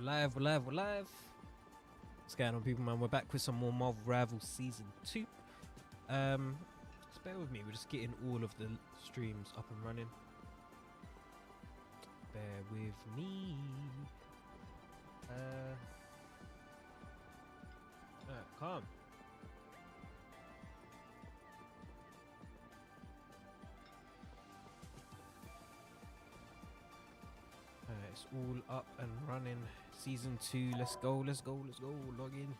We're live. What's going on, people, man? We're back with some more Marvel Rivals Season 2. Just bear with me. We're just getting all of the streams up and running. Bear with me. Calm. It's all up and running. Season 2. Let's go. Log in.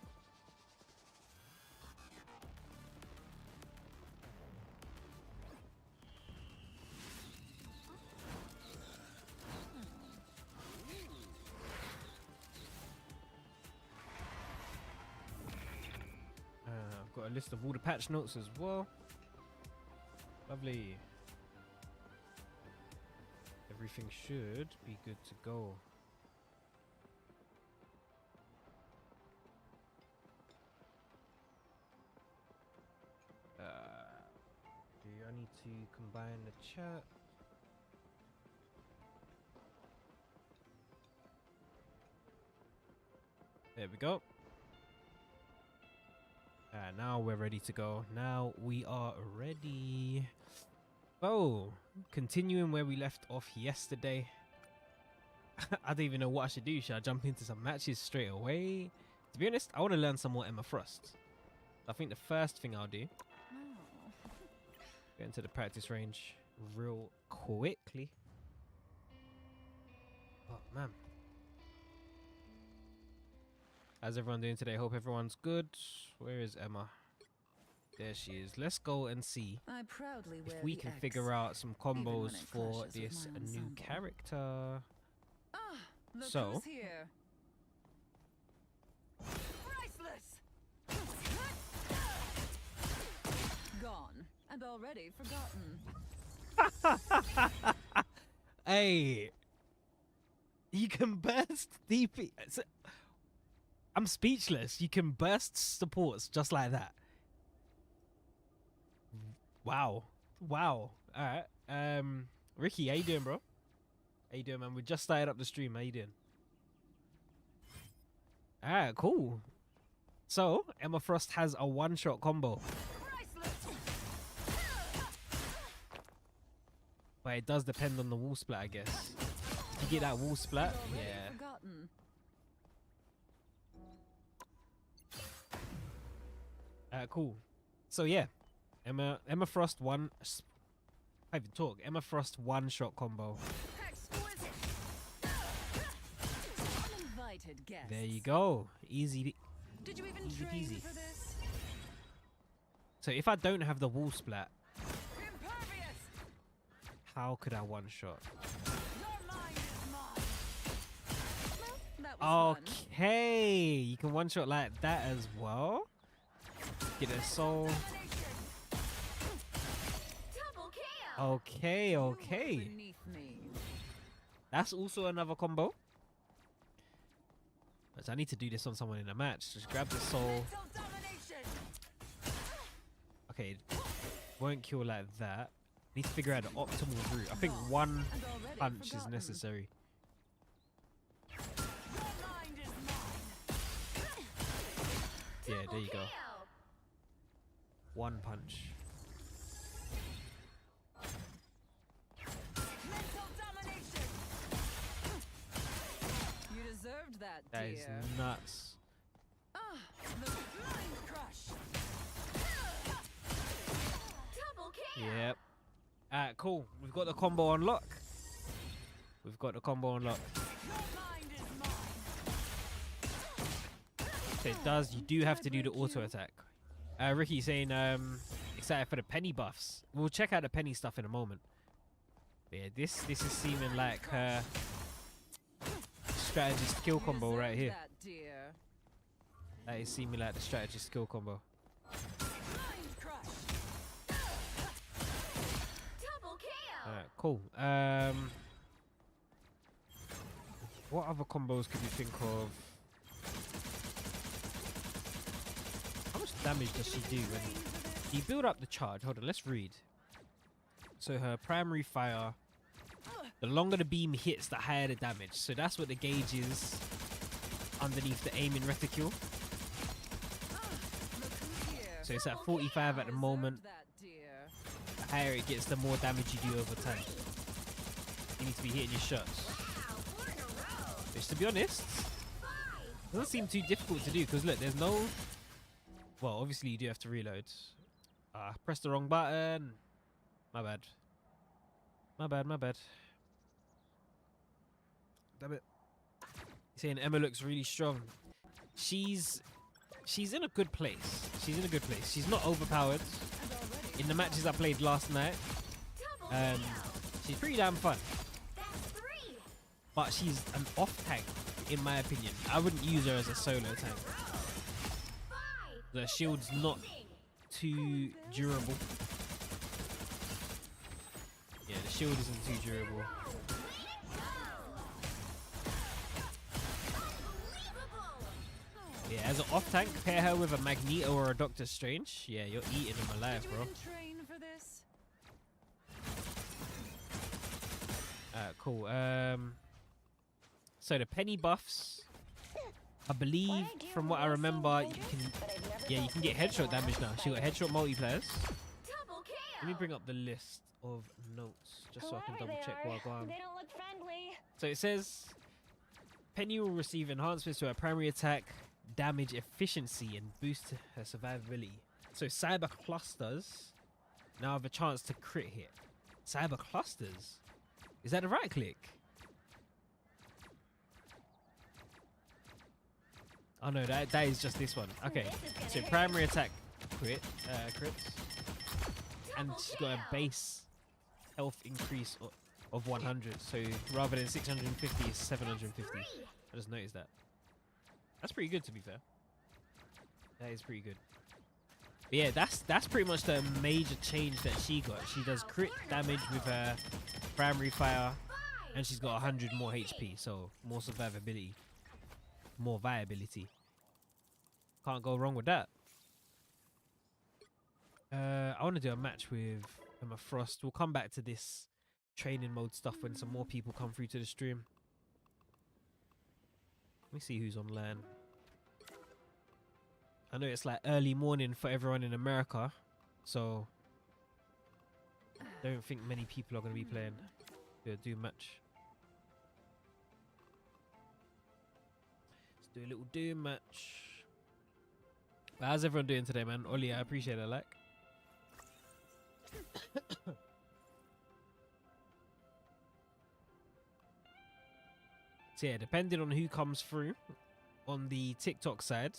I've got a list of all the patch notes as well. Lovely. Everything should be good to go. Do I need to combine the chat? There we go. Now we're ready to go. Now we are ready. Oh, continuing where we left off yesterday. I don't even know what I should do. Should I jump into some matches straight away? To be honest, I want to learn some more Emma Frost. I think the first thing I'll do, get into the practice range real quickly. Oh man, how's everyone doing today? Hope everyone's good. Where is Emma? There she is. Let's go and see if we can figure out some combos for this new character. So, here. Priceless. Gone and already forgotten. hey, you can burst DP. I'm speechless. You can burst supports just like that. Wow. Alright. Ricky, how you doing, bro? How you doing, man? We just started up the stream. How you doing? Alright, cool. So, Emma Frost has a one-shot combo. But it does depend on the wall splat, I guess. If you get that wall splat, yeah. Cool. So, yeah. Emma Frost one. I even talk. Emma Frost one-shot combo. There you go. Easy. Did you even easy train peasy. for this? So if I don't have the wall splat, how could I one-shot? Okay, you can one-shot like that as well. Get a soul. Okay. That's also another combo. But I need to do this on someone in a match. Just grab the soul. Okay, won't kill like that. Need to figure out the optimal route. I think one punch is necessary. Yeah, there you go. One punch. You deserved that, That dear. is nuts. The blind crush. Double kill. Yep. Alright, cool. We've got the combo on lock. So it does. You do have to do the auto attack. Ricky saying excited for the penny buffs. We'll check out the penny stuff in a moment. But yeah, this is seeming like her strategy skill combo right here. That is seeming like the strategy skill combo. Alright, cool. What other combos could you think of? How much damage does she do when you build up the charge? Hold on, let's read. So her primary fire, the longer the beam hits, the higher the damage. So that's what the gauge is underneath the aiming reticule. Look who's here. So it's at 45 at the moment. That dear. The higher it gets, the more damage you do over time. You need to be hitting your shots. Which, to be honest, doesn't seem too difficult to do, because look, there's no... Well, obviously you do have to reload. Press the wrong button. My bad. My bad, my bad. Damn it. Saying Emma looks really strong. She's in a good place. She's in a good place. She's not overpowered. In the matches I played last night, she's pretty damn fun. But she's an off tank, in my opinion. I wouldn't use her as a solo tank. The shield's not too durable. Yeah, the shield isn't too durable. Yeah, as an off tank, pair her with a Magneto or a Doctor Strange. Yeah, you're eating them alive, bro. Train for this? Cool. So the penny buffs, I believe, from what I remember, you can get headshot damage now. She got headshot multipliers. Let me bring up the list of notes just so I can double check what I got. They don't look friendly. So it says Penny will receive enhancements to her primary attack, damage efficiency, and boost her survivability. So cyber clusters now have a chance to crit hit. Cyber clusters? Is that a right click? Oh no, that is just this one. Okay, so primary attack crits, and she's got a base health increase of 100. So rather than 650, it's 750. I just noticed that. That's pretty good, to be fair. That is pretty good. But yeah, that's pretty much the major change that she got. She does crit damage with her primary fire, and she's got 100 more HP, so more survivability. More viability. Can't go wrong with that. I want to do a match with Emma Frost. We'll come back to this training mode stuff when some more people come through to the stream. Let me see who's online. I know it's like early morning for everyone in America, so don't think many people are going to be playing. Do a match. Do a little Doom match. But how's everyone doing today, man? Ollie, I appreciate it, like. So yeah, depending on who comes through on the TikTok side,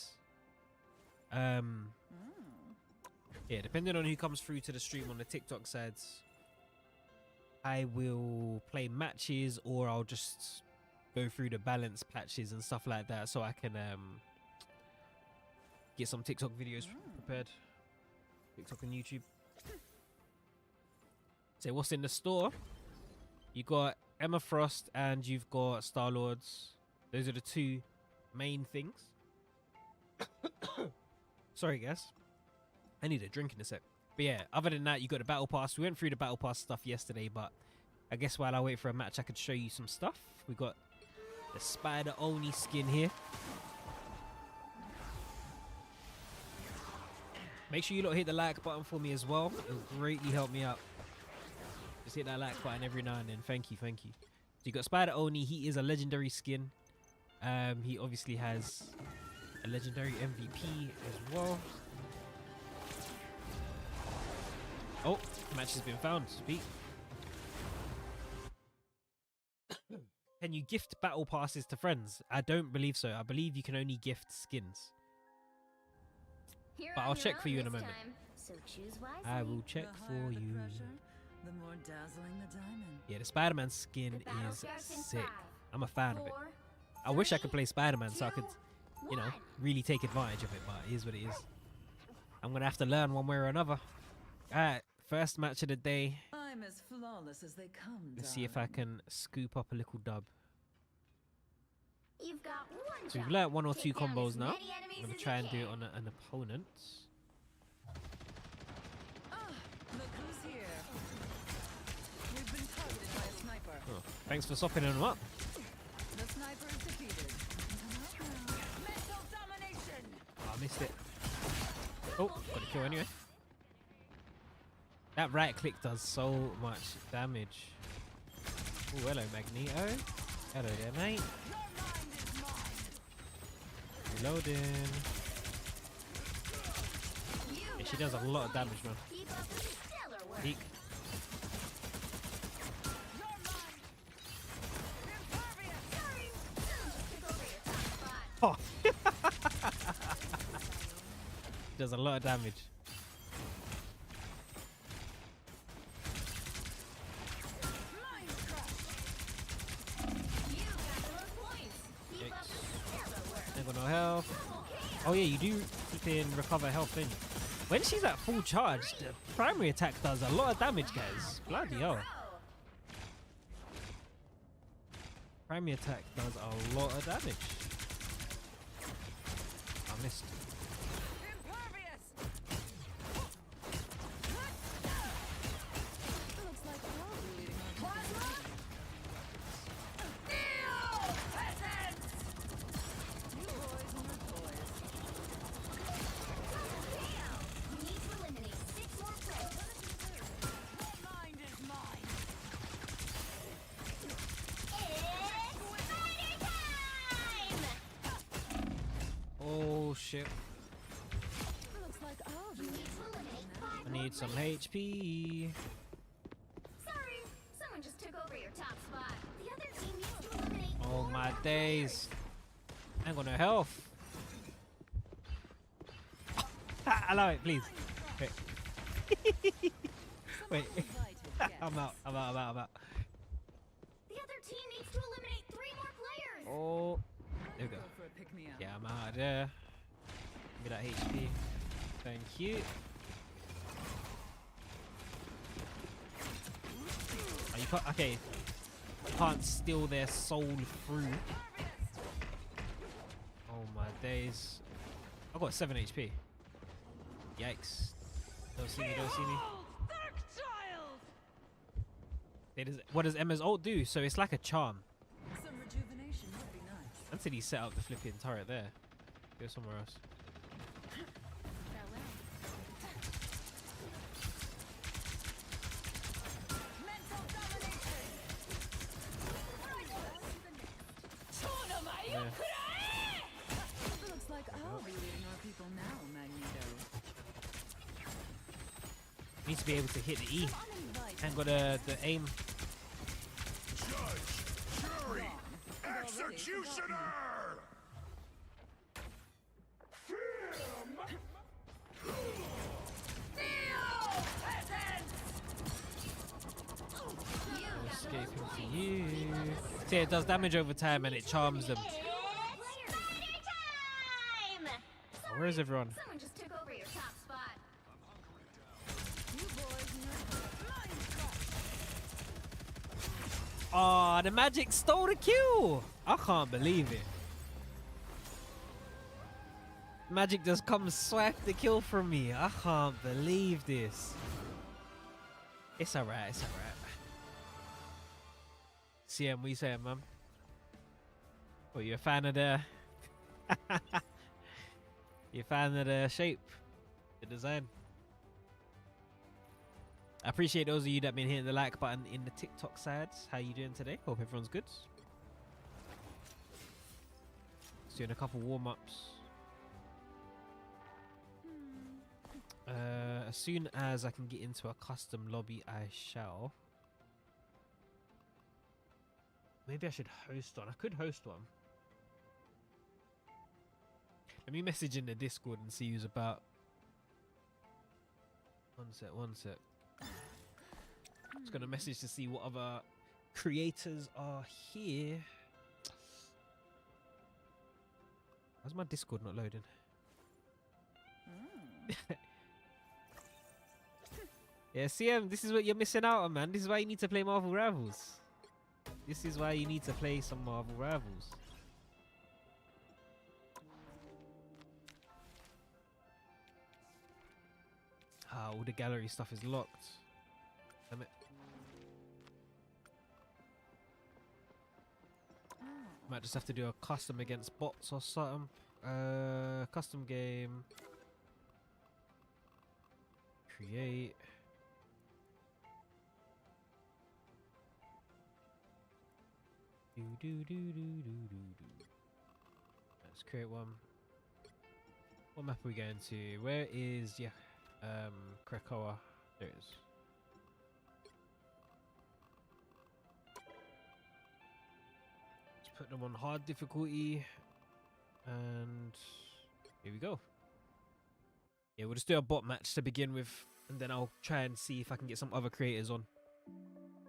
yeah, depending on who comes through to the stream on the TikTok sides, I will play matches, or I'll just go through the balance patches and stuff like that, so I can get some TikTok videos prepared. TikTok and YouTube. So what's in the store? You got Emma Frost and you've got Star-Lords. Those are the two main things. Sorry guys, I need a drink in a sec. But yeah, other than that, you got the battle pass. We went through the battle pass stuff yesterday, but I guess while I wait for a match, I could show you some stuff. We got the Spider Oni skin here. Make sure you lot hit the like button for me as well. It will greatly help me out. Just hit that like button every now and then. Thank you, thank you. So you got Spider Oni. He is a legendary skin. He obviously has a legendary MVP as well. Oh, match has been found. Speak. Can you gift battle passes to friends? I don't believe so. I believe you can only gift skins. But I'll check for you in a moment. So choose wisely. I will check for you. The more dazzling the diamond. Yeah, the Spider-Man skin is sick. I'm a fan of it. I wish I could play Spider-Man so I could, you know, really take advantage of it, but it is what it is. I'm going to have to learn one way or another. Alright, first match of the day. I'm as flawless as they come. Let's see if I can scoop up a little dub. You've got one. So we've learnt one or two combos now. I'm going to try and do it on an opponent. Look who's here. We've been targeted by a sniper. Oh, thanks for sopping them up. The sniper is defeated. Missed it. Oh, got a kill anyway. That right click does so much damage. Oh, hello Magneto. Hello there, mate. Reloading. Yeah, she does a lot of damage, man. Peek. Oh. Does a lot of damage. Ain't got no health. Oh yeah, you do keep in recover health in. When she's at full charge, the primary attack does a lot of damage, guys. Bloody hell. Primary attack does a lot of damage. I missed. Oh shit. I need some HP. Sorry, someone just took over your top spot. The other team needs to eliminate. Oh my days. I ain't got no health. Allow it, please. Wait. Wait. I'm out. The other team needs to eliminate 3 more players. Oh. There we go. Yeah, I'm out of there. Give me that HP. Thank you. Oh, you can't, okay. You can't steal their soul through. Oh my days. I've got 7 HP. Yikes. Don't see me, don't see me. What does Emma's ult do? So it's like a charm. Some rejuvenation would be nice. Until he set up the flipping turret there. Go somewhere else. Yeah. Looks like I'll be leading our people now, Magneto. Need to be able to hit the E. Ain't got the aim. Jury, executioner! Escaping for you. See, it does damage over time and it charms them. Oh, where is everyone? Someone just took over your top spot. Oh, the magic stole the kill. I can't believe it. Magic just comes swipe the kill from me. I can't believe this. It's alright, it's alright. CM, what you saying, man? Oh, you a fan of the... you a fan of the shape? The design? I appreciate those of you that been hitting the like button in the TikTok sides. How you doing today? Hope everyone's good. Just doing a couple warm-ups. As soon as I can get into a custom lobby, I shall. Maybe I should host one. I could host one. Let me message in the Discord and see who's about. One sec. Just gonna message to see what other creators are here. Why's my Discord not loading? Yeah, CM, this is what you're missing out on, man. This is why you need to play Marvel Rivals. This is why you need to play some Marvel Rivals. Ah, all the gallery stuff is locked. Damn it. Might just have to do a custom against bots or something. Custom game. Create. Let's create one. What map are we going to? Where is Krakoa? There it is. Let's put them on hard difficulty, and here we go. Yeah, we'll just do a bot match to begin with, and then I'll try and see if I can get some other creators on.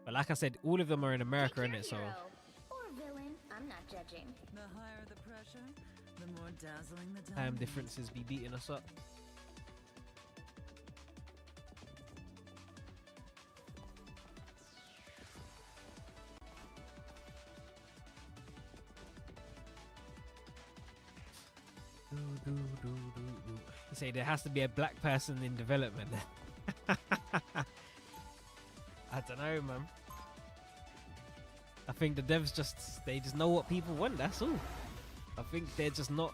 But like I said, all of them are in America, Pick innit? your So hero or villain. I'm not judging. The higher the pressure, the more dazzling the time diamond. differences be beating us up. You say there has to be a black person in development. I don't know, man. I think the devs they just know what people want, that's all. I think they're just not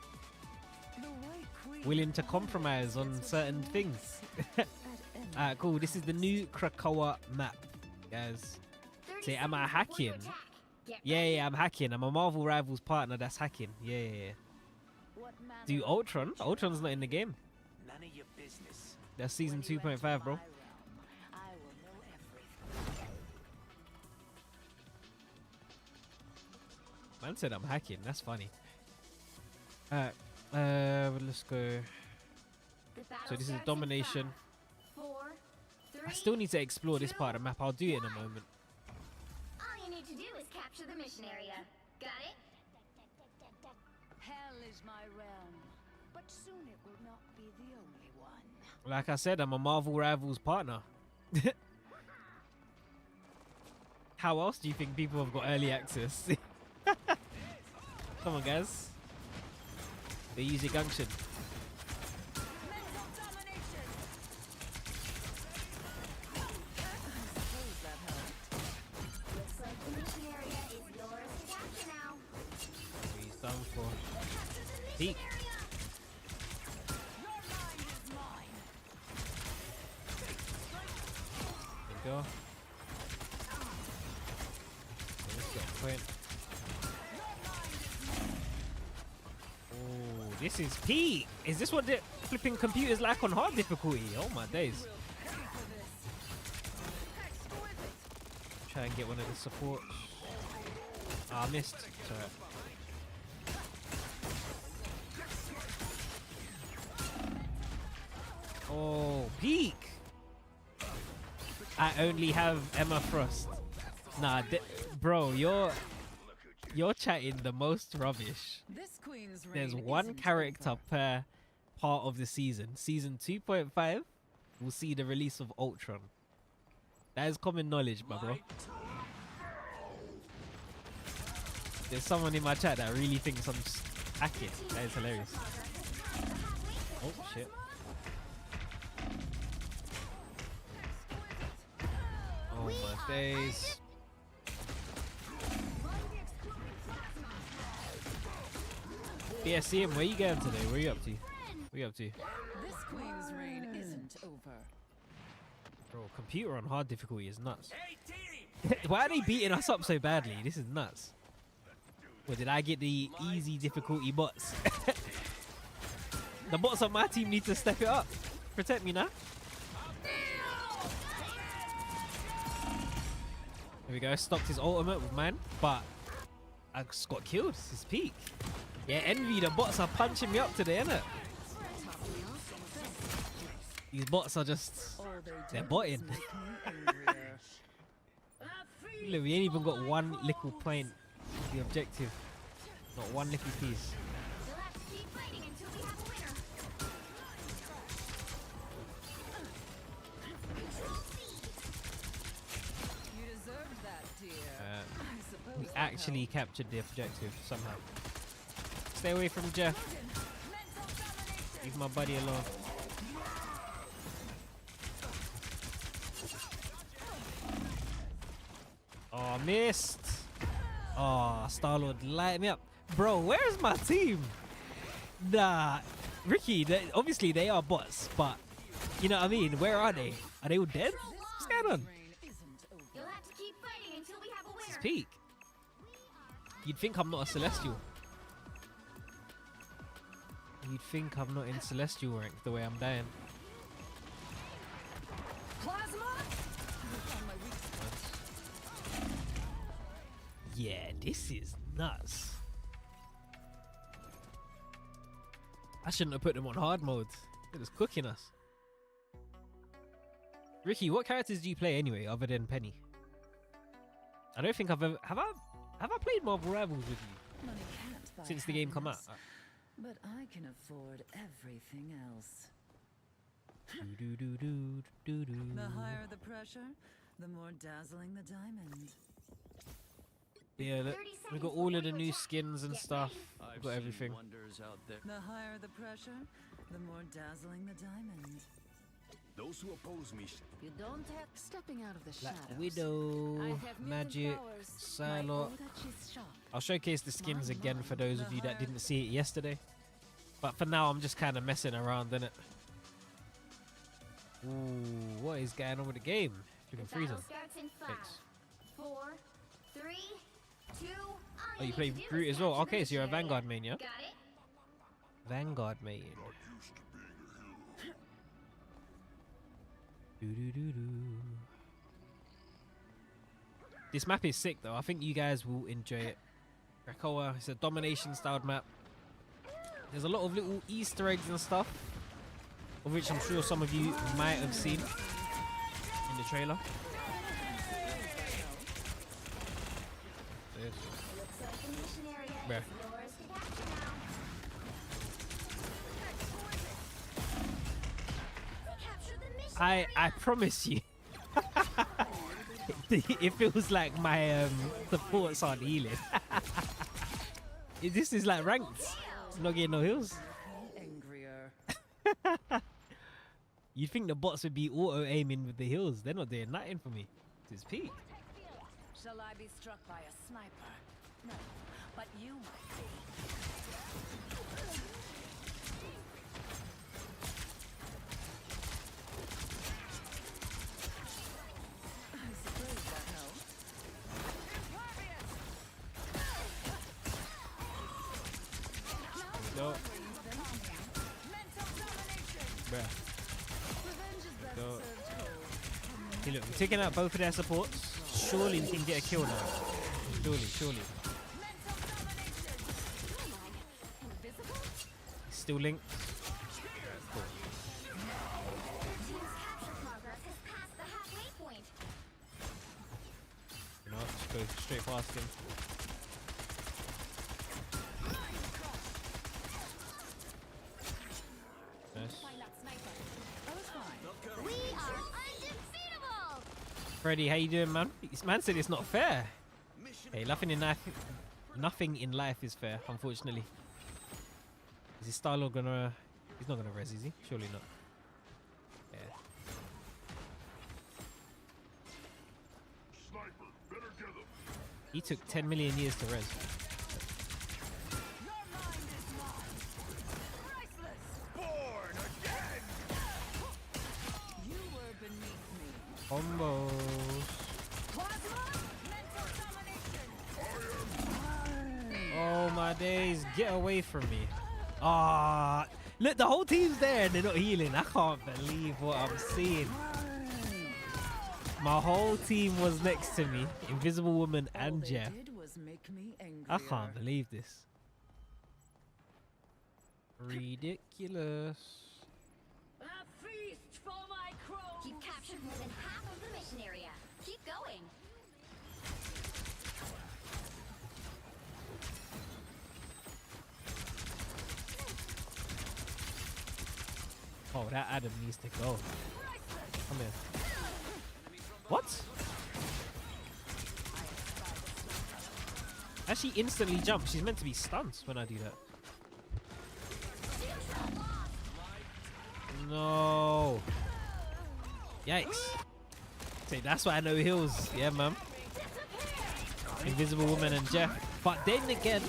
The White Queen willing to compromise on certain things. Alright, cool. This is the new Krakoa map, guys. 30 Say, am I seconds before you hacking? attack. Get Yeah, ready. I'm hacking. I'm a Marvel Rivals partner that's hacking. Yeah. What manner Do of Ultron? creature Ultron's not in the game. None of your business. That's season when you enter 2.5, bro. my realm, I will know everything. Man said I'm hacking. That's funny. Alright. Let's go. The battle So this is starts in domination. 5, 4, 3. I still need to explore this part of the map. I'll do it in a moment. All you need to do is capture the mission area. Got it? Hell is my realm, but soon it will not be the only one. Like I said, I'm a Marvel Rivals partner. How else do you think people have got early access? Come on, guys. They use your junction. Mental domination. Suppose that helped. Looks like the mission area is yours to capture now. He's done for. Capture the mission Peek. area. Your mind is mine. There we go. Let's get a point. Oh, this is peak. Is this what the flipping computer's like on hard difficulty? Oh my days. Pay for this. Exquisite. Try and get one of the supports. Ah, I missed. It's alright. Oh, peak. I only have Emma Frost. Nah, bro, you're chatting the most rubbish. This queen's There's reign one isn't character over. per part of the season. Season 2.5 will see the release of Ultron. That is common knowledge, my bro. There's someone in my chat that really thinks I'm just hacking. That is hilarious. Oh shit. Oh my days. BSCM, where you going today? Where you up to? Where you up to? This queen's reign isn't over. Bro, computer on hard difficulty is nuts. Hey, team! Why are they beating us up so badly? This is nuts. Or did I get the easy difficulty bots? The bots on my team need to step it up. Protect me now. There we go. Stopped his ultimate with mine, but I just got killed. This is peak. Yeah, Envy, the bots are punching me up today, innit? These bots are just... All they They're do botting. is make me angrier. Look, we ain't even got one little point of the objective. Not one little piece. You'll have to keep fighting until we have a winner. You deserved that, dear. Uh, I suppose we that actually helped. captured the objective somehow. Stay away from Jeff. Mental domination. Leave my buddy alone. Oh, missed. Oh, Star-Lord light me up. Bro, where's my team? Nah, Ricky, obviously they are bots, but you know what I mean? Where are they? Are they all dead? What's going on? You'll have to keep fighting until we have a This is winner. peak. You'd think I'm not a Celestial. You'd think I'm not in Celestial rank the way I'm dying. Plasma. Yeah, this is nuts. I shouldn't have put them on hard mode. It was cooking us. Ricky, what characters do you play anyway, other than Penny? I don't think I've ever have I played Marvel Rivals with you Money can't buy since the game come out. happiness, but I can afford everything else. Do, do, do, do, do. The higher the pressure, the more dazzling the diamond. Yeah, look, 30 we got seconds all of before the you new attack. skins and Get stuff. ready. We've got everything. Wonders out there. The higher the pressure, the more dazzling the diamond. Those who oppose me You don't have stepping out of the Black shadows. Widow, I have mutant Magic, powers. Psylocke. My Oda she's sharp. I'll showcase the skins again for those of you that didn't see it yesterday. But for now, I'm just kind of messing around, innit? Ooh, what is going on with the game? The Looking battle freezing. starts in 5, Thanks. 4, 3, 2. Oh, you play Groot as well? Okay, so you're a Vanguard main, yeah? Got it? Vanguard main. Do, do, do, do. This map is sick though. I think you guys will enjoy it. Krakoa, it's a domination styled map. There's a lot of little Easter eggs and stuff, of which I'm sure some of you might have seen in the trailer. There's- Looks like the mission area Bruh. is yours to capture now. Capture the mission I area. promise you. It feels like my supports aren't healing. This is like ranked. It's not getting no heals. Angrier. You'd think the bots would be auto aiming with the heals. They're not doing nothing for me. This is peak. Shall I be struck by a sniper? No, but you might be. I suppose that helps. No. Bruh. Revenge is best Go. served cold. Okay, look, we're taking out both of their supports. Surely we can get a kill now. Surely. Still linked. Cool. Team's capture progress has passed the halfway point. You know what? Just go straight past him. Nice. We are undefeatable. Freddy, how you doing, man? This man said it's not fair. Hey, nothing in life is fair, unfortunately. Is his Starlord gonna? He's not gonna res, is he? Surely not. Yeah. sniper, better get him. He took 10 million years to res. Born again. You were beneath me. Combos. Oh my days, get away from me. Ah, look, the whole team's there and they're not healing. I can't believe what I'm seeing. My whole team was next to me. Invisible Woman All and they Jeff. did was make me angrier. I can't believe this. Ridiculous. A feast for my crows. You've captured more than half of the mission area. Keep going. Oh, that Adam needs to go. Come here. What? As she instantly jumps, she's meant to be stunned when I do that. No. Yikes. See, that's why I know heals. Yeah, man. Invisible Woman and Jeff. But then again,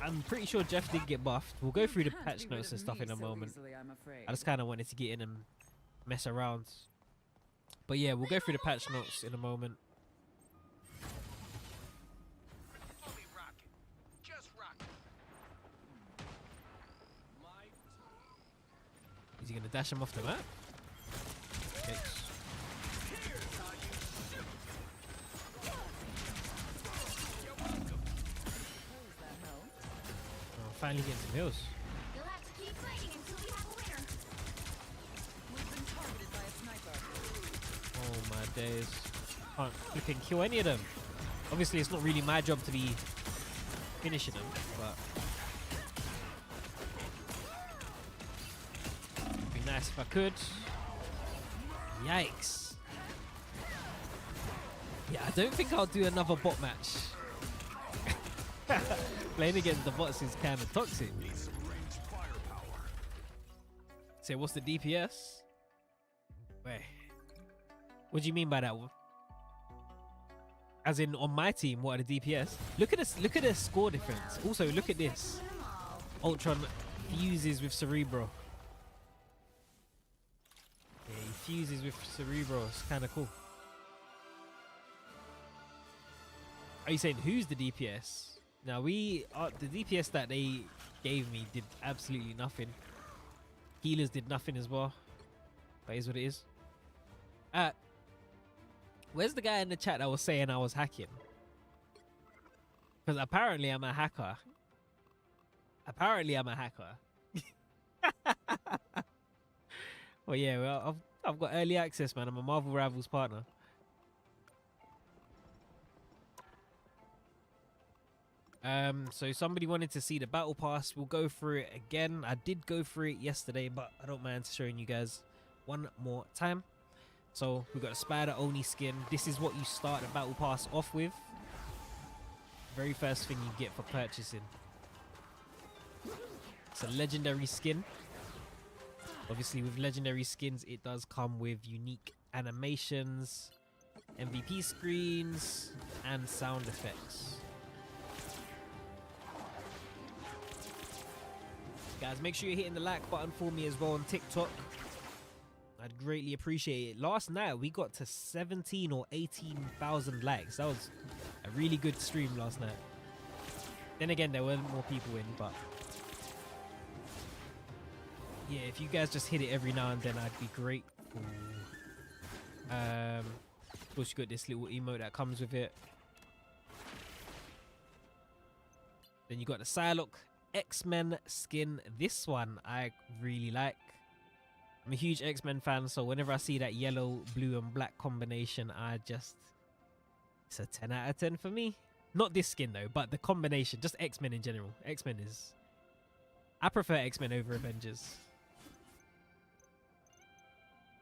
I'm pretty sure Jeff did get buffed. We'll go You through the can't patch be rid notes of and stuff me in a so moment. easily, I'm afraid. I just kind of wanted to get in and mess around. But yeah, we'll go through the patch notes in a moment. Only rocket. Just rocket. Is he going to dash him off the map? Yikes. Suppose that helped. Oh, finally getting some heals. You'll have to keep fighting until we have a winner. We've been targeted by a sniper. Oh my days. Can't flipping kill any of them. Obviously, it's not really my job to be finishing them, but it'd be nice if I could. Yikes. Yeah, I don't think I'll do another bot match. Playing against the bots is kind of toxic. Say, what's the DPS? Wait. What do you mean by that? As in on my team, what are the DPS? Look at this. Look at the score difference. Also, look at this. Ultron fuses with Cerebro. Yeah, he fuses with Cerebro. It's kind of cool. Are you saying who's the DPS? Now the DPS that they gave me did absolutely nothing. Healers did nothing as well. But is what it is. Where's the guy in the chat that was saying I was hacking? Because apparently I'm a hacker. Apparently I'm a hacker. Well, yeah, well, I've got early access, man. I'm a Marvel Rivals partner. So somebody wanted to see the battle pass. We'll go through it again. I did go through it yesterday, but I don't mind showing you guys one more time. So we've got a Spider Oni skin. This is what you start the battle pass off with. Very first thing you get for purchasing. It's a legendary skin. Obviously with legendary skins it does come with unique animations, MVP screens and sound effects. Guys, make sure you're hitting the like button for me as well on TikTok. I'd greatly appreciate it. Last night we got to 17 or 18,000 likes. That was a really good stream last night. Then again, there weren't more people in, but yeah, if you guys just hit it every now and then, I'd be grateful. Of course, you got this little emote that comes with it. Then you got the Psylocke X-Men skin. This one I really like. I'm a huge X-Men fan, so whenever I see that yellow, blue and black combination, it's a 10 out of 10 for me. Not this skin though, but the combination, just X-Men in general. X-Men is... I prefer X-Men over Avengers.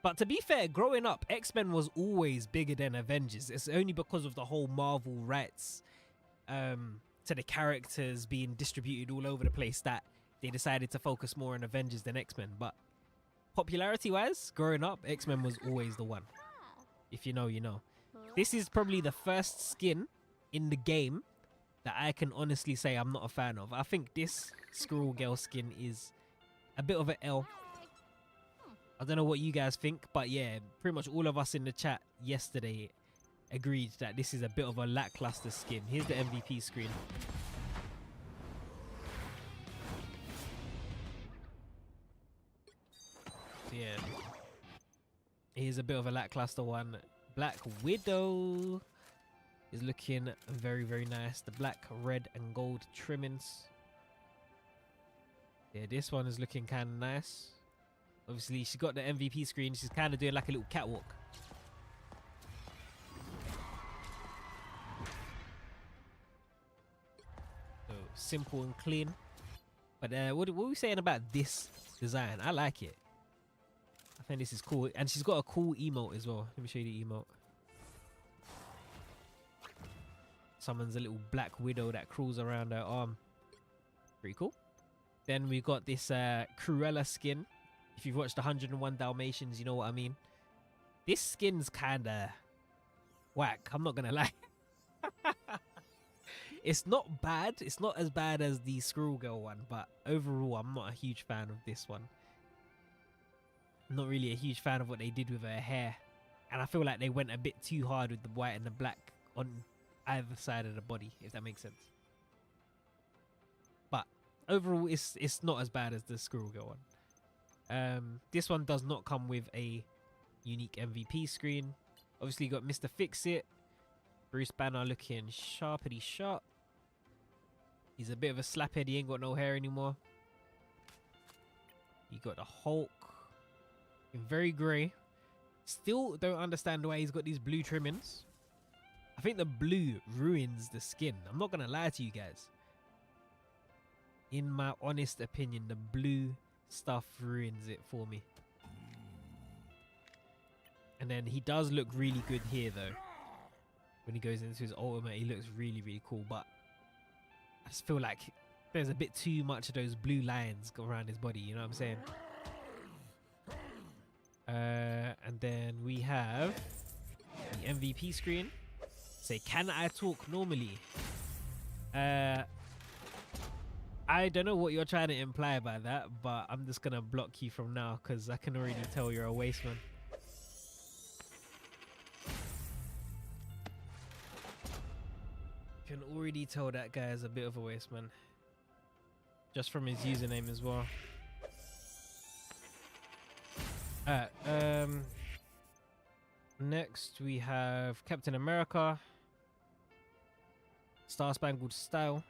But to be fair, growing up, X-Men was always bigger than Avengers. It's only because of the whole Marvel rights to the characters being distributed all over the place that they decided to focus more on Avengers than X-Men. But popularity wise, growing up, X-Men was always the one. If you know, you know. This is probably the first skin in the game that I can honestly say I'm not a fan of. I think this Squirrel Girl skin is a bit of an L. I don't know what you guys think, but yeah, pretty much all of us in the chat yesterday agreed that this is a bit of a lackluster skin. Here's the MVP screen. So yeah, here's a bit of a lackluster one. Black Widow is looking very, very nice. The black, red and gold trimmings. Yeah, this one is looking kind of nice. Obviously, she's got the MVP screen. She's kind of doing like a little catwalk. So simple and clean. But what are we saying about this design? I like it. I think this is cool. And she's got a cool emote as well. Let me show you the emote. Summons a little black widow that crawls around her arm. Pretty cool. Then we got this Cruella skin. If you've watched 101 Dalmatians, you know what I mean. This skin's kind of whack. I'm not going to lie. It's not bad. It's not as bad as the Squirrel Girl one, but overall, I'm not a huge fan of this one. I'm not really a huge fan of what they did with her hair. And I feel like they went a bit too hard with the white and the black on either side of the body, if that makes sense. But overall, it's not as bad as the Squirrel Girl one. This one does not come with a unique MVP screen. Obviously, you got Mr. Fix-It. Bruce Banner looking sharpity sharp. He's a bit of a slaphead. He ain't got no hair anymore. You got the Hulk. In very grey. Still don't understand why he's got these blue trimmings. I think the blue ruins the skin. I'm not going to lie to you guys. In my honest opinion, the blue stuff ruins it for me. And then he does look really good here though. When he goes into his ultimate, he looks really, really cool. But I just feel like there's a bit too much of those blue lines around his body. You know what I'm saying? And then we have the MVP screen. Say, can I talk normally? I don't know what you're trying to imply by that, but I'm just gonna block you from now because I can already tell you're a waste man. Can already tell that guy is a bit of a waste man. Just from his username as well. Alright, next we have Captain America. Star Spangled Style.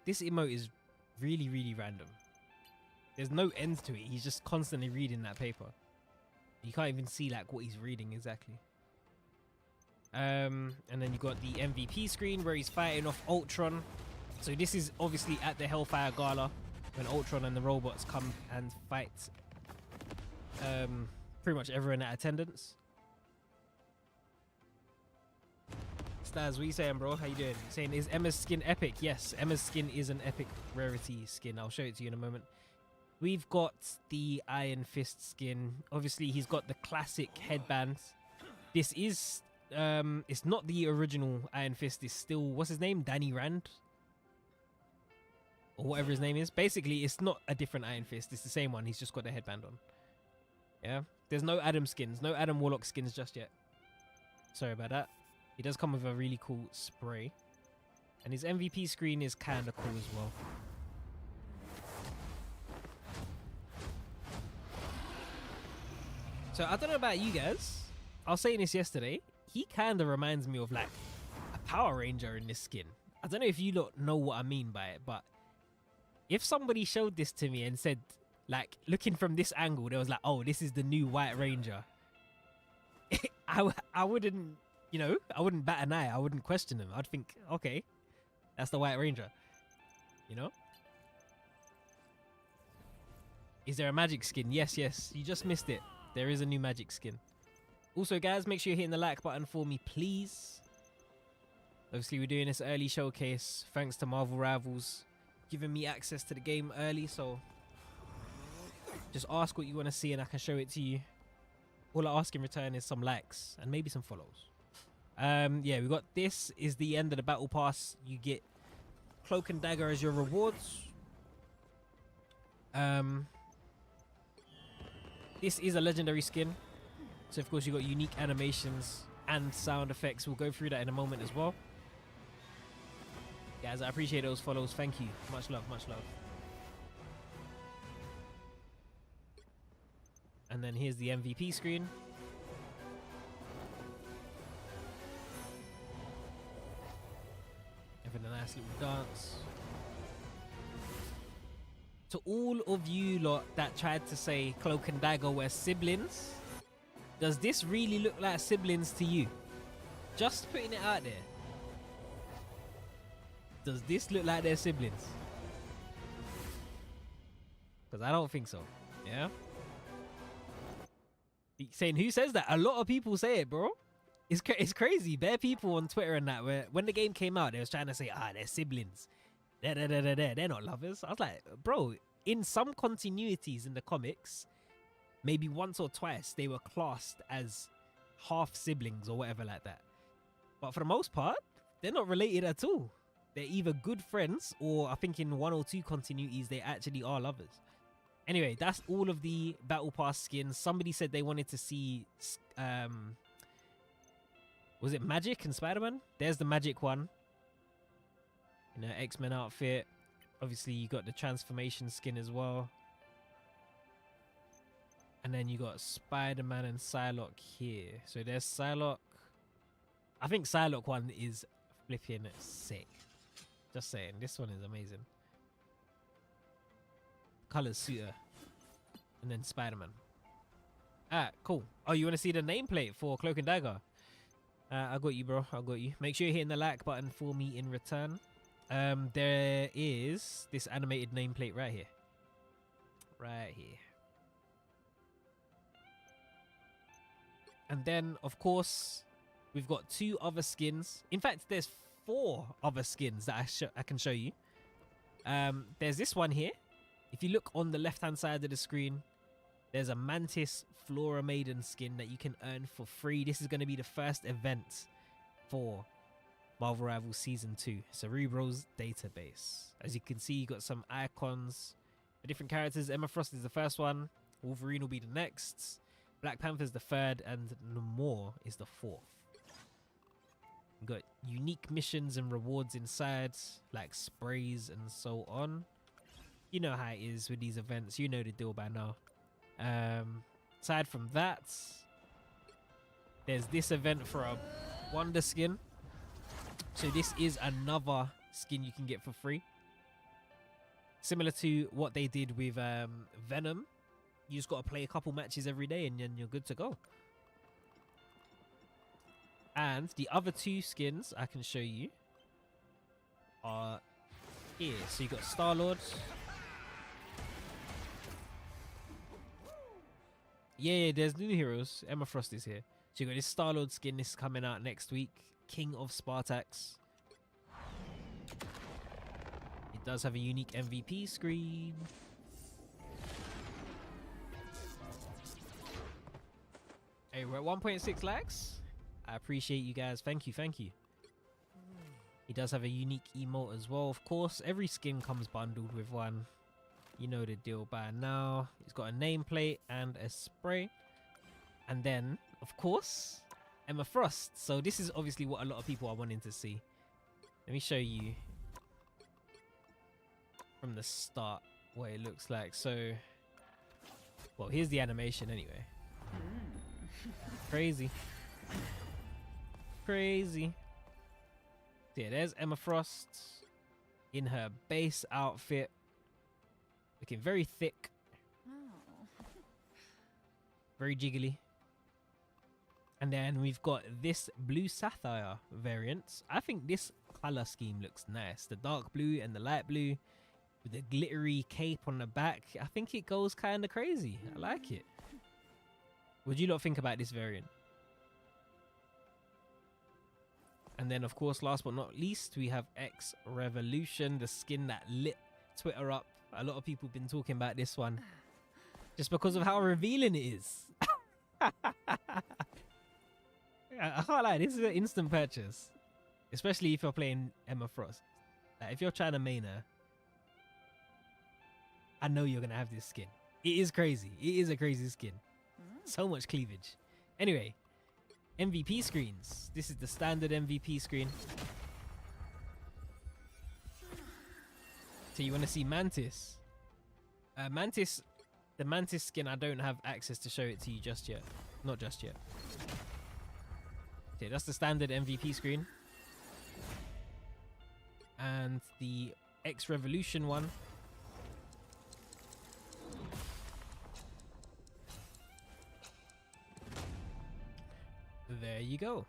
This emote is really, really random. There's no end to it. He's just constantly reading that paper. You can't even see like what he's reading exactly. And then you got the MVP screen where he's fighting off Ultron. So this is obviously at the Hellfire Gala when Ultron and the robots come and fight pretty much everyone at attendance. Staz, what you saying, bro? How you doing? Saying, is Emma's skin epic? Yes, Emma's skin is an epic rarity skin. I'll show it to you in a moment. We've got the Iron Fist skin. Obviously, he's got the classic headband. This is, it's not the original Iron Fist. It's still, what's his name? Danny Rand? Or whatever his name is. Basically, it's not a different Iron Fist. It's the same one. He's just got the headband on. Yeah? There's no Adam skins. No Adam Warlock skins just yet. Sorry about that. He does come with a really cool spray. And his MVP screen is kind of cool as well. So I don't know about you guys. I was saying this yesterday. He kind of reminds me of like a Power Ranger in this skin. I don't know if you lot know what I mean by it, but if somebody showed this to me and said, like, looking from this angle, they was like, oh, this is the new White Ranger. I wouldn't, you know, I wouldn't bat an eye. I wouldn't question him. I'd think, okay, that's the White Ranger, you know? Is there a magic skin? Yes, yes. You just missed it. There is a new magic skin. Also, guys, make sure you're hitting the like button for me, please. Obviously, we're doing this early showcase thanks to Marvel Rivals giving me access to the game early, so just ask what you want to see and I can show it to you. All I ask in return is some likes and maybe some follows. Yeah, we got this is the end of the battle pass. You get Cloak and Dagger as your rewards. This is a legendary skin, so of course you got unique animations and sound effects. We'll go through that in a moment as well. Guys, I appreciate those follows. Thank you. Much love, much love. And then here's the MVP screen. Having a nice little dance. To all of you lot that tried to say Cloak and Dagger were siblings, does this really look like siblings to you? Just putting it out there. Does this look like their siblings? Because I don't think so. Yeah? Saying, who says that? A lot of people say it, bro. It's crazy. Bare people on Twitter and that, where when the game came out, they was trying to say, they're siblings. They're not lovers. I was like, bro, in some continuities in the comics, maybe once or twice, they were classed as half siblings or whatever like that. But for the most part, they're not related at all. They're either good friends, or I think in 1 or 2 continuities they actually are lovers. Anyway, that's all of the battle pass skins. Somebody said they wanted to see was it Magic and Spider-Man? There's the Magic one. You know, X-Men outfit. Obviously you got the transformation skin as well. And then you got Spider-Man and Psylocke here. So there's Psylocke. I think Psylocke one is flipping sick. Just saying, this one is amazing. Colors suit her. And then Spider-Man. Ah, cool. Oh, you want to see the nameplate for Cloak and Dagger? I got you, bro. I got you. Make sure you're hitting the like button for me in return. There is this animated nameplate right here. Right here. And then, of course, we've got 2 other skins. In fact, there's 4 other skins that I can show you. There's this one here. If you look on the left-hand side of the screen, there's a Mantis Flora Maiden skin that you can earn for free. This is going to be the first event for Marvel Rivals Season 2, Cerebro's database. As you can see, you got some icons for different characters. Emma Frost is the first one. Wolverine will be the next. Black Panther's the 3rd, and Namor is the 4th. You got unique missions and rewards inside, like sprays and so on. You know how it is with these events. You know the deal by now. Aside from that, there's this event for a Wonder skin. So this is another skin you can get for free. Similar to what they did with Venom. You just got to play a couple matches every day and then you're good to go. And the other 2 skins I can show you are here. So you got Star-Lord. Yeah, there's new heroes. Emma Frost is here. So you got this Star-Lord skin. This is coming out next week. King of Spartax. It does have a unique MVP screen. Hey, we're at 1.6 likes. I appreciate you guys. Thank you, thank you. He does have a unique emote as well. Of course, every skin comes bundled with one. You know the deal by now. He's got a nameplate and a spray. And then, of course, Emma Frost. So this is obviously what a lot of people are wanting to see. Let me show you from the start what it looks like. So, well, here's the animation anyway. Crazy. Crazy. Yeah, there's Emma Frost in her base outfit. Looking very thick. Very jiggly. And then we've got this blue sapphire variant. I think this color scheme looks nice. The dark blue and the light blue with the glittery cape on the back. I think it goes kind of crazy. I like it. What do you lot think about this variant? And then, of course, last but not least, we have X Revolution, the skin that lit Twitter up. A lot of people have been talking about this one just because of how revealing it is. I can't lie, this is an instant purchase, especially if you're playing Emma Frost. Like, if you're trying to main her, I know you're going to have this skin. It is crazy. It is a crazy skin. So much cleavage. Anyway, MVP screens. This is the standard MVP screen. So you want to see Mantis. Mantis, the Mantis skin, I don't have access to show it to you just yet. Not just yet. Okay, that's the standard MVP screen. And the X Revolution one. There you go.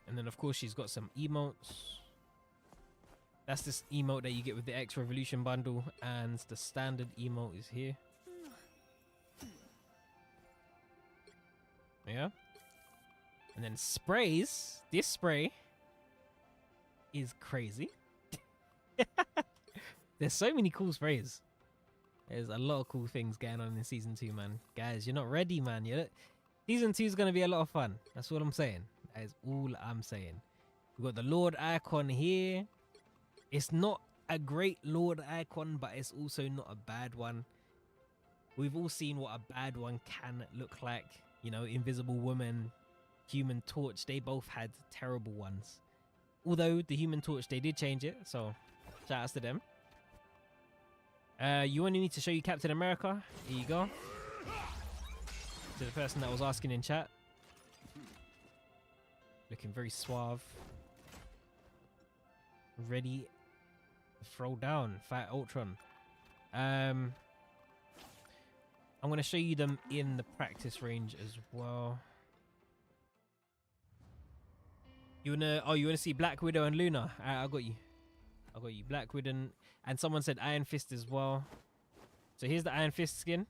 And then, of course, she's got some emotes. That's this emote that you get with the X Revolution bundle, and the standard emote is here. Yeah. And then sprays. This spray is crazy. There's so many cool sprays. There's a lot of cool things going on in season 2, man. Guys, you're not ready, man. Season 2 is going to be a lot of fun. That's what I'm saying. That is all I'm saying. We've got the Lord icon here. It's not a great Lord icon, but it's also not a bad one. We've all seen what a bad one can look like. You know, Invisible Woman, Human Torch, they both had terrible ones. Although the Human Torch, they did change it, so shout outs to them. You wanted me to show you Captain America? Here you go. To the person that was asking in chat. Looking very suave. Ready to throw down, fight Ultron. I'm gonna show you them in the practice range as well. You wanna see Black Widow and Luna? I got you. I got you. Black Widow and someone said Iron Fist as well. So here's the Iron Fist skin.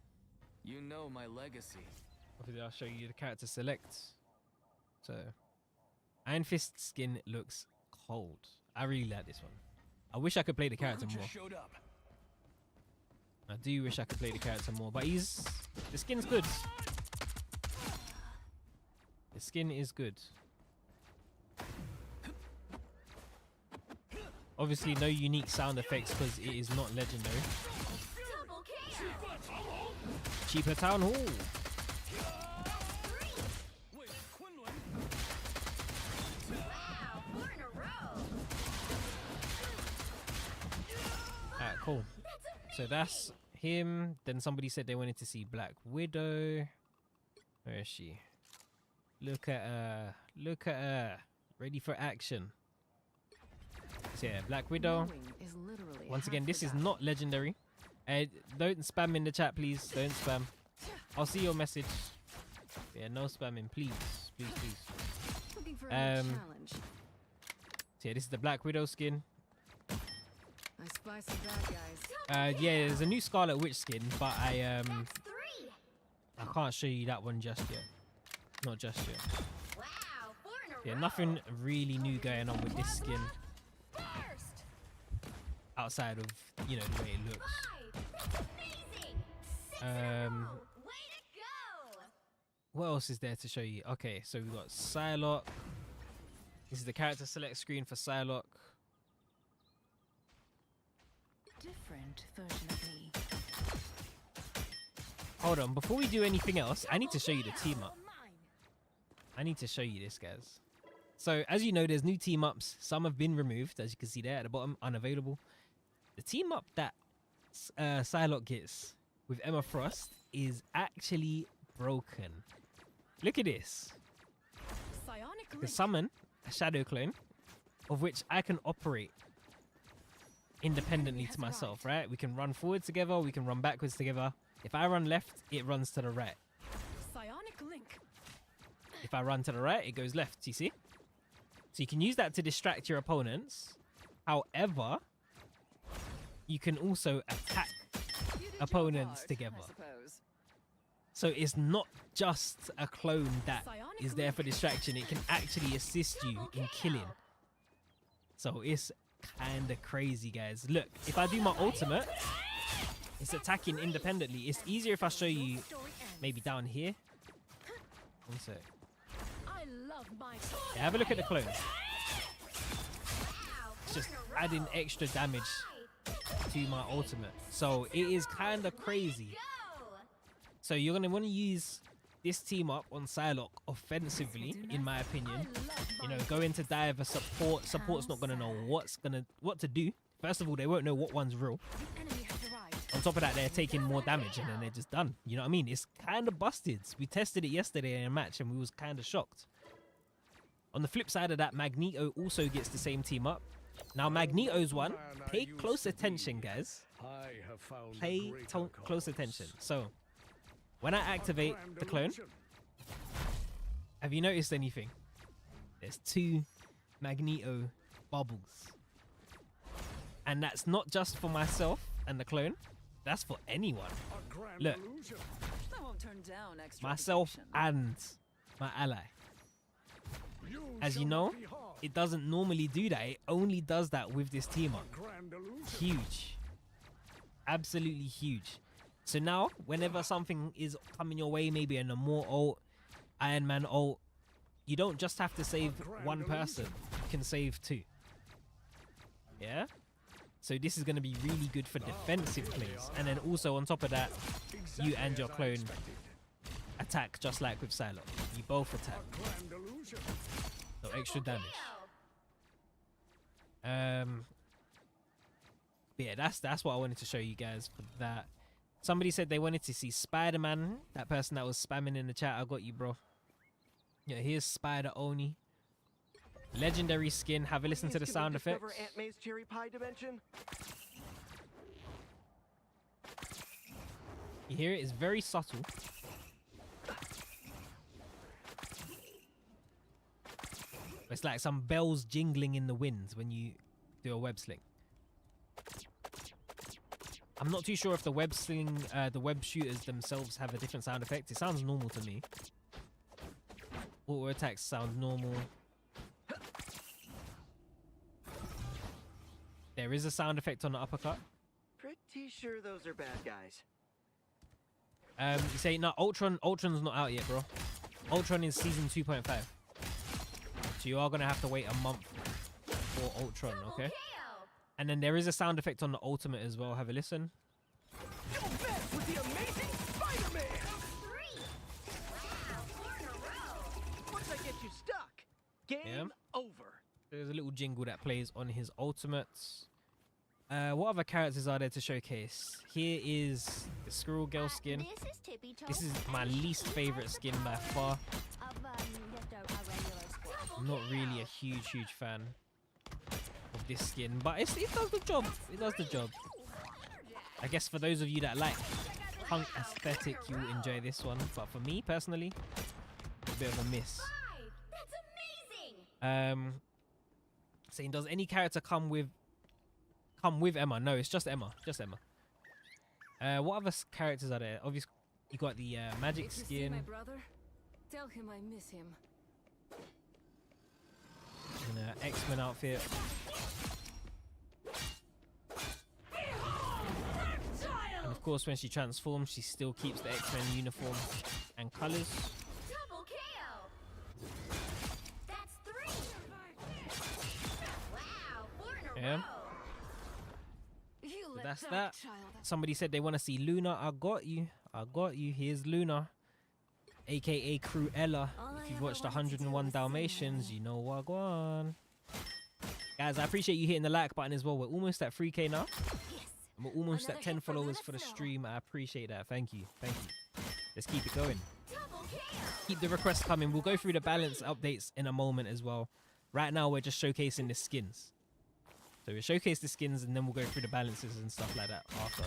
You know my legacy. Obviously, I'll show you the character select. So Iron Fist skin looks cold. I really like this one. I wish I could play the character more. Showed up. I do wish I could play the character more, but the skin's good. The skin is good. Obviously, no unique sound effects because it is not legendary. Double kill. Cheaper Town Hall. Wow, 4 in a row. Alright, cool. So that's him. Then somebody said they wanted to see Black Widow. Where is she? Look at her. Look at her. Ready for action. So yeah, Black Widow. Knowing is literally Once again, half this the is battle. not legendary. Don't spam in the chat, please. Don't spam. I'll see your message. Yeah, no spamming, please. Please, please. Looking for a new challenge. So yeah, this is the Black Widow skin. I spy some bad guys. Yeah, there's a new Scarlet Witch skin, but That's 3. I can't show you that one just yet. Not just yet. Wow, 4 in a row. Yeah, nothing really new going on with this skin First. outside of, you know, the way it looks. 5. That's amazing. 6 in a row. Way to go. What else is there to show you? Okay, so we've got Psylocke. This is the character select screen for Psylocke. Different version of me. Hold on, before we do anything else, I need to show you the team up. I need to show you this, guys. So, as you know, there's new team ups. Some have been removed, as you can see there at the bottom, unavailable. The team up that Psylocke gets with Emma Frost is actually broken. Look at this. Psionic I can link. summon a shadow clone, of which I can operate independently to myself, right? We can run forward together, we can run backwards together. If I run left, it runs to the right. Psionic link. If I run to the right, it goes left, you see? So you can use that to distract your opponents. However, you can also attack You did your opponents part, together. I suppose. So it's not just a clone that Psionic is there for link. distraction. It can actually assist you in killing. So it's kind of crazy, guys. Look, if I do my ultimate, it's attacking independently. It's easier if I show you Story ends. maybe down here. One sec. I love my Yeah, have a look at the clone. Wow, It's 4 just in a row. adding extra damage 5. to my ultimate. So it is kind of crazy. Go. So you're going to want to use this team up on Psylocke offensively, in my opinion. You know, go into dive a support. Support's not going to know what to do. First of all, they won't know what one's real. The enemy has arrived. On top of that, they're taking more damage and then they're just done. You know what I mean? It's kind of busted. We tested it yesterday in a match and we was kind of shocked. On the flip side of that, Magneto also gets the same team up. Now, Magneto's one, pay close attention, guys. I have found a Pay greater close cause. attention. So, when I activate the clone, have you noticed anything? There's 2 Magneto bubbles. And that's not just for myself and the clone. That's for anyone. A grand Look. illusion. I won't turn down extra Myself protection. and my ally. As you shall know, not be harmed. it doesn't normally do that. It only does that with this team up. Grand illusion. Huge. Absolutely huge. So now, whenever something is coming your way, maybe in a more ult, Iron Man ult, you don't just have to save one person. You can save two. Yeah? So this is going to be really good for defensive plays. And then also on top of that, you and your clone attack just like with Psylocke. You both attack. So extra damage. But yeah, that's what I wanted to show you guys for that. Somebody said they wanted to see Spider-Man. That person that was spamming in the chat, I got you, bro. Yeah, here's Spider Oni. Legendary skin. Have a listen to the sound effects. Aunt May's cherry pie dimension? You hear it? It's very subtle. It's like some bells jingling in the wind when you do a web sling. I'm not too sure if the web sling, the web shooters themselves have a different sound effect. It sounds normal to me. Auto attacks sound normal. There is a sound effect on the uppercut. Pretty sure those are bad guys. You say no, Ultron's not out yet, bro. Ultron is season 2.5. So you are gonna have to wait a month for Ultron, okay? And then there is a sound effect on the ultimate as well. Have a listen. Go back with the amazing Spider-Man! Once I get you stuck, game over. There's a little jingle that plays on his ultimates. What other characters are there to showcase? Here is the Squirrel Girl skin. This is my least favorite skin by far. I'm not really a huge fan of this skin, but it does the job. It does the job. I guess for those of you that like punk aesthetic, you will enjoy this one. But for me personally, a bit of a miss. Saying, does any character come with Emma? No, it's just Emma. Just Emma. What other characters are there? Obviously, you got the magic If you see skin. my brother, tell him I miss him. And X-Men outfit. And of course, when she transforms, she still keeps the X-Men uniform and colors. Double KO. That's 3. Wow, 4 in a Yeah. row. You So let that's that that. child. Somebody said they want to see Luna. I got you. I got you. Here's Luna, aka Cruella. If you've watched 101 Dalmatians, you know what go on. Guys, I appreciate you hitting the like button as well. We're almost at 3K now. And we're almost at 10 followers for the stream. I appreciate that. Thank you. Thank you. Let's keep it going. Keep the requests coming. We'll go through the balance updates in a moment as well. Right now, we're just showcasing the skins. So we'll showcase the skins and then we'll go through the balances and stuff like that after.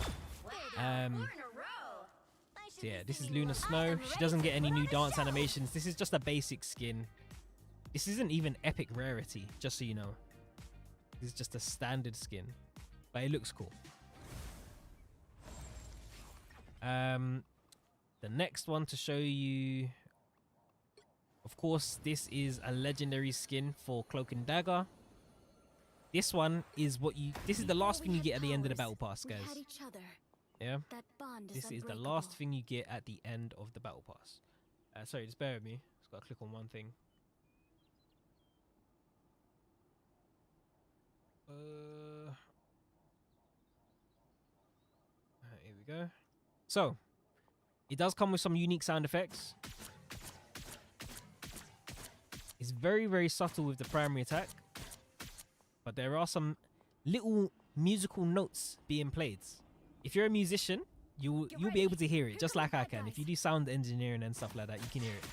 So yeah, this is Luna Snow. She doesn't get any new dance animations. This is just a basic skin. This isn't even epic rarity, just so you know. This is just a standard skin, but it looks cool. The next one to show you, of course, this is a legendary skin for Cloak and Dagger. This one is this is the last thing you get at the end of the battle pass, guys. Yeah, this is the last thing you get at the end of the battle pass. Sorry, just bear with me. Just gotta click on one thing. Here we go. So, it does come with some unique sound effects. It's very subtle with the primary attack, but there are some little musical notes being played. If you're a musician, you'll be able to hear it just like I can. If you do sound engineering and stuff like that, you can hear it.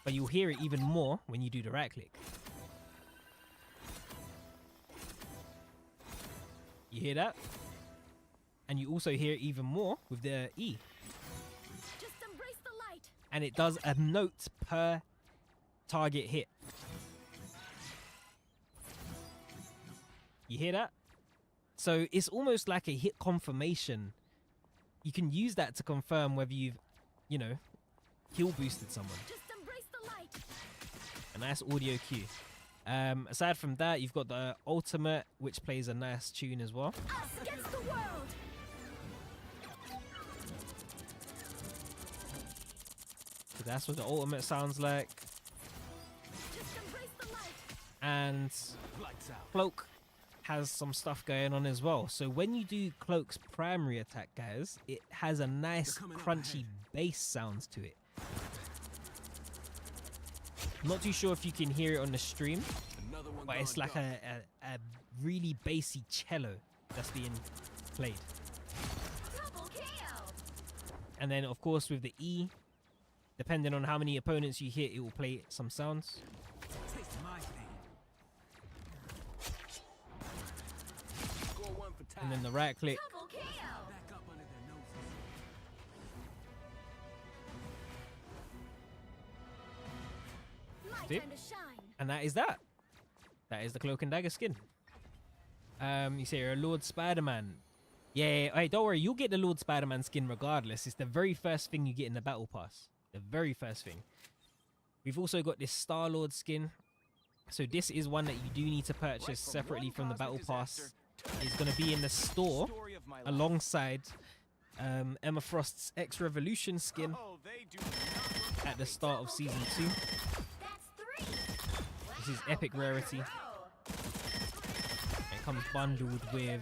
But you'll hear it even more when you do the right click. You hear that? And you also hear it even more with the E. Just embrace the light. And it does a note per target hit. You hear that? So it's almost like a hit confirmation. You can use that to confirm whether you've, kill boosted someone. Just embrace the light. A nice audio cue. Aside from that, you've got the ultimate, which plays a nice tune as well. Us against the world. So that's what the ultimate sounds like. Just embrace the light. And Cloak has some stuff going on as well. So when you do Cloak's primary attack, guys, it has a nice crunchy bass sounds to it. I'm not too sure if you can hear it on the stream, but it's like a really bassy cello that's being played. Double KO. And then of course with the E, depending on how many opponents you hit, it will play some sounds. And then the right click. Double KO. My See? time to shine. And that is that. That is the Cloak and Dagger skin. You say you're a Lord Spider-Man. Yeah, hey, don't worry, you'll get the Lord Spider-Man skin regardless. It's the very first thing you get in the battle pass. The very first thing. We've also got this Star-Lord skin. So this is one that you do need to purchase separately from the battle pass. It's going to be in the store alongside Emma Frost's X-Revolution skin at the start of Season 2. That's 3. This is epic rarity. It comes bundled with,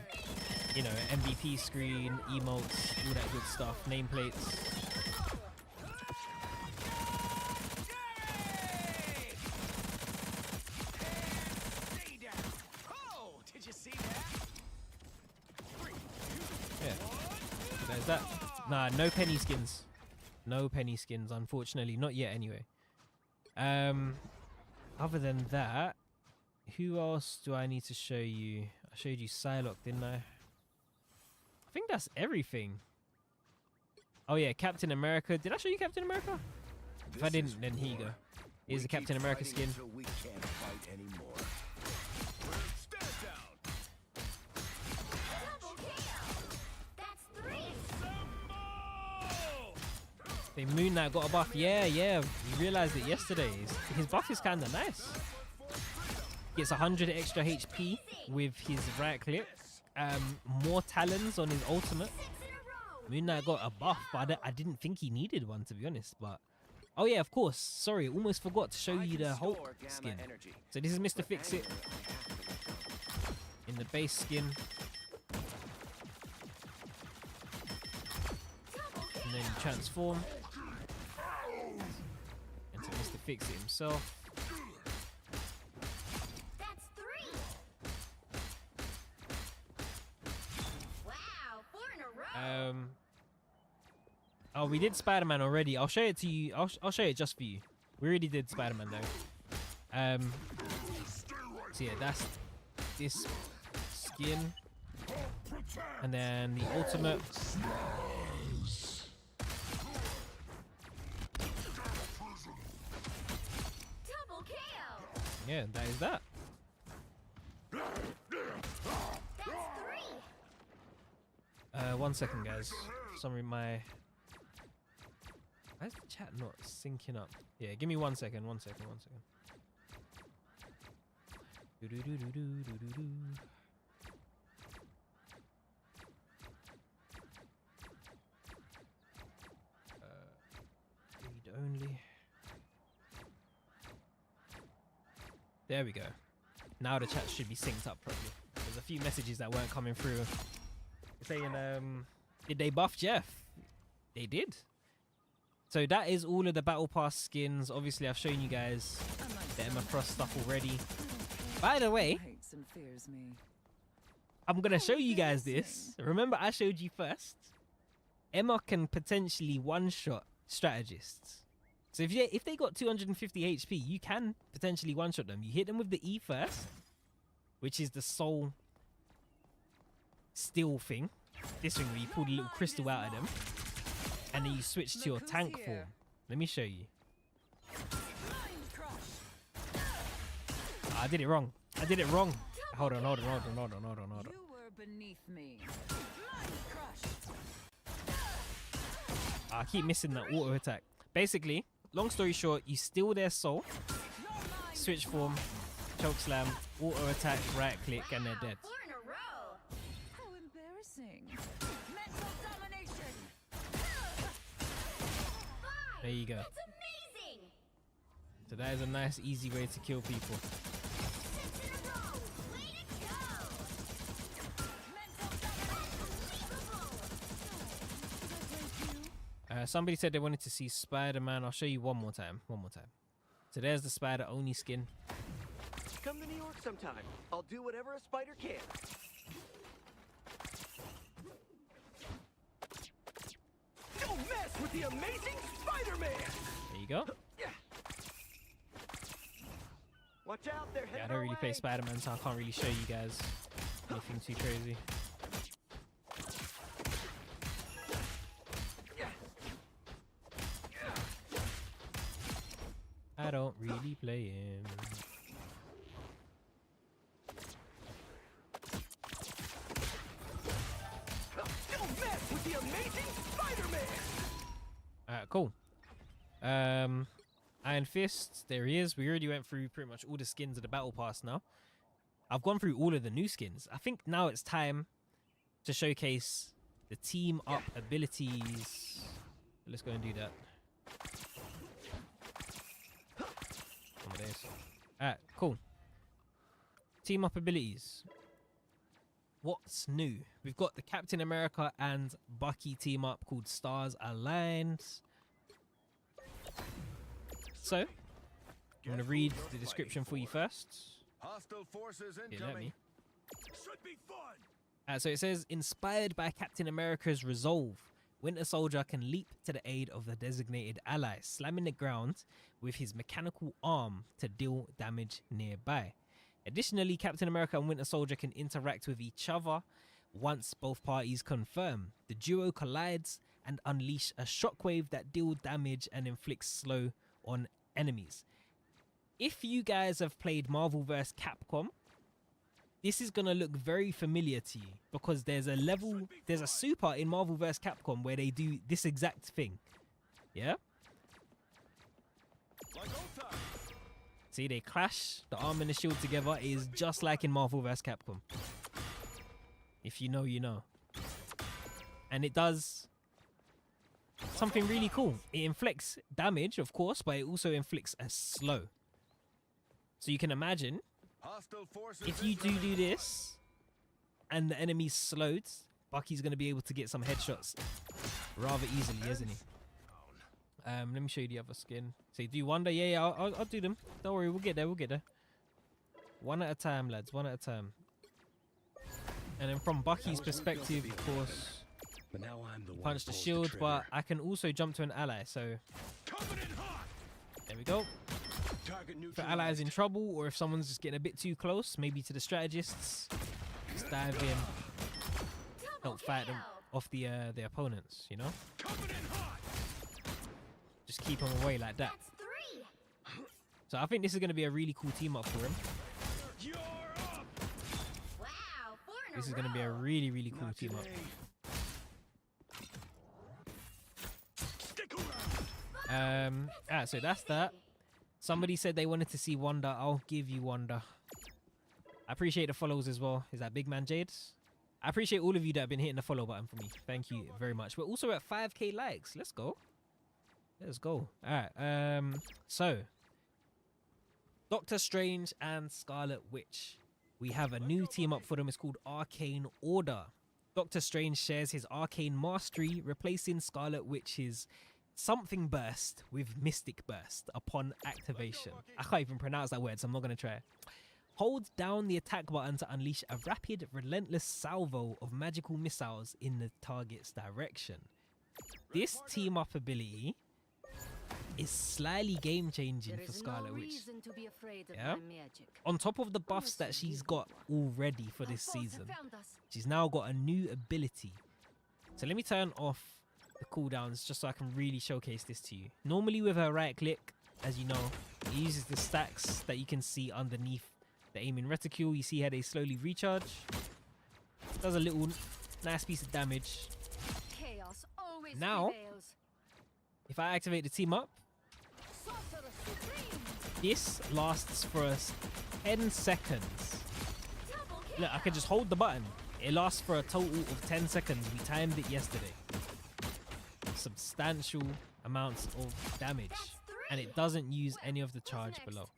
you know, MVP screen, emotes, all that good stuff, nameplates. Yeah, there's that. Nah, no penny skins. No penny skins, unfortunately, not yet anyway. Other than that, who else do I need to show you? I showed you Psylocke, didn't I? I think that's everything. Oh yeah, Captain America. Did I show you Captain America? If I didn't, then here you go. Here's the Captain America skin. We can't fight anymore. Stand down. Double KO. That's 3. Hey, Moon Knight got a buff. Yeah, yeah. We realized it yesterday. His buff is kind of nice. Gets 100 extra HP with his right click. More talons on his ultimate. 6 in a row. Moon Knight got a buff, but I didn't think he needed one, to be honest. But oh yeah, of course. Sorry, almost forgot to show you the Hulk skin. So this is Mr. Fix-It in the base skin. And then you transform into Mr. Fix-It himself. That's 3. Wow, 4 in a row. Oh, we did Spider-Man already. I'll show it to you. I'll show it just for you. We already did Spider-Man though. So yeah, that's this skin, and then the ultimate. Double KO. Yeah, that is that. That's 3. 1 second, guys. For some reason, why is the chat not syncing up? Yeah, give me 1 second. 1 second. 1 second. Do-do-do-do-do-do-do-do. Read only. There we go. Now the chat should be synced up properly. There's a few messages that weren't coming through saying, did they buff Jeff? They did. So that is all of the Battle Pass skins. Obviously, I've shown you guys the Emma Frost stuff already. By the way, Hates and fears me. I'm going to show you guys this. Remember, I showed you first. Emma can potentially one-shot strategists. So if they got 250 HP, you can potentially one-shot them. You hit them with the E first, which is the soul steal thing. This thing where you pull the little crystal out of them. And then you switch to your tank form. Let me show you. I did it wrong. I did it wrong. Hold on. You were beneath me. Mind crushed. I keep missing the auto attack. Basically, long story short, you steal their soul, switch form, choke slam, auto attack, right click, and they're dead. 4 in a row. How embarrassing. Mental domination. There you go. That's So that is a nice, easy way to kill people. 6 in a row. Way to go. Unbelievable. Somebody said they wanted to see Spider-Man. I'll show you one more time. So there's the Spider-only skin. Come to New York sometime. I'll do whatever a spider can. Don't mess with the amazing Spider-Man! There you go. Watch out, they're Yeah, I headed don't our really play way. Spider-Man, so I can't really show you guys anything too crazy. I don't really play him. Don't mess with the amazing Spider-Man! Alright, cool. Iron Fist, there he is. We already went through pretty much all the skins of the Battle Pass now. I've gone through all of the new skins. I think now it's time to showcase the team up abilities. Let's go and do that. Alright, cool. Team up abilities. What's new? We've got the Captain America and Bucky team up called Stars Aligned. So, I'm going to read the description for you first. Hostile forces Here, incoming. let me. Should be fun. So it says, inspired by Captain America's resolve, Winter Soldier can leap to the aid of the designated ally, slamming the ground with his mechanical arm to deal damage nearby. Additionally, Captain America and Winter Soldier can interact with each other once both parties confirm. The duo collides and unleash a shockwave that deals damage and inflicts slow on enemies. If you guys have played Marvel vs. Capcom, this is gonna look very familiar to you because there's a super in Marvel vs. Capcom where they do this exact thing. Yeah? Like old times. See, they clash the arm and the shield together. It is just like in Marvel vs. Capcom. If you know, you know. And it does something really cool. It inflicts damage, of course, but it also inflicts a slow. So you can imagine Hostile forces if you incoming. do this and the enemy's slowed, Bucky's going to be able to get some headshots rather easily, isn't he? Let me show you the other skin. So you do Wonder? Yeah, I'll do them. Don't worry, we'll get there, One at a time, lads, one at a time. And then from Bucky's perspective, of course, But now I'm the one punch the who pulls shield, trigger. but I can also jump to an ally. So Coming in hot. there we go. Target If the neutralized. ally is in trouble, or if someone's just getting a bit too close, maybe to the strategists, just dive in, help fight them off the opponents, you know? Coming in hot. Just keep them away like that. That's 3. So I think this is going to be a really cool team up for him. You're up. Wow, 4 in a This is row. going to be a really, really cool Not team up. today. Stick around. So that's that. Somebody said they wanted to see Wonder. I'll give you Wonder. I appreciate the follows as well. Is that Big Man Jade? I appreciate all of you that have been hitting the follow button for me. Thank you very much. We're also at 5k likes. Let's go. Let's go. All right. So Doctor Strange and Scarlet Witch. We have a new team up for them. It's called Arcane Order. Doctor Strange shares his arcane mastery, replacing Scarlet Witch's something burst with Mystic Burst upon activation. I can't even pronounce that word, so I'm not going to try. Hold down the attack button to unleash a rapid, relentless salvo of magical missiles in the target's direction. This team up ability is slightly game changing There for is Scarlet no Witch. reason to be afraid of Yeah? my magic. On top of the buffs that she's got already for this Our foes have season, found us. she's now got a new ability. So let me turn off the cooldowns just so I can really showcase this to you. Normally with her right click, as you know, it uses the stacks that you can see underneath the aiming reticule. You see how they slowly recharge. Does a little nice piece of damage. Chaos always Now- prevails. If I activate the team up, Sorcerer Supreme. this lasts for us 10 seconds. Double kill. Look, I can just hold the button. It lasts for a total of 10 seconds. We timed it yesterday. Substantial amounts of damage. That's and it doesn't use any of the charge below.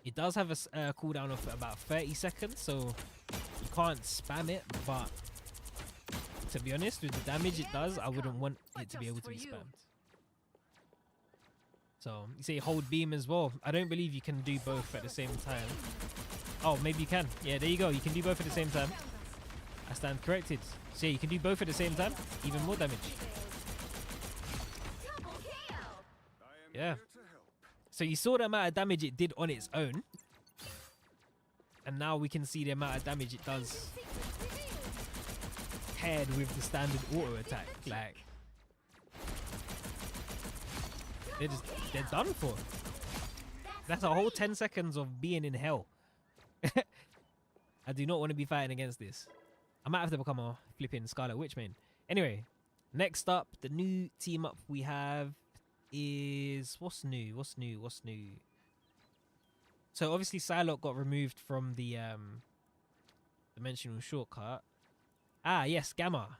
It does have a cooldown of about 30 seconds, so you can't spam it, but to be honest, with the damage it does, I wouldn't want it to be able to be spammed. So you say hold beam as well. I don't believe you can do both at the same time. Oh, maybe you can. Yeah, there you go. You can do both at the same time. I stand corrected. So yeah, you can do both at the same time. Even more damage. Yeah. So you saw the amount of damage it did on its own. And now we can see the amount of damage it does paired with the standard auto attack. Like, they're done for. That's a whole 10 seconds of being in hell. I do not want to be fighting against this. I might have to become a flipping Scarlet Witch main. Anyway, next up, the new team up we have is what's new? So obviously Psylocke got removed from the dimensional shortcut. Ah, yes, Gamma.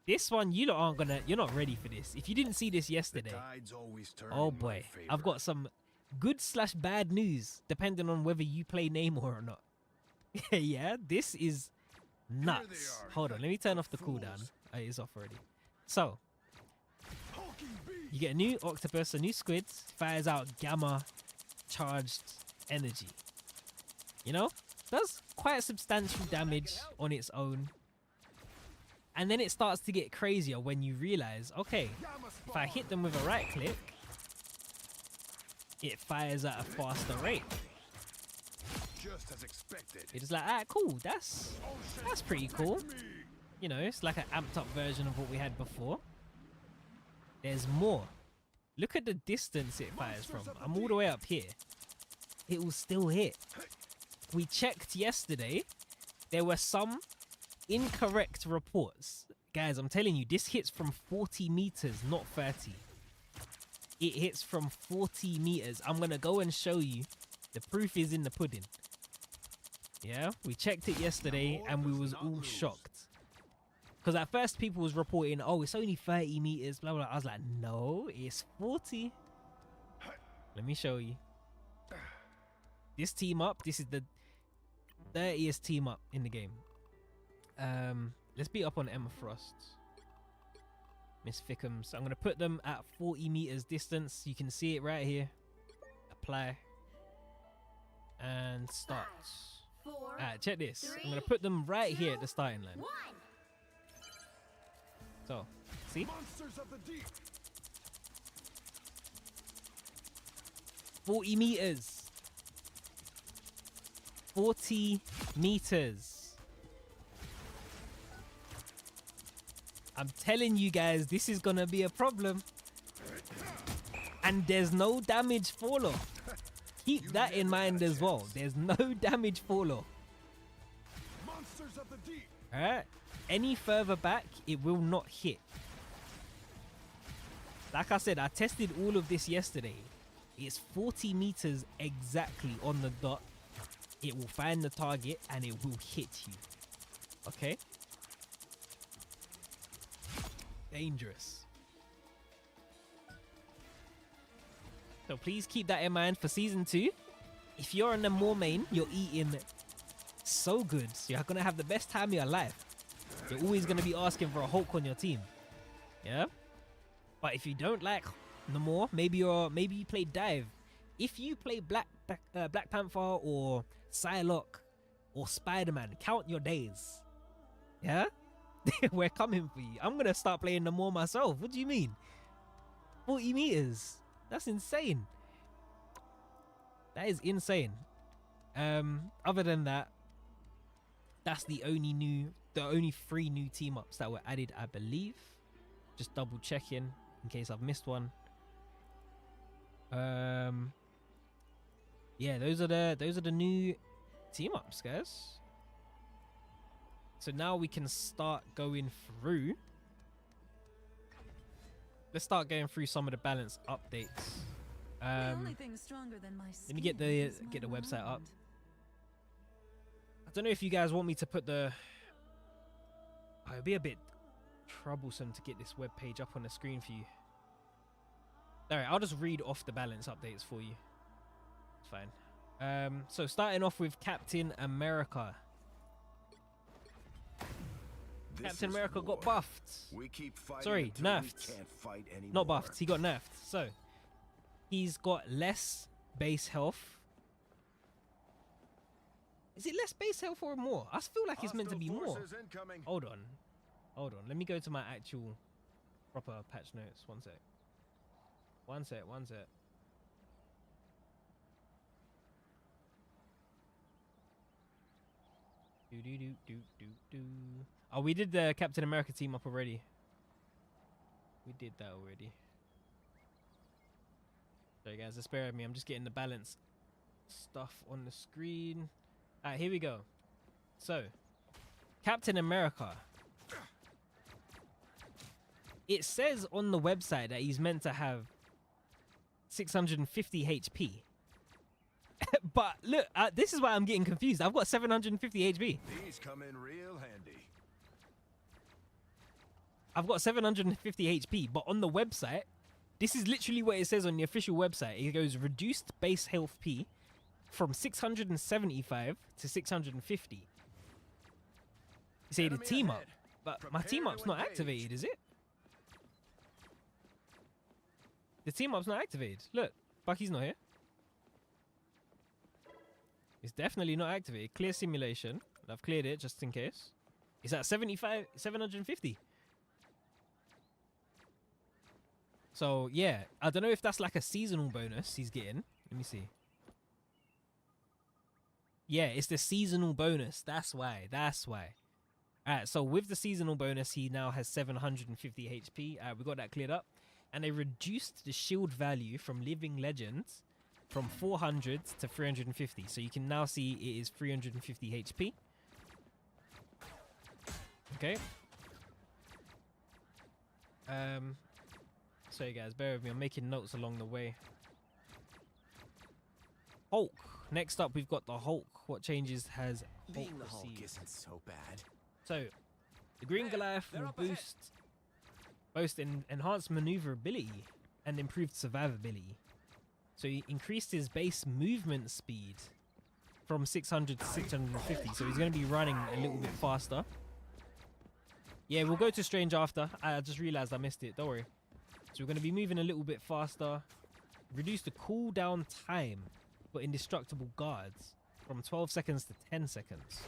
This one, you're not ready for this. If you didn't see this yesterday, oh boy, I've got some good/bad news, depending on whether you play Namor or not. Yeah, this is nuts. Hold on, let me turn off the cooldown. Oh, it is off already. So, you get a new octopus, a new squid, fires out gamma charged energy. You know, does quite substantial damage on its own. And then it starts to get crazier when you realize, okay, if I hit them with a right click, it fires at a faster rate. Just as expected. It's like, ah, cool, that's pretty cool. You know, it's like an amped up version of what we had before. There's more. Look at the distance it fires from. I'm all the way up here. It will still hit. We checked yesterday. There were some incorrect reports. Guys, I'm telling you, this hits from 40 meters, not 30. It hits from 40 meters. I'm going to go and show you. The proof is in the pudding. Yeah, we checked it yesterday and we was all shocked. Because at first people was reporting, oh, it's only 30 meters, blah, blah. I was like, no, it's 40. Let me show you. This team up, this is the 30th team up in the game. Let's beat up on Emma Frost. Miss Thickums. I'm going to put them at 40 meters distance. You can see it right here. Apply. And start. Alright, check this. I'm going to put them right here at the starting line. So, see? 40 meters. 40 meters. I'm telling you guys, this is gonna be a problem. And there's no damage fall off. Keep that in mind as well. There's no damage fall off. Alright? Any further back, it will not hit. Like I said, I tested all of this yesterday. It's 40 meters exactly on the dot. It will find the target and it will hit you. Okay? Dangerous. So please keep that in mind for season 2. If you're in the Namor main, you're eating so good. You're gonna have the best time of your life. You're always gonna be asking for a Hulk on your team. Yeah? But if you don't like Namor, maybe you play Dive. If you play Black Panther or Psylocke or Spider-Man, count your days. Yeah? We're coming for you. I'm gonna start playing Namor myself. What do you mean? 40 meters. That's insane. That is insane. Other than that, that's the only 3 new team ups that were added, I believe. Just double checking in case I've missed one. Yeah, those are the new team ups, guys. So now we can start going through. Let's start going through some of the balance updates. Let me get the website up. I don't know if you guys want me to put the. Oh, it'd be a bit troublesome to get this web page up on the screen for you. All right, I'll just read off the balance updates for you. It's fine. So starting off with Captain America. This Captain is America got war. buffed. We keep fighting Sorry, until we nerfed. can't fight anymore. Not buffed. He got nerfed. So he's got less base health. Is it less base health or more? I feel like it's meant to be Hostile more. forces incoming. Hold on. Hold on. Let me go to my actual proper patch notes. One sec. One sec. One sec. Do do do do do do. Oh, we did the Captain America team up already. We did that already. Sorry guys, just bear with me. I'm just getting the balance stuff on the screen. Alright, here we go. So, Captain America. It says on the website that he's meant to have 650 HP. But look, this is why I'm getting confused. I've got 750 HP. These come in real handy. I've got 750 HP, but on the website, this is literally what it says on the official website. It goes reduced base health P from 675 to 650. You say the Enemy team up, ahead. but my Prepare team up's to not engage. activated, is it? The team up's not activated. Look, Bucky's not here. It's definitely not activated. Clear simulation. I've cleared it just in case. It's at 750. So yeah, I don't know if that's like a seasonal bonus he's getting. Let me see. Yeah, it's the seasonal bonus. That's why. That's why. Alright, so with the seasonal bonus, he now has 750 HP. We got that cleared up. And they reduced the shield value from Living Legends from 400 to 350. So you can now see it is 350 HP. Okay. Sorry guys, bear with me. I'm making notes along the way. Hulk. Next up, we've got the Hulk. What changes has Hulk Being the Hulk received? isn't so bad. So, the Green Goliath they're will up ahead. boast enhanced maneuverability and improved survivability. So he increased his base movement speed from 600 to 650. So he's going to be running a little bit faster. Yeah, we'll go to Strange after. I just realized I missed it. Don't worry. So we're going to be moving a little bit faster. Reduce the cooldown time for indestructible guards from 12 seconds to 10 seconds.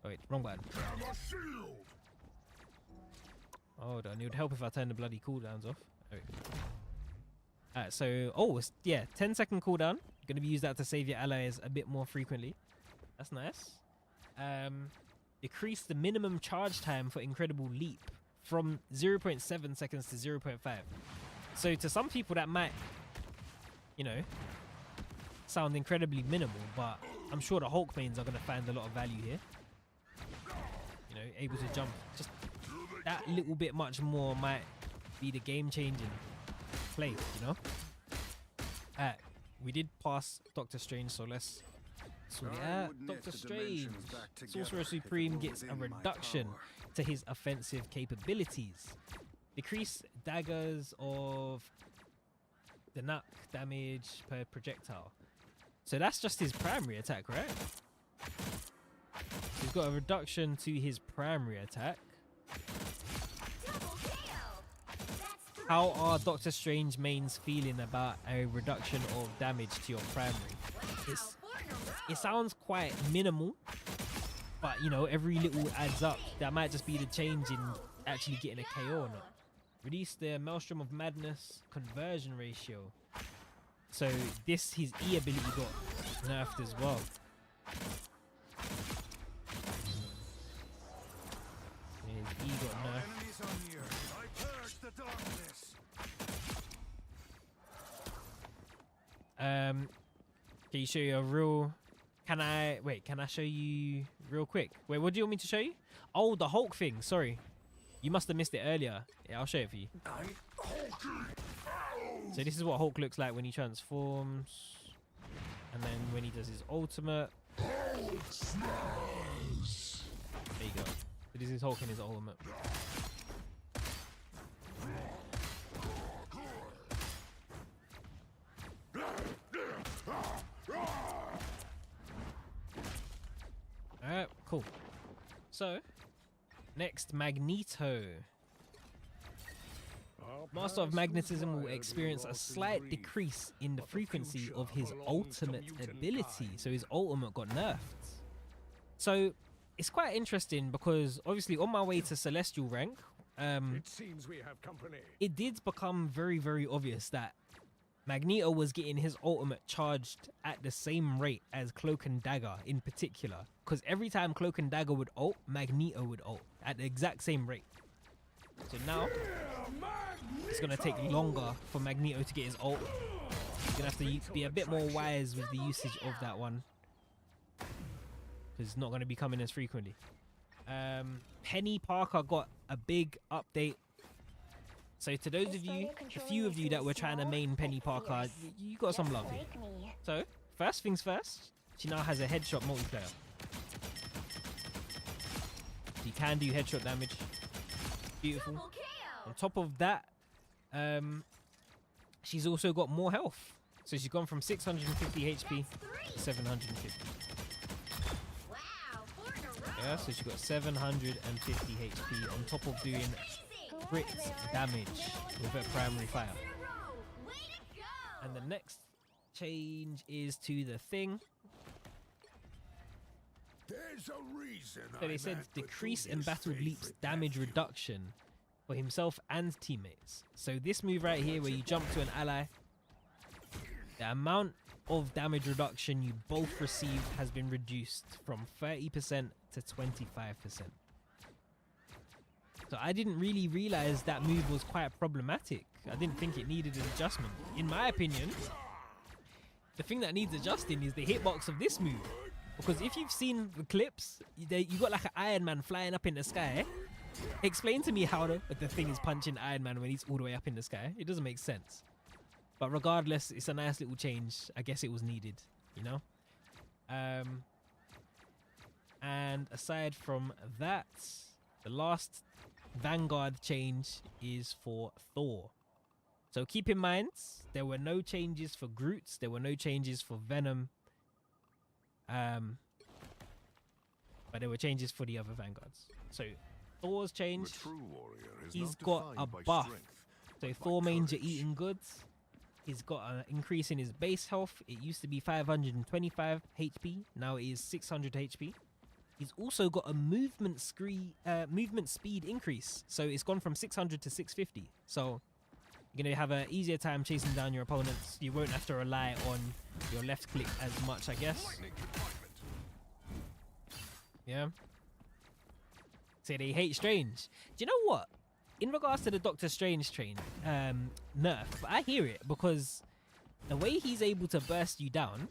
Oh, wait, wrong button. Hold on, it would help if I turn the bloody cooldowns off. Oh. Alright, so, oh, it's, yeah, 10-second cooldown. Gonna be used that to save your allies a bit more frequently. That's nice. Decrease the minimum charge time for Incredible Leap from 0.7 seconds to 0.5. So to some people that might, you know, sound incredibly minimal, but I'm sure the Hulk mains are gonna find a lot of value here. You know, able to jump just that little bit much more might be the game-changing play, you know. We did pass Doctor Strange, so let's sort it out. Doctor Strange, Sorcerer Supreme gets a reduction to his offensive capabilities. Decrease daggers of the knock damage per projectile. So that's just his primary attack, right? So he's got a reduction to his primary attack. Double KO. That's three. How are Doctor Strange mains feeling about a reduction of damage to your primary? It's, Four in a row. it sounds quite minimal, but you know, every little adds up. That might just be the change in actually getting a KO or not. Reduce the Maelstrom of Madness conversion ratio. So this, his E ability got nerfed as well. His E got nerfed. Enemies on the earth. I purge the darkness. Can you show you a real? Can I show you real quick? Wait, what do you want me to show you? Oh, the Hulk thing. Sorry, you must have missed it earlier. Yeah, I'll show it for you. So this is what Hulk looks like when he transforms, and then when he does his ultimate. There you go. So this is Hulk in his ultimate. So, next, Magneto. Master of Magnetism will experience a slight decrease in the frequency of his ultimate ability. So his ultimate got nerfed. So it's quite interesting because obviously on my way to Celestial rank, It seems we have company. it did become very, very obvious that Magneto was getting his ultimate charged at the same rate as Cloak and Dagger in particular. Because every time Cloak and Dagger would ult, Magneto would ult at the exact same rate. So now it's going to take longer for Magneto to get his ult. He's going to have to be a bit more wise with the usage of that one. Because it's not going to be coming as frequently. Penny Parker got a big update. So to those of you, a few of you that were trying to main Penny Parker, you got some love here. So, first things first, she now has a headshot multiplayer. She can do headshot damage. Beautiful. On top of that, she's also got more health. So she's gone from 650 HP to 750. Wow, 4 in a row. Yeah, so she's got 750 HP on top of doing crit damage with her primary fire. Way to go. And the next change is to the thing. There's a reason. So they said decrease embattled leaps damage reduction for himself and teammates. So this move right here where you jump to an ally, the amount of damage reduction you both receive has been reduced from 30% to 25%. So I didn't really realize that move was quite problematic. I didn't think it needed an adjustment. In my opinion, the thing that needs adjusting is the hitbox of this move. Because if you've seen the clips, you got like an Iron Man flying up in the sky. Explain to me how the thing is punching Iron Man when he's all the way up in the sky. It doesn't make sense. But regardless, it's a nice little change. I guess it was needed, you know? And aside from that, the last Vanguard change is for Thor. So keep in mind, there were no changes for Groot. There were no changes for Venom. But there were changes for the other Vanguards. So Thor's changed. He's got a buff. So Thor Manger eating goods. He's got an increase in his base health. It used to be 525 HP. Now it is 600 HP. He's also got a movement speed increase. So it's gone from 600 to 650. So you're going to have an easier time chasing down your opponents. You won't have to rely on your left click as much, I guess. Yeah. Say they hate Strange. Do you know what? In regards to the Doctor Strange train, nerf, I hear it because the way he's able to burst you down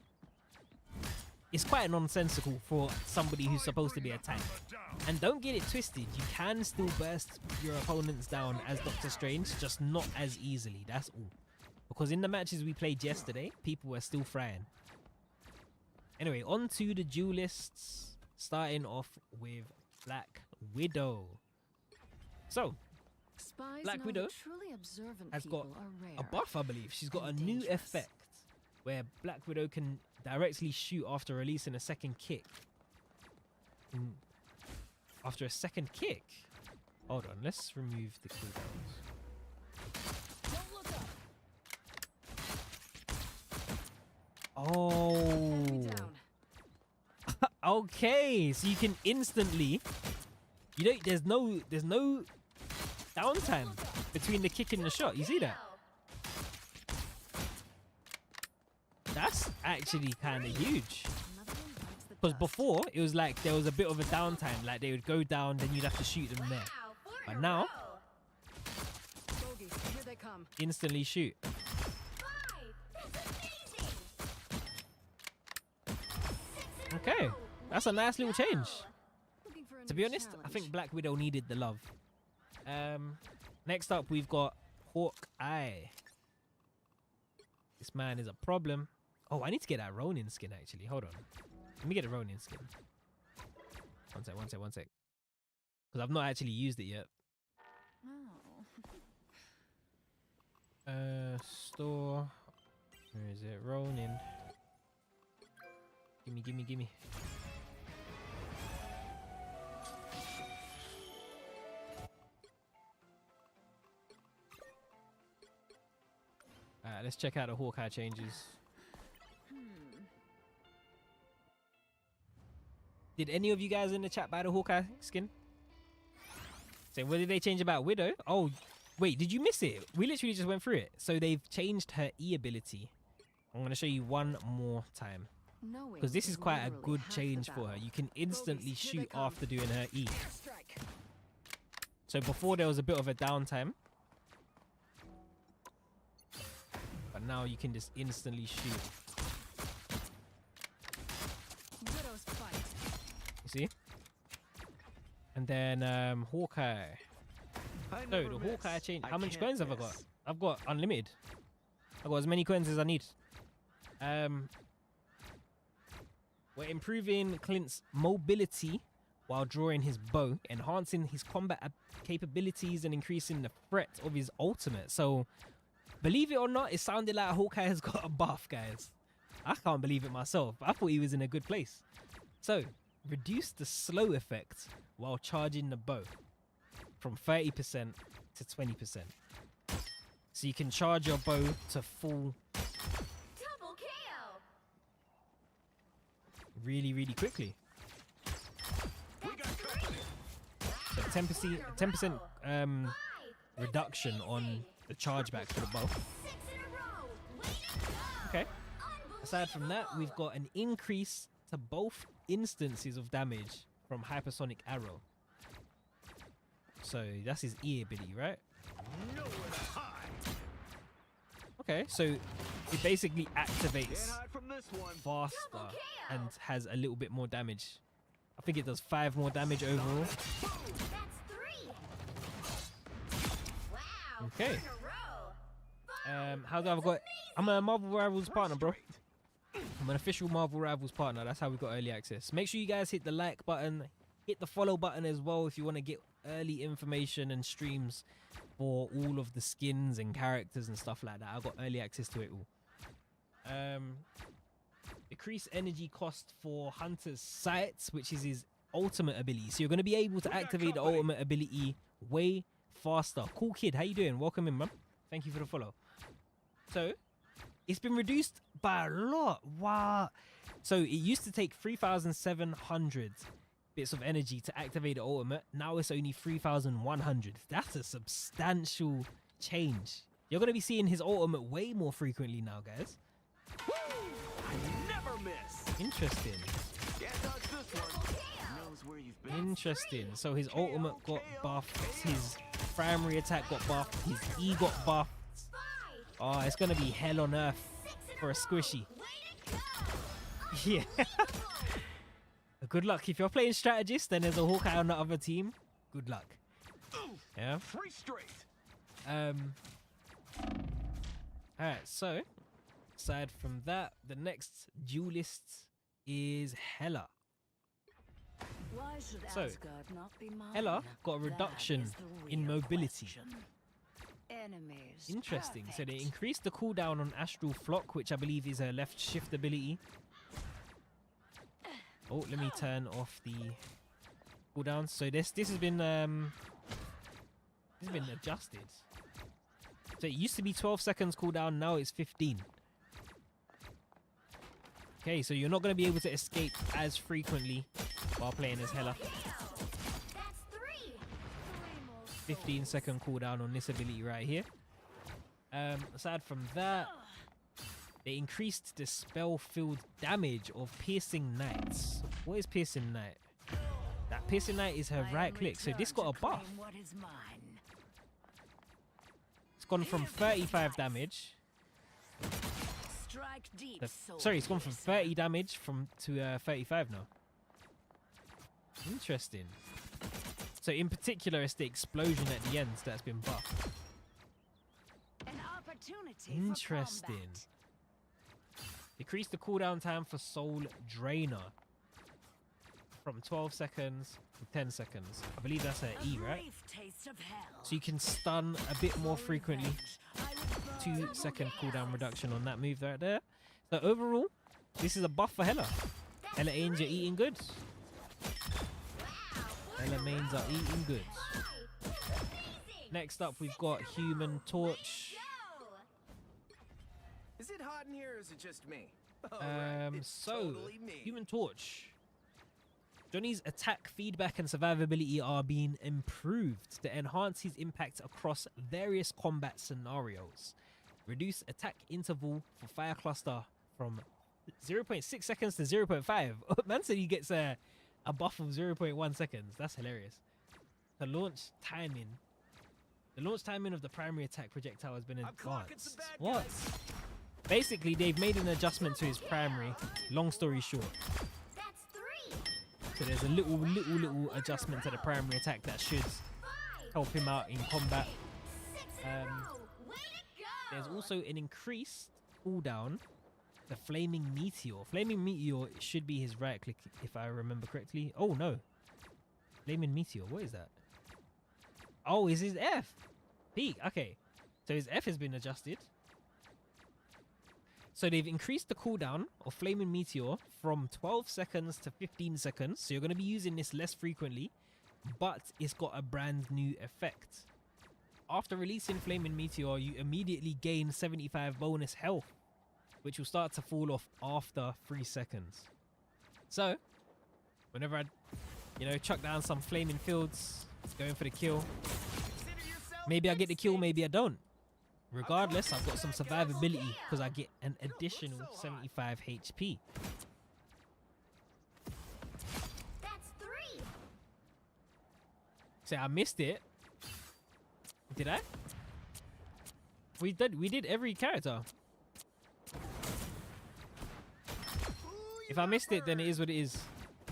is quite nonsensical for somebody who's supposed to be a tank. And don't get it twisted, you can still burst your opponents down as Doctor Strange, just not as easily, that's all. Because in the matches we played yesterday, people were still frying. Anyway, on to the duelists, starting off with Black Widow. So, Spies Black know Widow that truly observant has got people are rare a buff, I believe. She's got a and new dangerous. effect where Black Widow can directly shoot after releasing a second kick. After a second kick? Hold on, let's remove the cooldowns. Don't look up. Oh. Enemy down. Okay, so you can instantly, you don't, there's no downtime between the kick and the shot. You see that? That's actually kind of huge. Another one bites the Because dust. before it was like there was a bit of a downtime, like they would go down, then you'd have to shoot them there. Wow, 4 in But a now, row. Bogey, here they come. instantly shoot. 5. That's amazing. 6 in a Okay, row. that's a nice little change. Looking for a To new be honest, I challenge. think Black Widow needed the love. Next up, we've got Hawkeye. This man is a problem. Oh, I need to get that Ronin skin, actually. Hold on. Let me get a Ronin skin. One sec. Because I've not actually used it yet. Oh. Store. Where is it? Ronin. Gimme. Right, let's check out the Hawkeye changes. Did any of you guys in the chat buy the Hawkeye skin? So what did they change about Widow? Oh, wait, did you miss it? We literally just went through it. So they've changed her E ability. I'm going to show you one more time. Because this is quite a good change for her. You can instantly shoot after doing her E. So before there was a bit of a downtime. But now you can just instantly shoot. You see? And then Hawkeye. So the Hawkeye change. How much coins have I got? I've got unlimited. I've got as many coins as I need. We're improving Clint's mobility while drawing his bow, enhancing his combat capabilities and increasing the threat of his ultimate. So, believe it or not, it sounded like Hawkeye has got a buff, guys. I can't believe it myself. I thought he was in a good place. So, reduce the slow effect while charging the bow from 30% to 20%. So you can charge your bow to full Double KO. really, really quickly. So 10% reduction on the chargeback for the bow. 6 in a row. Way to go. Okay. Aside from that, we've got an increase to both instances of damage from hypersonic arrow. So that's his E ability, right? Okay, so it basically activates faster and has a little bit more damage. I think it does 5 more damage overall. That's 3. Wow. Okay. 4 in a row. How do I've got? I'm a Marvel Rivals partner, bro. I'm an official Marvel Rivals partner. That's how we got early access. Make sure you guys hit the like button, hit the follow button as well if you want to get early information and streams for all of the skins and characters and stuff like that. I've got early access to it all. Decrease energy cost for Hunter's Sights, which is his ultimate ability. So you're going to be able to activate the ultimate ability way faster. Cool kid, how you doing? Welcome in, man. Thank you for the follow. So it's been reduced by a lot. Wow. So it used to take 3,700 bits of energy to activate the ultimate. Now it's only 3,100. That's a substantial change. You're going to be seeing his ultimate way more frequently now, guys. Never miss. Interesting. Interesting. So his ultimate got buffed. His primary attack got buffed. His E got buffed. Oh, it's going to be hell on earth for a squishy. Yeah. Good luck. If you're playing strategist, then there's a Hawkeye on the other team. Good luck. Yeah. Alright, so aside from that, the next duelist is Hela. Why should So, Asgard not be mine? Hela got a That reduction is the in real mobility. question. Enemies. Interesting. So they Perfect. increased the cooldown on Astral Flock, which I believe is her left shift ability. Oh, let me turn off the cooldown. So this has been adjusted. So it used to be 12 seconds cooldown, now it's 15. Okay, so you're not going to be able to escape as frequently while playing as Hela. That's 3. 15-second cooldown on this ability right here. Aside from that, they increased the spell-filled damage of Piercing Knights. What is Piercing Knight? That Piercing Knight is her I right am click, so this returned got a to buff. claim what is mine. It's gone from 35 damage. Strike deep, Sorry, it's gone from soldiers. 30 damage to 35 now. Interesting. So in particular, it's the explosion at the end that's been buffed. An opportunity for Interesting. combat. Decrease the cooldown time for Soul Drainer from 12 seconds to 10 seconds. I believe that's her A E, right? brief taste of hell. So you can stun a bit more frequently. I would burn 2-second cooldown reduction on that move right there. So overall, this is a buff for Hela. Hela Mains are eating good. Hela Mains are eating good. Next up, we've got Human Torch. hot in here, or is it just me? Alright, it's So totally me. Human Torch. Johnny's attack, feedback, and survivability are being improved to enhance his impact across various combat scenarios. Reduce attack interval for fire cluster from 0.6 seconds to 0.5. Man said he gets a buff of 0.1 seconds. That's hilarious. The launch timing of the primary attack projectile has been I'm clocking advanced. some bad What? guys. Basically, they've made an adjustment to his primary. Long story short. That's 3. So there's a little adjustment to the primary attack that should 5. help him out in combat. 6 in a row. Way to go. There's also an increased cooldown. The Flaming Meteor. Flaming Meteor should be his right click if I remember correctly. Oh no. Flaming Meteor. What is that? Oh, is his F. Peak. Okay. So his F has been adjusted. So they've increased the cooldown of Flaming Meteor from 12 seconds to 15 seconds. So you're going to be using this less frequently, but it's got a brand new effect. After releasing Flaming Meteor, you immediately gain 75 bonus health, which will start to fall off after 3 seconds. So, whenever I, chuck down some Flaming Fields, going for the kill, Consider yourself maybe I get the kill, next, maybe I don't. Regardless, I've got some survivability because I get an additional 75 HP. That's 3. So I missed it. Did I? We did every character. If I missed it, then it is what it is.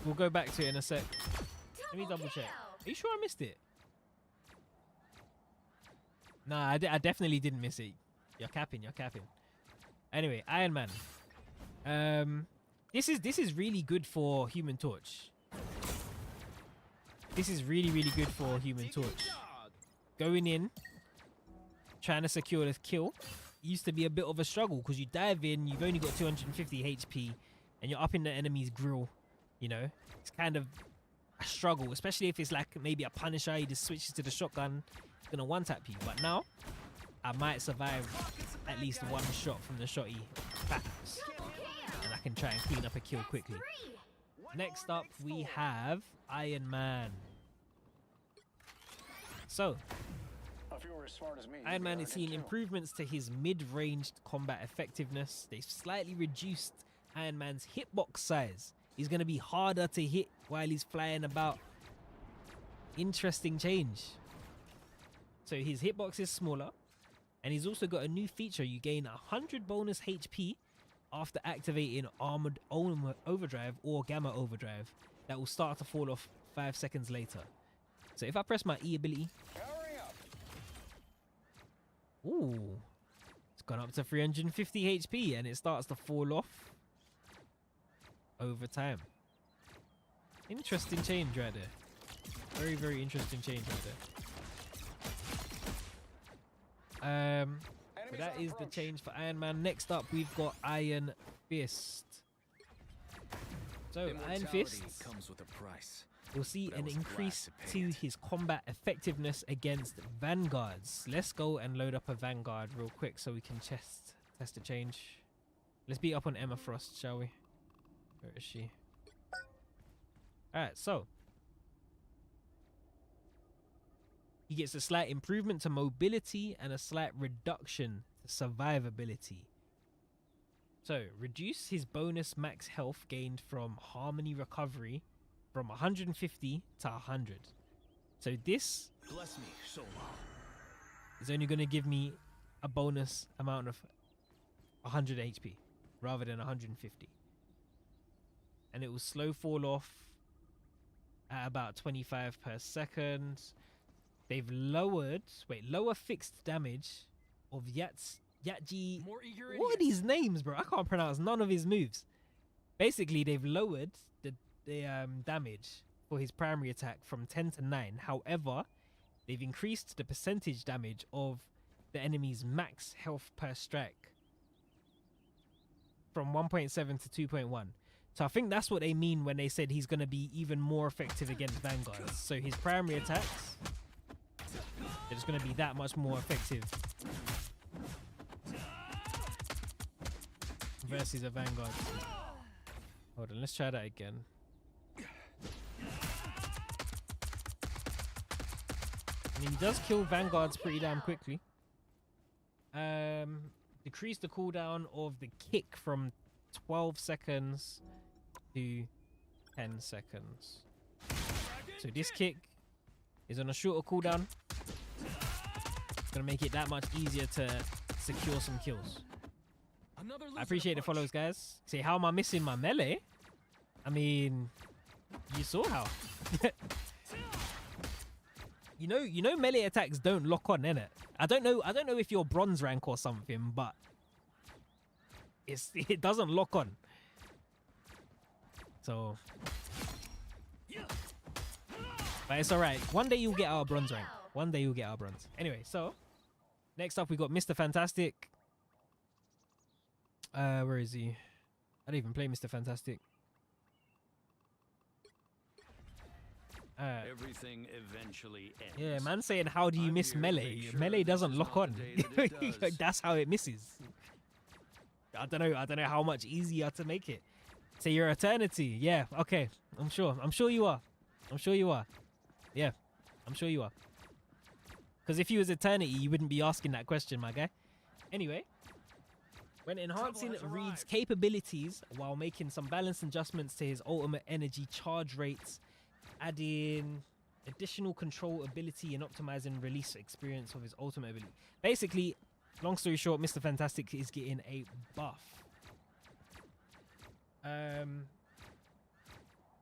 We'll go back to it in a sec. Let me double check. Are you sure I missed it? Nah, I definitely didn't miss it. You're capping. Anyway, Iron Man. This is really good for Human Torch. This is really good for Human Torch. Going in, trying to secure the kill, used to be a bit of a struggle because you dive in, you've only got 250 HP, and you're up in the enemy's grill. It's kind of a struggle, especially if it's like maybe a Punisher. He just switches to the shotgun, it's gonna one-tap you. But now, I might survive at least one shot from the shotty, perhaps, and I can try and clean up a kill quickly. Next up, we have Iron Man. So, If you were as smart as me, Iron you'd be Man able is to seeing get improvements to his mid-ranged combat effectiveness. They've slightly reduced Iron Man's hitbox size. He's going to be harder to hit while he's flying about. Interesting change. So his hitbox is smaller, and he's also got a new feature. You gain 100 bonus HP after activating Armored Overdrive or Gamma Overdrive. That will start to fall off 5 seconds later. So if I press my E ability, powering up. ooh, it's gone up to 350 HP, and it starts to fall off over time. Interesting change right there. Very interesting change right there. But that is the change for Iron Man. Next up, we've got Iron Fist. So Iron Fist, comes with a price. we'll see but I an was glad increase to pay to it. his combat effectiveness against vanguards. Let's go and load up a vanguard real quick so we can test the change. Let's beat up on Emma Frost, shall we? Where is she? Alright, so he gets a slight improvement to mobility and a slight reduction to survivability. So reduce his bonus max health gained from Harmony Recovery from 150 to 100. So this Bless me, so long. is only going to give me a bonus amount of 100 HP rather than 150. And it will slow fall off at about 25 per second. They've lower fixed damage of Yatji. More eager What are these names, bro? I can't pronounce none of his moves. Basically, they've lowered the damage for his primary attack from 10 to 9. However, they've increased the percentage damage of the enemy's max health per strike from 1.7 to 2.1. So I think that's what they mean when they said he's going to be even more effective against vanguards. So his primary attacks, they're just going to be that much more effective versus a Vanguard. Hold on, let's try that again. I mean, he does kill Vanguards pretty damn quickly. Decrease the cooldown of the kick from 12 seconds to 10 seconds. So this kick is on a shorter cooldown. It's gonna make it that much easier to secure some kills. I appreciate the follows, guys. Say, how am I missing my melee? I mean, you saw how. you know melee attacks don't lock on, innit? I don't know if you're bronze rank or something, but it doesn't lock on. So, but it's alright. One day you'll get our bronze rank. One day you'll get our bronze. Anyway, so next up we got Mr. Fantastic. Where is he? I don't even play Mr. Fantastic. Everything eventually ends. Yeah, man saying, how do you I'm miss here to melee? make sure Melee this doesn't is lock not on. the day that it does. That's how it misses. I don't know how much easier to make it. Say your eternity. Yeah, okay. I'm sure you are. Yeah, I'm sure you are. Because if you was eternity, you wouldn't be asking that question, my guy. Anyway, when enhancing Reed's capabilities while making some balance adjustments to his ultimate energy charge rates, adding additional control ability and optimizing release experience of his ultimate ability. Basically, long story short, Mr. Fantastic is getting a buff.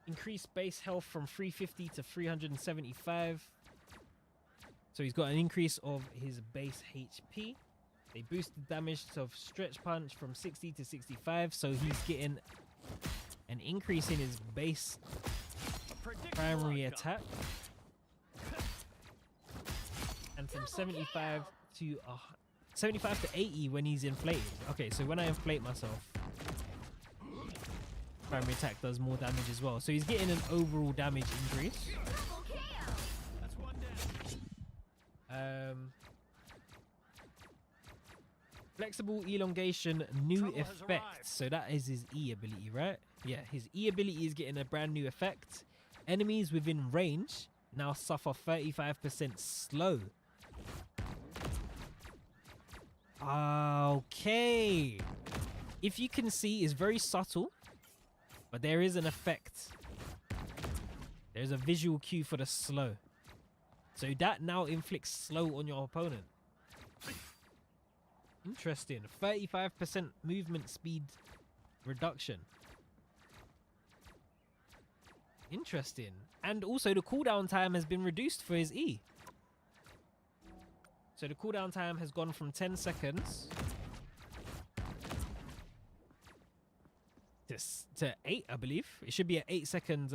Increased base health from 350 to 375. So he's got an increase of his base HP. They boosted damage of stretch punch from 60 to 65. So he's getting an increase in his base primary attack. And from 75 to 80 when he's inflated. Okay, so when I inflate myself, primary attack does more damage as well. So he's getting an overall damage increase. That's one down. Flexible elongation, new Trouble has effect. arrived. So that is his E ability, right? Yeah, his E ability is getting a brand new effect. Enemies within range now suffer 35% slow. Okay. If you can see, it's very subtle, but there is an effect. There's a visual cue for the slow. So that now inflicts slow on your opponent. Interesting. 35% movement speed reduction. Interesting. And also the cooldown time has been reduced for his E. So the cooldown time has gone from 10 seconds to 8, I believe. It should be an 8-second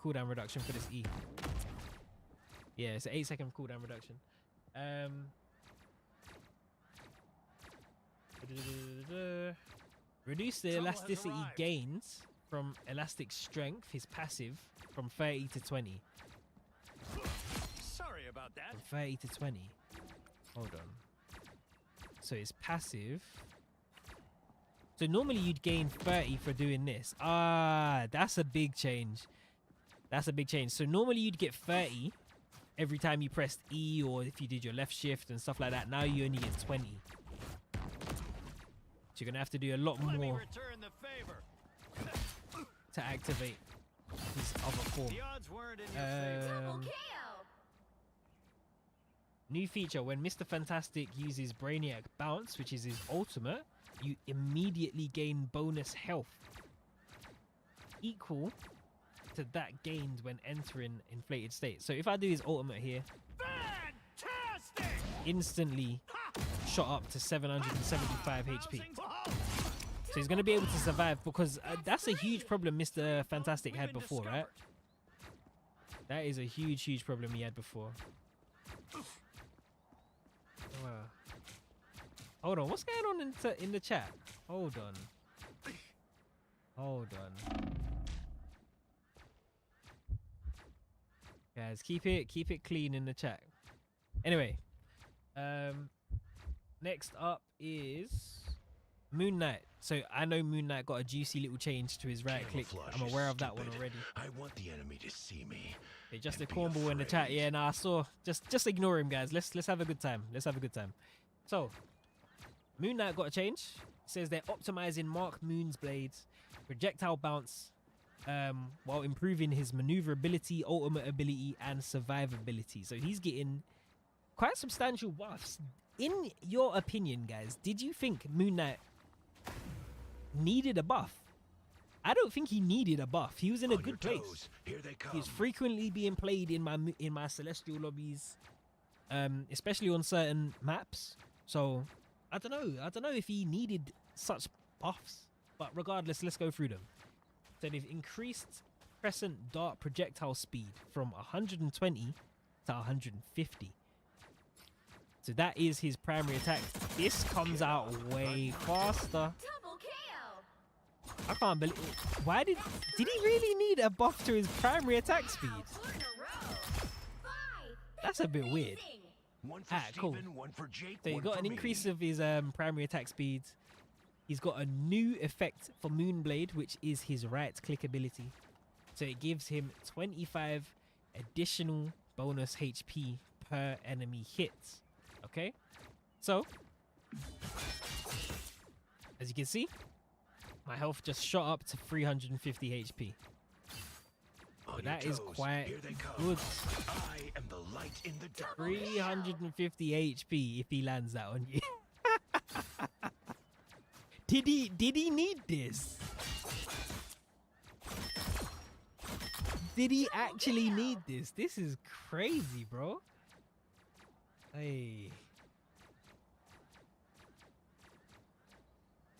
cooldown reduction for this E. Yeah, it's an 8-second cooldown reduction. Reduce the elasticity gains from elastic strength, his passive, from 30 to 20. Sorry about that. From 30 to 20. Hold on. So his passive. So normally you'd gain 30 for doing this. Ah, that's a big change. That's a big change. So normally you'd get 30 every time you pressed E or if you did your left shift and stuff like that. Now you only get 20. So you're going to have to do a lot Let me more return the favor. to activate his other form. The odds weren't in your favor. New feature, when Mr. Fantastic uses Brainiac Bounce, which is his ultimate, you immediately gain bonus health equal to that gained when entering inflated state. So if I do his ultimate here, Fantastic! instantly shot up to 775 HP. So he's going to be able to survive because that's a huge problem Mr. Fantastic had before, right? That is a huge problem he had before. Hold on, what's going on in the chat? Hold on. Guys, keep it clean in the chat. Anyway, next up is Moon Knight. So I know Moon Knight got a juicy little change to his right click. Camouflage I'm is aware of that one stupid. already. I want the enemy to see me. Hey, just a and be cornball in the chat. afraid. Yeah, nah, I saw. Just ignore him, guys. Let's have a good time. Let's have a good time. So, Moon Knight got a change. It says they're optimizing Mark Moon's blades, projectile bounce, while improving his maneuverability, ultimate ability, and survivability. So he's getting quite substantial buffs. In your opinion, guys, did you think Moon Knight needed a buff? I don't think he needed a buff. He was in a On your good place. toes. Here they come. He's frequently being played in my celestial lobbies, especially on certain maps. So I don't know if he needed such buffs, but regardless, let's go through them. So they've increased crescent dart projectile speed from 120 to 150. So that is his primary attack. This comes out way faster. Double KO. I can't believe. Why did he really need a buff to his primary attack speed? Two in a row. 5. That's a bit weird. Amazing. One for Cool. Steven, one for Jake, So he one got for an me. increase of his primary attack speed. He's got a new effect for Moonblade, which is his right click ability. So it gives him 25 additional bonus HP per enemy hit. Okay? So, as you can see, my health just shot up to 350 HP. On But your that is toes. quite Here they come. good. I am the light in the dark. 350 HP if he lands that on you. Did he need this? Did he actually need this? This is crazy, bro. Hey.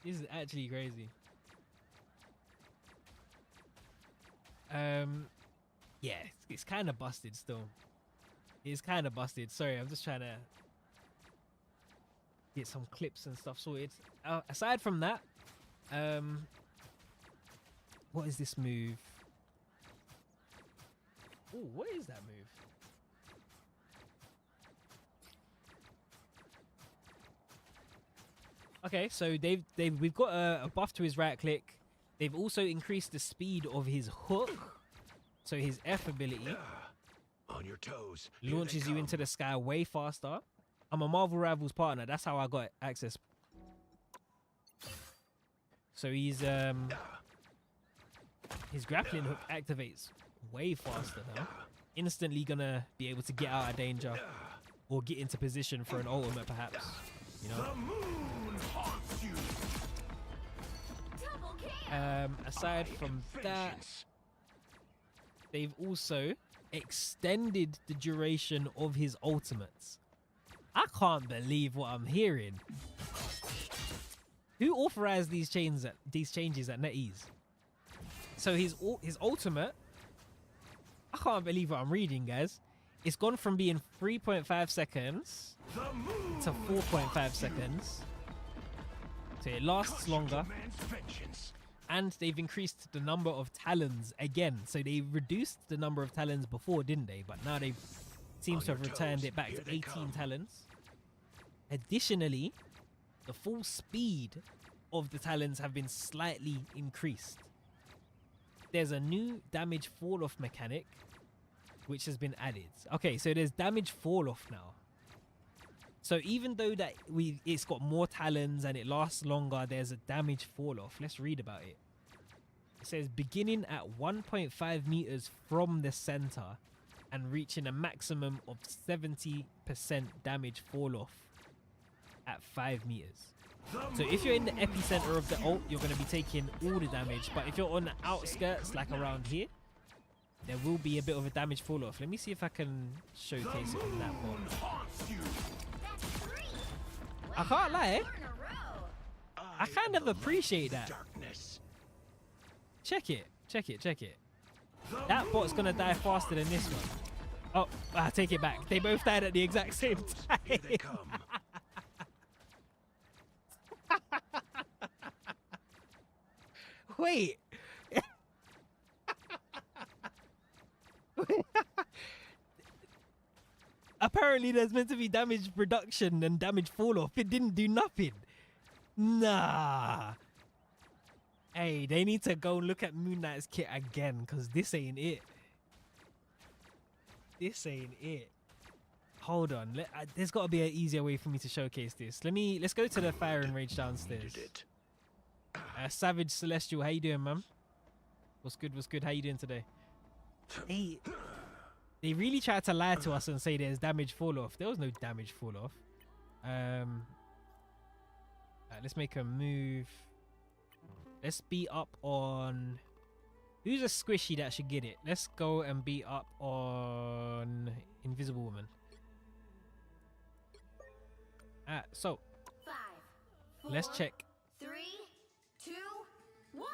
This is actually crazy. Yeah, it's kind of busted still. It's kind of busted. Sorry, I'm just trying to get some clips and stuff sorted. Aside from that, what is this move? Oh, what is that move? Okay, so we've got a buff to his right click. They've also increased the speed of his hook. So his F ability On your toes. Here they launches you come. into the sky way faster. I'm a Marvel Rivals partner. That's how I got access. So his grappling hook activates way faster now. Instantly gonna be able to get out of danger or get into position for an ultimate, perhaps. You know. The moon haunts you. Double KO. Aside from that, Vengeance. they've also extended the duration of his ultimates. I can't believe what I'm hearing. Who authorized these changes at NetEase? So his ultimate, I can't believe what I'm reading, guys. It's gone from being 3.5 seconds The moon to 4.5 seconds. So it lasts longer. demands vengeance. And they've increased the number of talons again. So they reduced the number of talons before, didn't they? But now they seem On to have your returned toes. it back Here to they 18 come. talons. Additionally, the full speed of the talons have been slightly increased. There's a new damage fall off mechanic which has been added. Okay, so there's damage fall off now. So even though that it's got more talons and it lasts longer, there's a damage fall off. Let's read about it. It says beginning at 1.5 meters from the center and reaching a maximum of 70% damage fall off at 5 meters. So if you're in the epicenter of the ult, you're going to be taking all the damage. But if you're on the outskirts, like around here, there will be a bit of a damage fall off. Let me see if I can showcase it on that one. Haunts you. That's 3. I can't lie. 4 in a row. I kind am of the light appreciate in the that. Darkness. Check it. That bot's going to die faster than this one. Oh, I take it back. They both died at the exact same time. Here they come. Wait. Apparently there's meant to be damage reduction and damage fall off. It didn't do nothing. Nah. Hey, they need to go look at Moon Knight's kit again, because this ain't it. This ain't it. Hold on. There's got to be an easier way for me to showcase this. Let's go to the Fire and Rage downstairs. Savage Celestial, how you doing, man? What's good? What's good? How you doing today? Hey, they really tried to lie to us and say there's damage fall off. There was no damage fall off. Let's make a move. Let's beat up on... Who's a squishy that should get it? Let's go and beat up on Invisible Woman. So 5, 4, let's check. 3, 2, 1.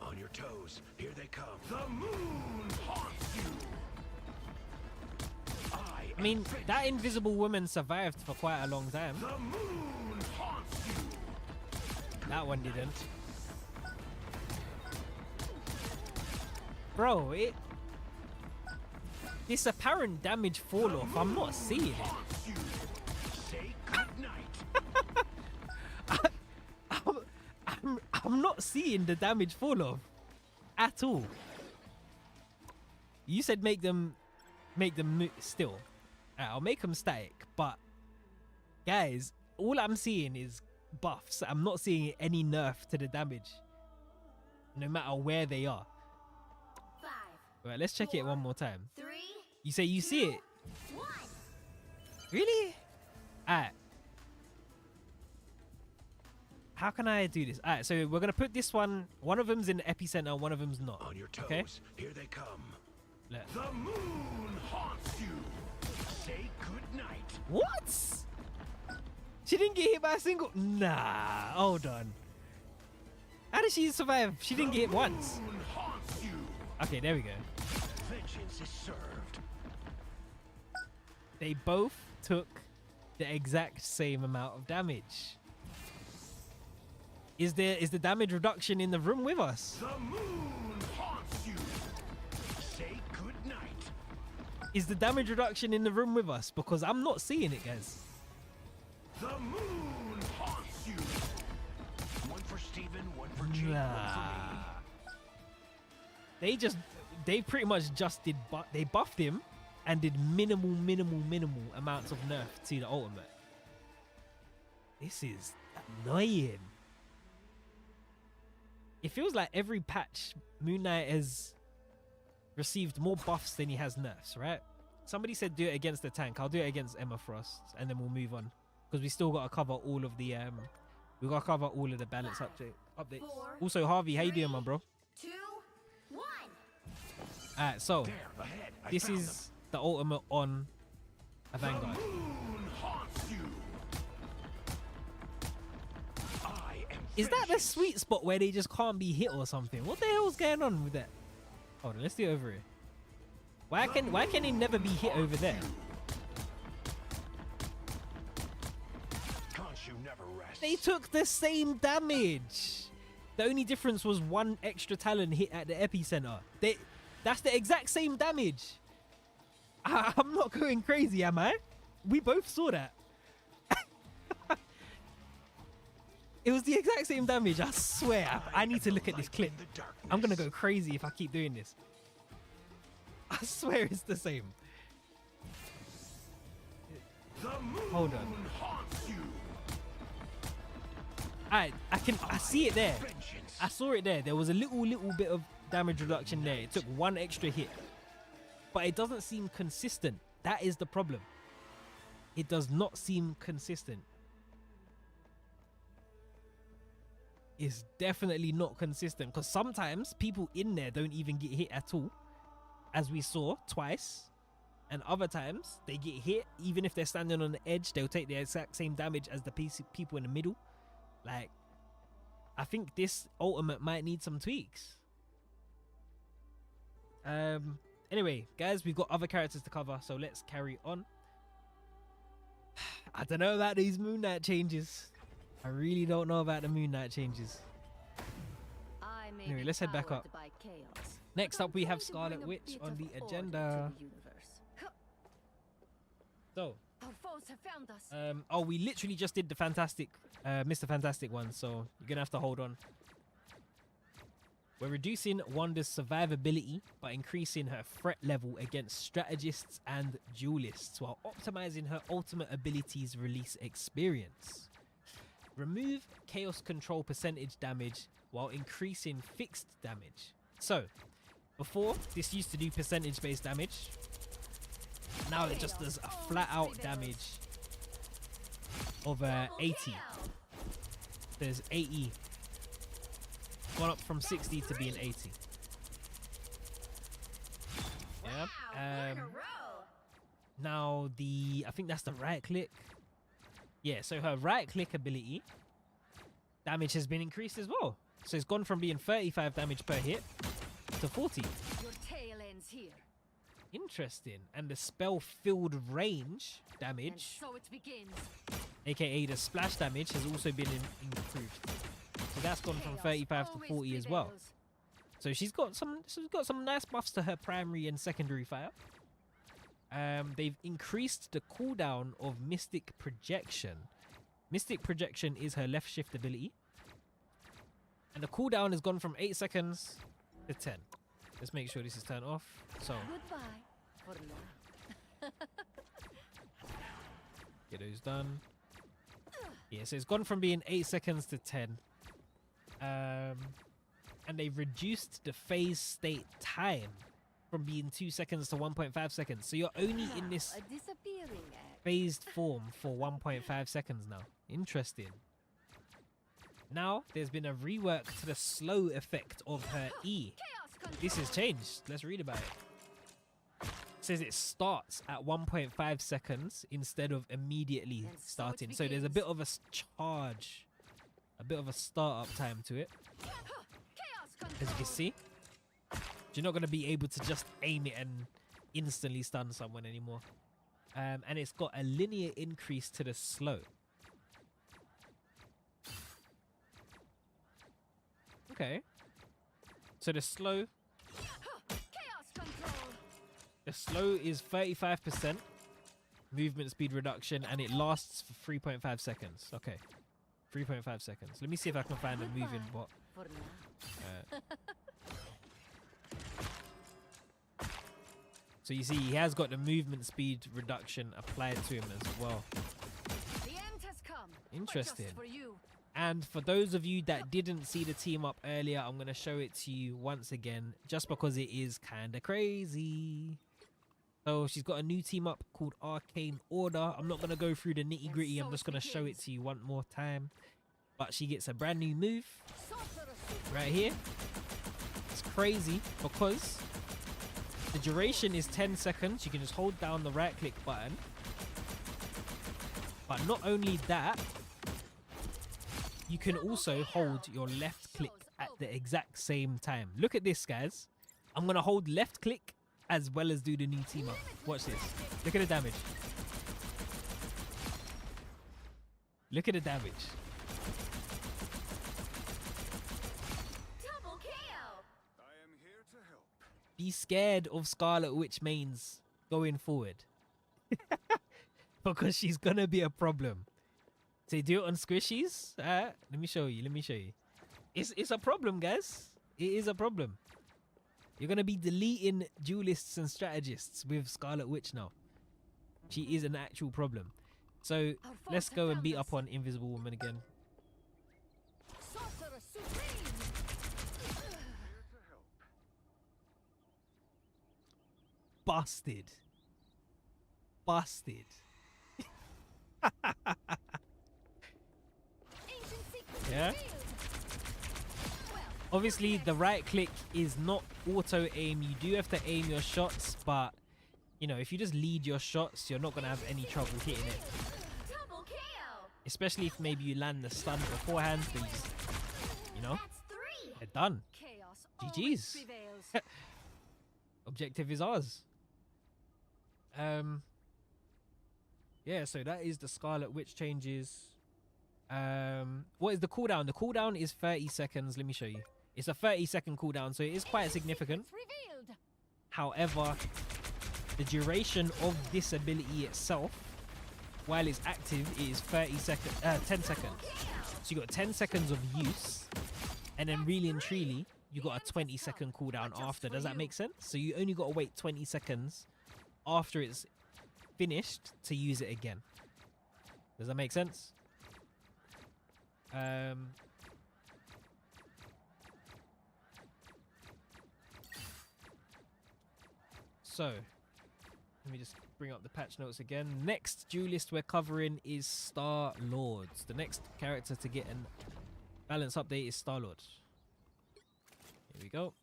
On your toes. Here they come. The moon haunts you. I mean, that Invisible Woman survived for quite a long time. The moon haunts you. That one didn't. Bro, this apparent damage fall off, I'm not seeing it. Say goodnight. I'm not seeing the damage fall off at all. You said make them still. I'll make them static, but guys, all I'm seeing is buffs. I'm not seeing any nerf to the damage, no matter where they are. 5. Right, let's check it one more time. 3. You say you see it? 1. Really? Alright. How can I do this? Alright, so we're gonna put this one. One of them's in the epicenter, one of them's not. On your toes. Okay? Here they come. Look. The moon haunts you. Say goodnight. What? She didn't get hit by a single. Nah, hold on. How did she survive? She didn't get hit once. Moon haunts you. Okay, there we go. Vengeance is served. They both took the exact same amount of damage. Is the damage reduction in the room with us? The moon haunts you. Say goodnight. Is the damage reduction in the room with us? Because I'm not seeing it, guys. The moon haunts you. One for Steven, one for Jake, one Nah. for me. They pretty much just did, they buffed him and did minimal amounts of nerf to the ultimate. This is annoying. It feels like every patch Moon Knight has received more buffs than he has nerfs, right? Somebody said do it against the tank. I'll do it against Emma Frost and then we'll move on. Because we still got to cover all of the we got to cover all of the balance updates. Also, Harvey, how you doing, my bro? 2, 1. Alright, so There, ahead. I this found is the ultimate on a Vanguard. them. The moon haunts you. I am Is that the vengeance. sweet spot where they just can't be hit or something? What the hell's going on with that? Hold on, let's do it over here. Why can he never be hit over there? Khonshu never rests. They took the same damage. The only difference was one extra talon hit at the epicenter. That's the exact same damage. I'm not going crazy, am I? We both saw that. It was the exact same damage, I swear. I need to look at this clip. I'm gonna go crazy if I keep doing this. I swear it's the same. The moon Hold on. haunts you. I see it there. Vengeance. I saw it there. There was a little bit of damage reduction there. It took one extra hit. But it doesn't seem consistent. That is the problem. It does not seem consistent. It's definitely not consistent because sometimes people in there don't even get hit at all, as we saw twice. And other times they get hit, even if they're standing on the edge, they'll take the exact same damage as the people in the middle. Like, I think this ultimate might need some tweaks. Anyway, guys, we've got other characters to cover, so let's carry on. I don't know about these Moon Knight changes. I really don't know about the Moon Knight changes. I may Anyway, be let's head back powered up. by chaos, Next but up, we I'm have trying to bring Scarlet a Witch bit on of the order to agenda. the universe. So, Our foes Foes have found us. Oh, we literally just did the fantastic, Mr. Fantastic one, so you're gonna have to hold on. We're reducing Wanda's survivability by increasing her threat level against strategists and duelists while optimizing her ultimate abilities release experience. Remove chaos control percentage damage while increasing fixed damage. So, before, this used to do percentage based damage. Now it just does a flat out damage of 80. There's 80. Gone up from 60 to being 80. Wow, Yeah. in a row. Now I think that's the right click. Yeah, so her right click ability damage has been increased as well. So it's gone from being 35 damage per hit to 40. Your tail ends here. Interesting. And the spell filled range And damage, so it begins. aka the splash damage, has also been improved. So that's gone from Chaos 35 to always 40 as well. prevails. So she's got some nice buffs to her primary and secondary fire. They've increased the cooldown of Mystic Projection. Mystic Projection is her left shift ability. And the cooldown has gone from 8 seconds to 10. Let's make sure this is turned off. So Goodbye for now. get those done. Yeah, so it's gone from being 8 seconds to 10. And they've reduced the phase state time from being 2 seconds to 1.5 seconds. So you're only in this A disappearing act. phased form for 1.5 seconds now. Interesting. Now there's been a rework to the slow effect of her E. Chaos control. This has changed. Let's read about it. It says it starts at 1.5 seconds instead of immediately And so it starting. So there's a begins. bit of a charge, a bit of a startup time to it, Chaos as you control. can see. You're not going to be able to just aim it and instantly stun someone anymore. And it's got a linear increase to the slow. Okay. So the slow Chaos control. is 35% movement speed reduction, and it lasts for 3.5 seconds. Okay. 3.5 seconds. Let me see if I can find a moving Goodbye. bot. For now. So you see, he has got the movement speed reduction applied to him as well. The end has come. but Interesting. Just for you. And for those of you that didn't see the team up earlier, I'm going to show it to you once again, just because it is kind of crazy. So she's got a new team up called Arcane Order. I'm not going to go through the nitty gritty. I'm just going to show it to you one more time. But she gets a brand new move right here. It's crazy because the duration is 10 seconds. You can just hold down the right click button. But not only that, you can also hold your left click at the exact same time. Look at this, guys. I'm going to hold left click as well as do the new team up. Watch this. Look at the damage. Look at the damage. Double KO. I am here to help. Be scared of Scarlet Witch mains going forward. Because she's going to be a problem. So do it on squishies. Let me show you. Let me show you. It's a problem, guys. It is a problem. You're going to be deleting duelists and strategists with Scarlet Witch now. She is an actual problem. So Our let's foes go have and found beat us. up on Invisible Woman again. Sorcerer supreme. Here to help. Busted. Busted. Ancient secrets Yeah? revealed. Well, Obviously, the right click is not auto aim. You do have to aim your shots, but you know, if you just lead your shots, you're not going to have any trouble hitting it. Double KO. Especially if maybe you land the stun beforehand, then you just, you know, That's 3. they're done. chaos GG's. always prevails. Objective is ours. Yeah, so that is the Scarlet Witch changes. What is the cooldown? The cooldown is 30 seconds. Let me show you. It's a 30-second cooldown, so it is quite significant. Secrets revealed. However, the duration of this ability itself while it's active, it is 10 seconds. So you got 10 seconds of use, and then really and truly, you got a 20-second cooldown after. Does that make sense? So you only got to wait 20 seconds after it's finished to use it again. Does that make sense? So let me just bring up the patch notes again. Next duelist we're covering is Star-Lord. The next character to get an balance update is Star-Lord. Here we go.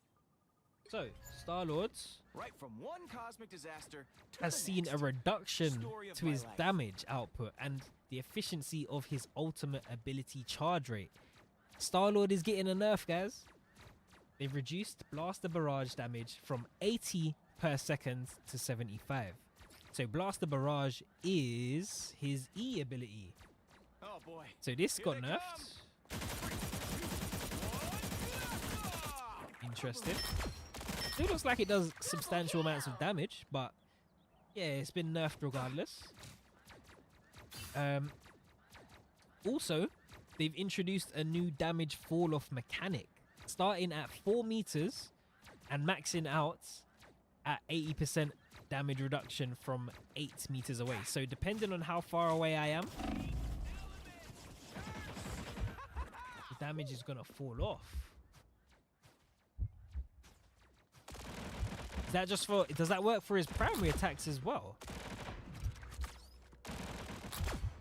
So Star-Lord Right from one cosmic disaster to has the seen next. a reduction Story of to my his life. damage output and the efficiency of his ultimate ability charge rate. Star-Lord is getting a nerf, guys. They've reduced Blaster Barrage damage from 80 per second to 75. So Blaster Barrage is his E ability. Oh boy. So this Here got they nerfed. Interesting. Still looks like it does substantial amounts of damage, but yeah, it's been nerfed regardless. Also, they've introduced a new damage fall-off mechanic, starting at 4 meters and maxing out at 80% damage reduction from 8 meters away. So depending on how far away I am, the damage is gonna fall off. Is that just for, does that work for his primary attacks as well?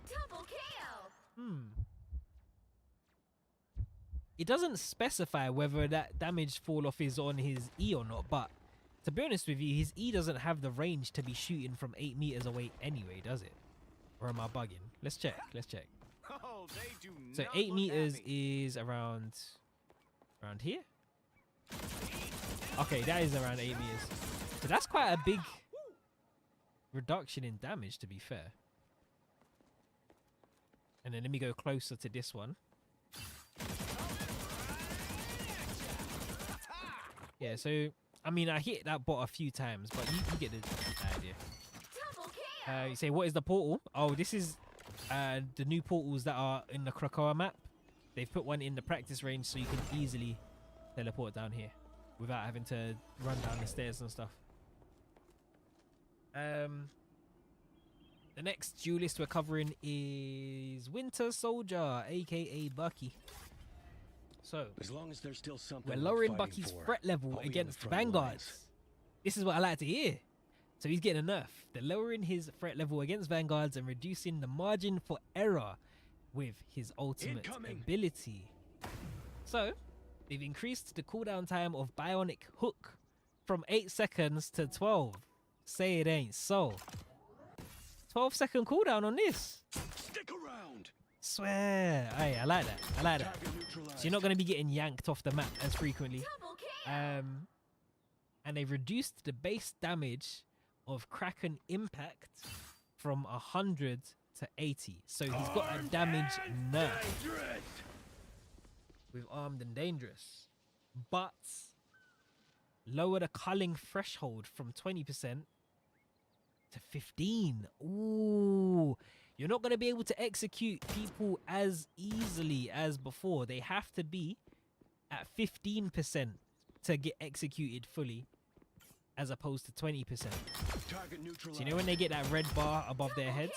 Double kill. It doesn't specify whether that damage fall off is on his E or not, but to be honest with you, his E doesn't have the range to be shooting from 8 meters away anyway, does it? Or am I bugging? Let's check, let's check. Oh, they do So not 8 look meters happy. is around here? Okay, that is around 8 meters. So that's quite a big reduction in damage, to be fair. And then let me go closer to this one. Yeah, so I mean, I hit that bot a few times, but you get the idea. Double kill. You say, what is the portal? Oh, this is the new portals that are in the Krakoa map. They've put one in the practice range, so you can easily teleport down here without having to run down the stairs and stuff. The next duelist we're covering is Winter Soldier, aka Bucky. So As long as there's still something we're worth lowering fighting Bucky's for, threat level I'll be on the against front Vanguards. lines. This is what I like to hear. So he's getting a nerf. They're lowering his threat level against Vanguards and reducing the margin for error with his ultimate Incoming. ability. So they've increased the cooldown time of Bionic Hook from 8 seconds to 12. Say it ain't so. 12-second cooldown on this. Stick around. Swear. Hey, I like that. I like that. Target neutralized. So you're not going to be getting yanked off the map as frequently. Double kill. And they've reduced the base damage of Kraken Impact from 100 to 80. So he's got a damage nerf Dangerous. with Armed and Dangerous. But lower the culling threshold from 20% to 15. Ooh. You're not going to be able to execute people as easily as before. They have to be at 15% to get executed fully, as opposed to 20%. Target So neutralized. you know when they get that red bar above their Double heads?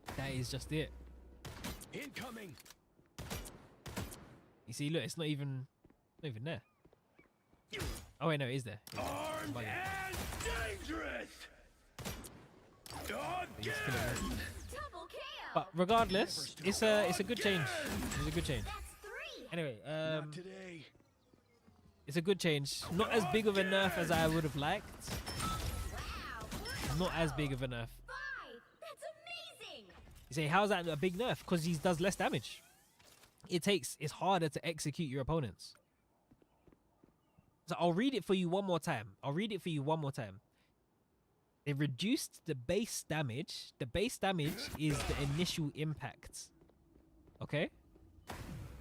kill. That is just it. Incoming. You see, look, it's not even there. Oh wait, no, it is there. Armed Bugger. and dangerous. They just kill it all. Double kill. But regardless, it's a good change. It's a good change. That's 3. Anyway, Not today. it's a good change. Not as big of a nerf as I would have liked. Wow. Not as big of a nerf. 5. That's amazing. You say, how's that a big nerf? Because he does less damage. It's harder to execute your opponents. So I'll read it for you one more time. They reduced the base damage. The base damage is the initial impact. Okay?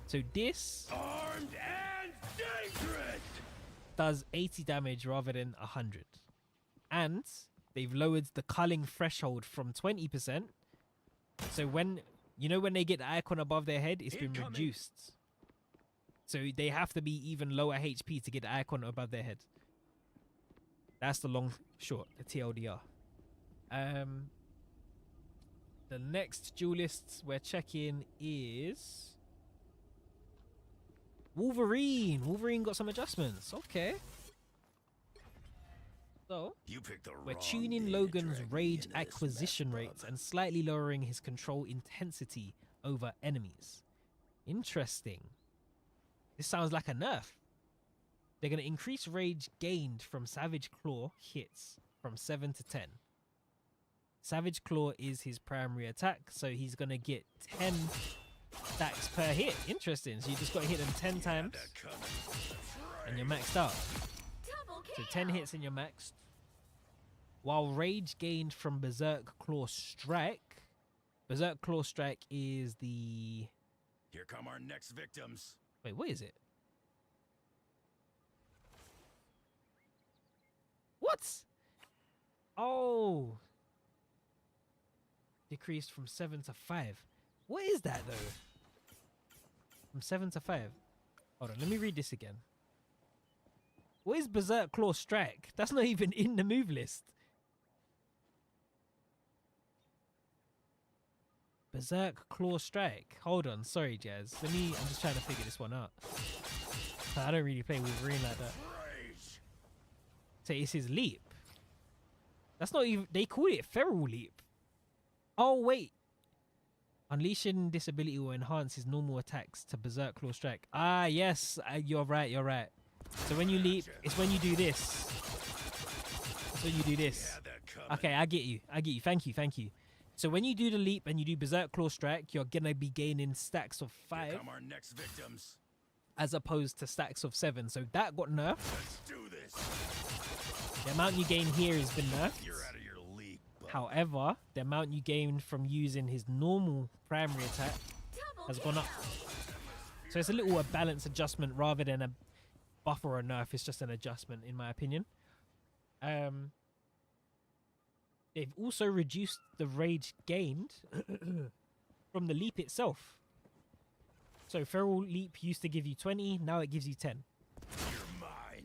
So this Armed and dangerous. does 80 damage rather than 100. And they've lowered the culling threshold from 20%. So when they get the icon above their head, it's been reduced. So they have to be even lower HP to get the icon above their head. That's the long short, the TLDR. The next duelists we're checking is Wolverine. Wolverine got some adjustments. Okay. So You picked the we're wrong tuning day to Logan's drag me rage into this acquisition mess, rates bub. and slightly lowering his control intensity over enemies. Interesting. This sounds like a nerf. They're going to increase rage gained from Savage Claw hits from 7 to 10. Savage Claw is his primary attack, so he's going to get 10 stacks per hit. Interesting. So you just got to hit them 10 times That coming. That's and you're right. maxed out. Double So kill. 10 hits and you're maxed. While rage gained from Berserk Claw Strike. Berserk Claw Strike is the... Here come our next victims. Wait, what is it? What? Oh. Decreased from 7 to 5. What is that, though? From 7 to 5. Hold on, let me read this again. What is Berserk Claw Strike? That's not even in the move list. Berserk Claw Strike. Hold on, sorry, Jazz. I'm just trying to figure this one out. I don't really play Wolverine like that. Rage. So it's his leap. That's not even... They call it Feral Leap. Oh, wait. Unleashing this ability will enhance his normal attacks to Berserk Claw Strike. Ah, yes. You're right, you're right. So when you leap, it's when you do this. It's when you do this. Yeah, that coming. Okay, I get you. Thank you. So when you do the leap and you do Berserk Claw Strike, you're going to be gaining stacks of 5 Here come our next victims. as opposed to stacks of 7. So that got nerfed. Let's do this. The amount you gain here has been nerfed. You're out of your league, bub. However, the amount you gain from using his normal primary attack Double has gone up. So it's a little a balance adjustment rather than a buff or a nerf. It's just an adjustment, in my opinion. They've also reduced the rage gained from the leap itself. So Feral Leap used to give you 20, now it gives you 10. You're mine.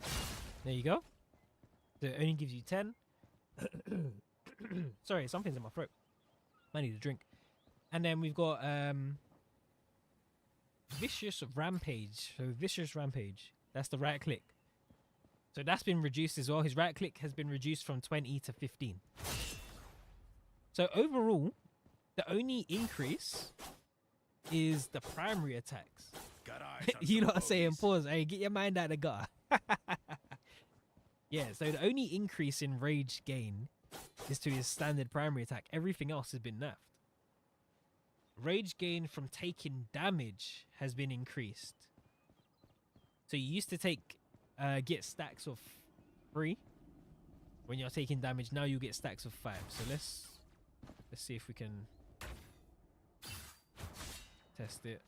There you go. So it only gives you 10. Sorry, something's in my throat. I need a drink. And then we've got Vicious Rampage. So Vicious Rampage. That's the right click. So that's been reduced as well. His right click has been reduced from 20 to 15. So overall, the only increase is the primary attacks. Got eyes on You some lot are saying, bogeys. pause, hey, get your mind out of the gutter. Yeah, so the only increase in rage gain is to his standard primary attack. Everything else has been nerfed. Rage gain from taking damage has been increased. So you used to get stacks of 3 when you're taking damage. Now you get stacks of 5. So let's see if we can test it.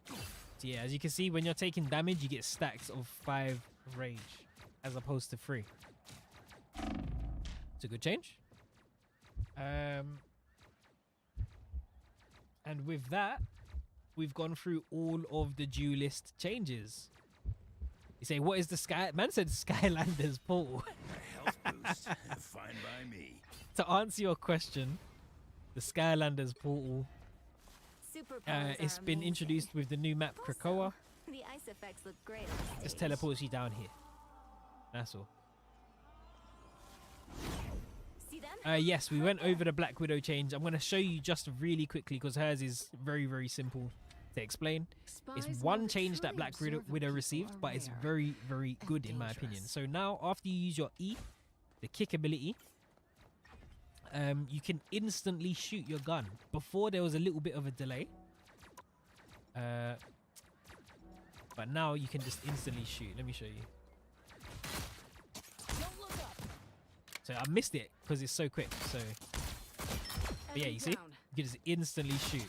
So yeah, as you can see, when you're taking damage, you get stacks of 5 rage as opposed to 3. It's a good change. And with that, we've gone through all of the duelist changes. You say, what is the sky? Man said Skylanders portal. Health boost. Fine by me. To answer your question, the Skylanders portal, it's been introduced with the new map Krakoa. The ice effects look great. Just teleports you down here. That's all. See them? Yes, we went over the Black Widow change. I'm going to show you just really quickly because hers is very, very simple to explain. It's one change that Black Widow received, but it's very, very good in my opinion. So now, after you use your E, the kick ability, you can instantly shoot your gun. Before, there was a little bit of a delay. But now you can just instantly shoot. Let me show you. So I missed it because it's so quick. So, but yeah, you see, you can just instantly shoot.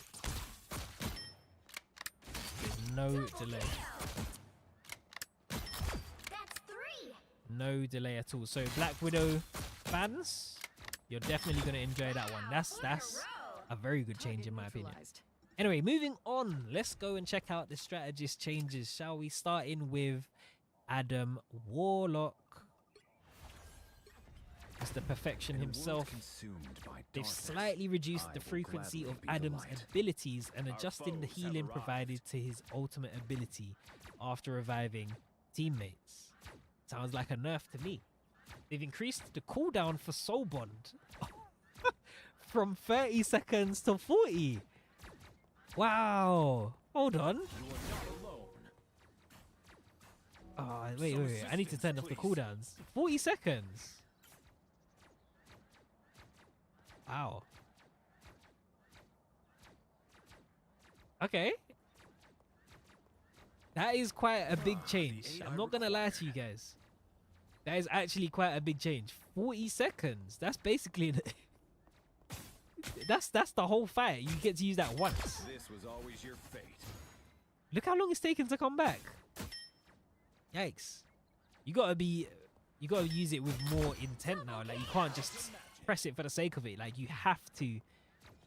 There's no delay. That's 3. No delay at all. So Black Widow fans, you're definitely going to enjoy that one. That's a very good change in my opinion. Neutralized. Anyway, moving on. Let's go and check out the strategist changes, shall we? Starting with Adam Warlock. Mr. Perfection himself. They've slightly reduced the frequency of Adam's abilities and adjusting the healing provided to his ultimate ability after reviving teammates. Sounds like a nerf to me. They've increased the cooldown for Soul Bond from 30 seconds to 40. Wow. Hold on. Oh, wait. I need to turn off the cooldowns. 40 seconds. Wow. Okay. That is quite a big change. I'm not gonna lie to you guys. That is actually quite a big change. 40 seconds. That's basically that's the whole fight. You get to use that once. This was always your fate. Look how long it's taken to come back. Yikes. You gotta use it with more intent now. Like, you can't just press it for the sake of it. Like, you have to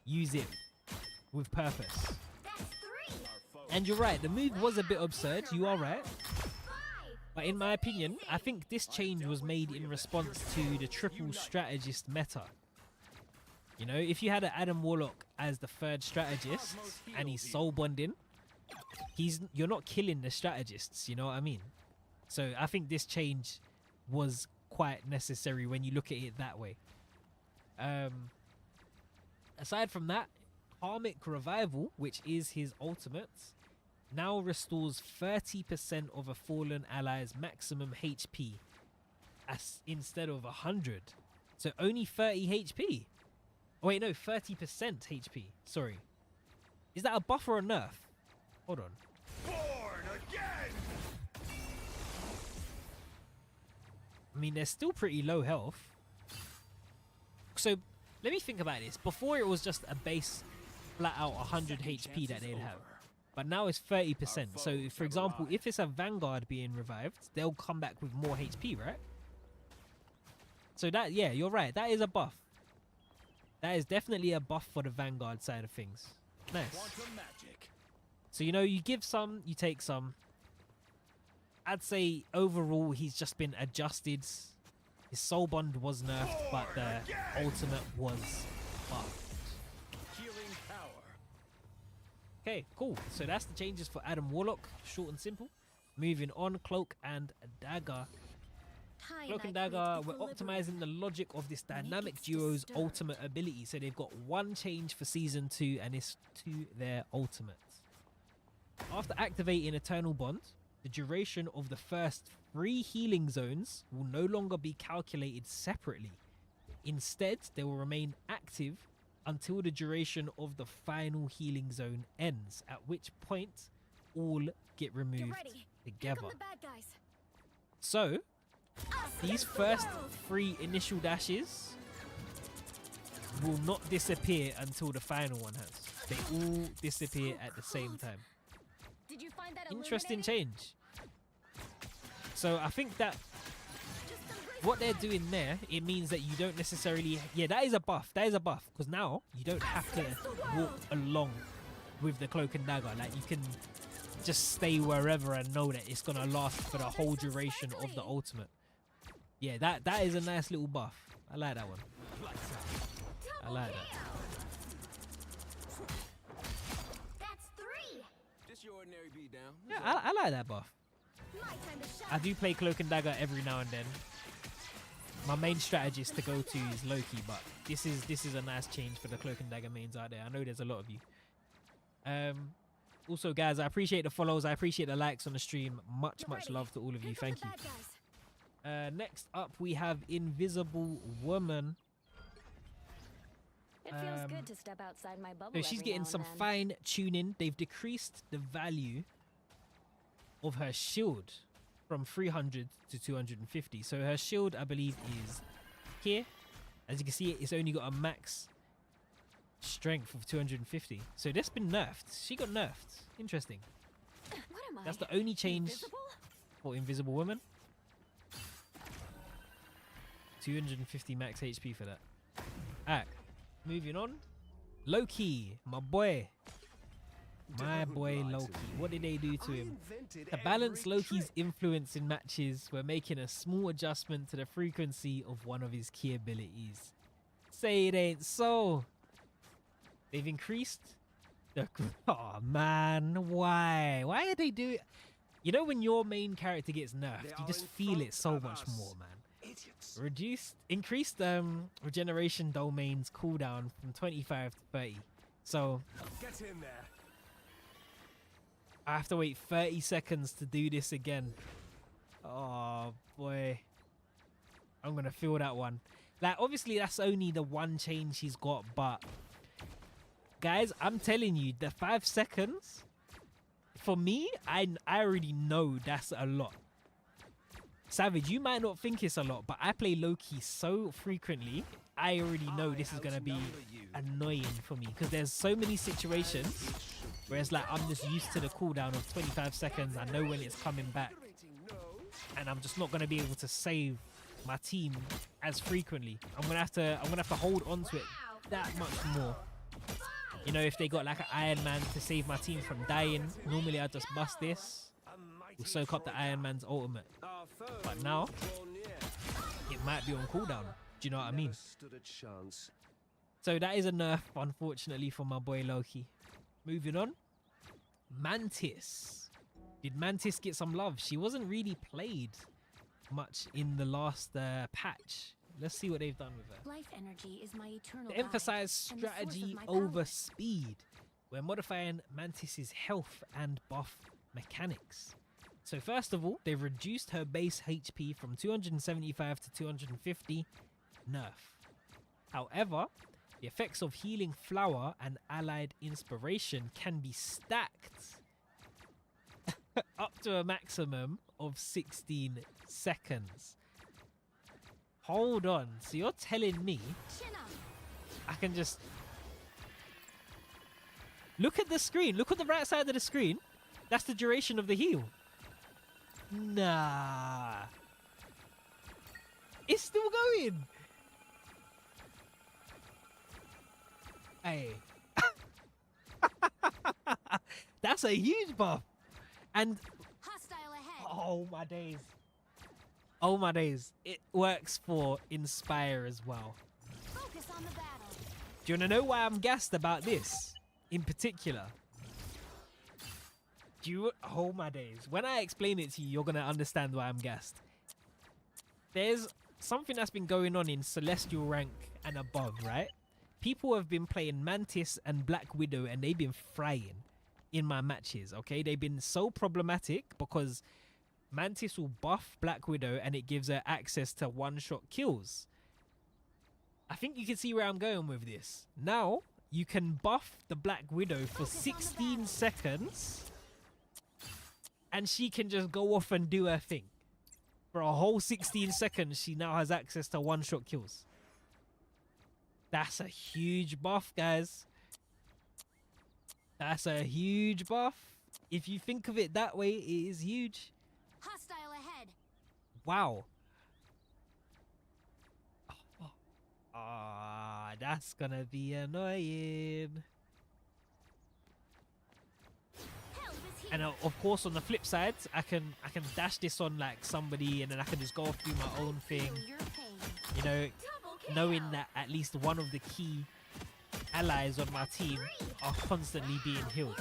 use it with purpose. That's 3. And you're right, the move was a bit absurd. You are right. 5. But in my opinion, I think this change was made in response to the triple strategist meta. You know, if you had an Adam Warlock as the third strategist and he's soul bonding, you're not killing the strategists, you know what I mean? So I think this change was quite necessary when you look at it that way. Aside from that, Karmic Revival, which is his ultimate, now restores 30% of a fallen ally's maximum HP instead of 100. So only 30 HP. Oh wait, no, 30% HP. Sorry. Is that a buff or a nerf? Hold on. Born again! I mean, they're still pretty low health. So let me think about this. Before it was just a base flat out 100 HP that they'd have. But now it's 30%. So for example, if it's a Vanguard being revived, they'll come back with more HP, right? So that, yeah, you're right. That is a buff. That is definitely a buff for the Vanguard side of things. Nice. So, you know, you give some, you take some. I'd say overall he's just been adjusted. His soul bond was nerfed, but the ultimate was buffed. Okay, cool. So that's the changes for Adam Warlock. Short and simple. Moving on, Cloak and Dagger. Cloak and Dagger, we're optimizing the logic of this dynamic duo's ultimate ability. So they've got one change for Season 2, and it's to their ultimate. After activating Eternal Bond, the duration of the first 3 healing zones will no longer be calculated separately. Instead, they will remain active until the duration of the final healing zone ends, at which point all get removed together. So, these first 3 initial dashes will not disappear until the final one has. They all disappear at the same time. Did you find that Interesting change. So I think that what they're doing there, it means that you don't necessarily... Yeah, that is a buff. That is a buff. Because now you don't have to walk along with the Cloak and Dagger. Like, you can just stay wherever and know that it's going to last for the whole duration of the ultimate. Yeah, that is a nice little buff. I like that one. I like that. That's 3. Just your ordinary beat down. Yeah, I like that buff. My time to shine. I do play Cloak and Dagger every now and then. My main strategist to go to is Loki, but this is a nice change for the Cloak and Dagger mains out there. I know there's a lot of you. Also, guys, I appreciate the follows. I appreciate the likes on the stream. Much love to all of you. Thank you. Next up, we have Invisible Woman. It feels good to step outside my bubble. So she's getting some fine tuning. They've decreased the value of her shield from 300 to 250. So her shield, I believe, is here. As you can see, it's only got a max strength of 250. So that's been nerfed. She got nerfed. Interesting. What am I? That's the only change for Invisible Woman. 250 max HP for that. Alright, moving on. Loki, my boy. My boy Loki. What did they do to him? To balance Loki's influence in matches, we're making a small adjustment to the frequency of one of his key abilities. Say it ain't so. They've increased the... Oh man, why? Why did they do it? You know when your main character gets nerfed, you just feel it so much more, man. Increased regeneration domains cooldown from 25 to 30. So Get in there. I have to wait 30 seconds to do this again. Oh boy. I'm gonna feel that one. Like obviously that's only the one change he's got, but guys, I'm telling you, the 5 seconds for me, I already know that's a lot. Savage, you might not think it's a lot, but I play Loki so frequently, I already know this is gonna be annoying for me because there's so many situations where it's like I'm just used to the cooldown of 25 seconds. I know when it's coming back, and I'm just not gonna be able to save my team as frequently. I'm gonna have to hold on to it that much more. You know, if they got like an Iron Man to save my team from dying, normally I just bust this. We'll soak up the Iron Man's ultimate. But now, it might be on cooldown. Do you know what I mean? So that is a nerf, unfortunately, for my boy Loki. Moving on. Mantis. Did Mantis get some love? She wasn't really played much in the last patch. Let's see what they've done with her. Life energy is my eternal They emphasize guide and the source of strategy my over power. speed. We're modifying Mantis's health and buff mechanics. So first of all, they've reduced her base HP from 275 to 250. Nerf. However, the effects of healing flower and allied inspiration can be stacked up to a maximum of 16 seconds. Hold on, so you're telling me Chin up. I can just look at the screen, look at the right side of the screen? That's the duration of the heal. Nah, it's still going. Hey. That's a huge buff. And Hostile ahead. oh my days. Oh my days. It works for Inspire as well. Focus on the battle. Do you want to know why I'm gassed about this in particular? Oh my days. When I explain it to you, you're going to understand why I'm gassed. There's something that's been going on in Celestial rank and above, right? People have been playing Mantis and Black Widow and they've been frying in my matches, okay? They've been so problematic because Mantis will buff Black Widow and it gives her access to one-shot kills. I think you can see where I'm going with this. Now, you can buff the Black Widow for 16 seconds and she can just go off and do her thing. For a whole 16 seconds, she now has access to one-shot kills. That's a huge buff, guys. That's a huge buff. If you think of it that way, it is huge. Hostile ahead. Wow. That's gonna be annoying. Help is here. And of course, on the flip side, I can dash this on like somebody, and then I can just go off do my own thing. Feel your pain. You know, Double kill. knowing that at least one of the key allies on my team are constantly being healed.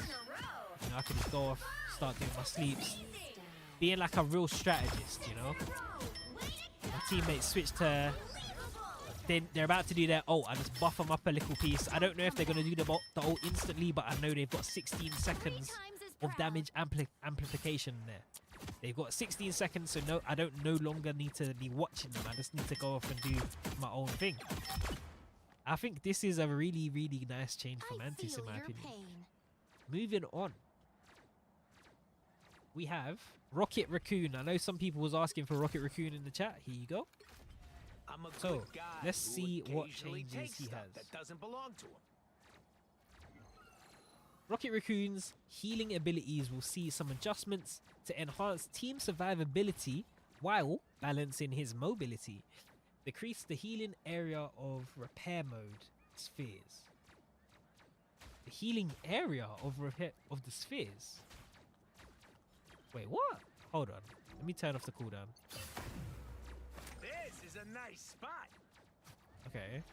You know, I can just go off, start doing my sleeps, being like a real strategist. You know, my teammates switch to. They're about to do their ult. I just buff them up a little piece. I don't know if they're going to do the ult instantly, but I know they've got 16 seconds of damage amplification there. They've got 16 seconds, so no, I don't no longer need to be watching them. I just need to go off and do my own thing. I think this is a really, really nice change for Mantis, in my opinion. Moving on. We have Rocket Raccoon. I know some people was asking for Rocket Raccoon in the chat. Here you go. I'm a So, good guy let's who see what occasionally changes takes he stuff has. that doesn't belong to him. Rocket Raccoon's healing abilities will see some adjustments to enhance team survivability while balancing his mobility. Decrease the healing area of repair mode spheres. The healing area of the spheres. Wait, what? Hold on. Let me turn off the cooldown. This is a nice spot. Okay.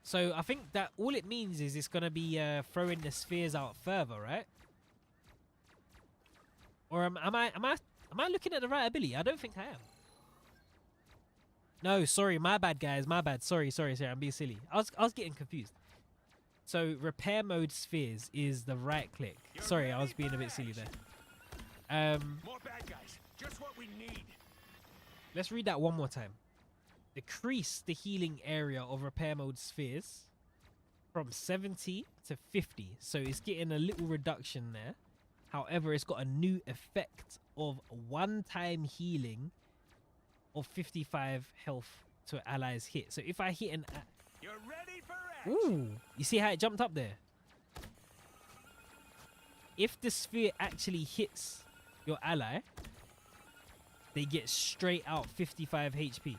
So I think that all it means is it's gonna be throwing the spheres out further, right? Or am I looking at the right ability? I don't think I am. No, sorry, my bad, guys, my bad. Sorry. I'm being silly. I was getting confused. So repair mode spheres is the right click. Sorry, I was being a bit silly there. More bad guys. Just what we need. Let's read that one more time. Decrease the healing area of repair mode spheres from 70 to 50. So it's getting a little reduction there. However, it's got a new effect of one-time healing of 55 health to allies hit. So if I hit an... You're ready for action. Ooh, you see how it jumped up there? If the sphere actually hits your ally, they get straight out 55 HP.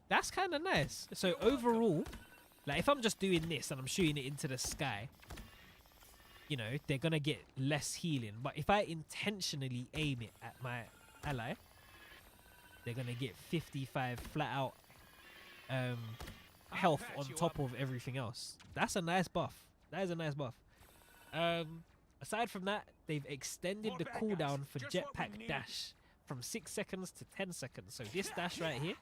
That's kind of nice. So overall, like if I'm just doing this and I'm shooting it into the sky, you know, they're gonna get less healing. But if I intentionally aim it at my ally, they're gonna get 55 flat out health on top of everything else. That's a nice buff. That is a nice buff. Aside from that, they've extended the cooldown for jetpack dash from 6 seconds to 10 seconds. So this dash right here,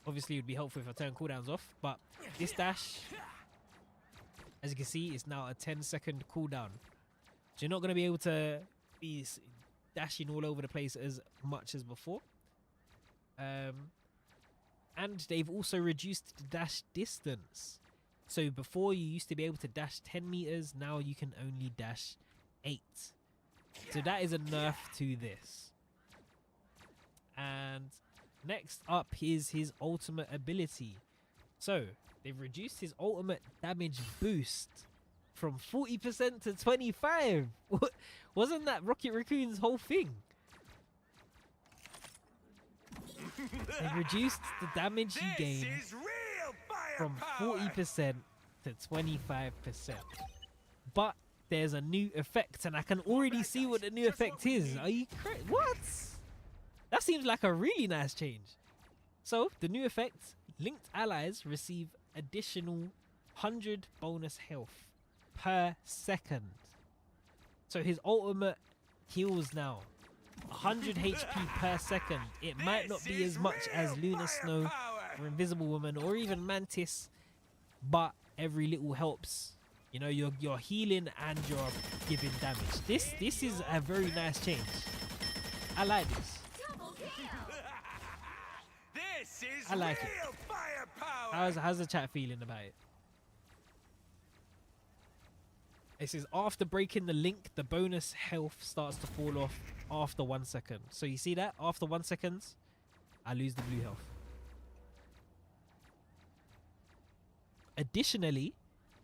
obviously it would be helpful if I turn cooldowns off, but this dash, as you can see, is now a 10-second cooldown. So you're not going to be able to be dashing all over the place as much as before. And they've also reduced the dash distance. So before you used to be able to dash 10 meters, now you can only dash 8. So that is a nerf to this. And next up is his ultimate ability. So they've reduced his ultimate damage boost from 40% to 25%. Wasn't that Rocket Raccoon's whole thing? They've reduced the damage you gain from 40% to 25%. But there's a new effect, and I can already see what the new effect is. Are you crazy? What? That seems like a really nice change. So the new effect, linked allies receive additional 100 bonus health per second. So his ultimate heals now 100 HP per second. It might not be as much as Luna Snow or Invisible Woman or even Mantis, but every little helps. You know, you're healing and you're giving damage. This is a very nice change. I like this. This is I like it. real firepower. How's the chat feeling about it? It says after breaking the link, the bonus health starts to fall off after 1 second. So you see that? After 1 second, I lose the blue health. Additionally,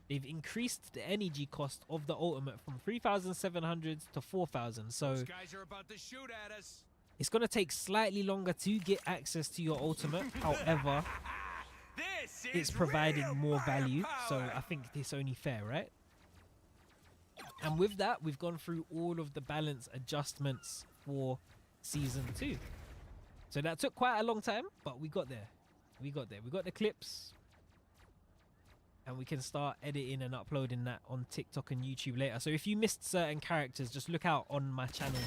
they've increased the energy cost of the ultimate from 3,700 to 4,000. So Those guys are about to shoot at us. it's going to take slightly longer to get access to your ultimate. However, This is it's providing real more value. So firepower. I think it's only fair, right? And with that, we've gone through all of the balance adjustments for Season 2. So that took quite a long time, but we got there. We got the clips. And we can start editing and uploading that on TikTok and YouTube later. So if you missed certain characters, just look out on my channel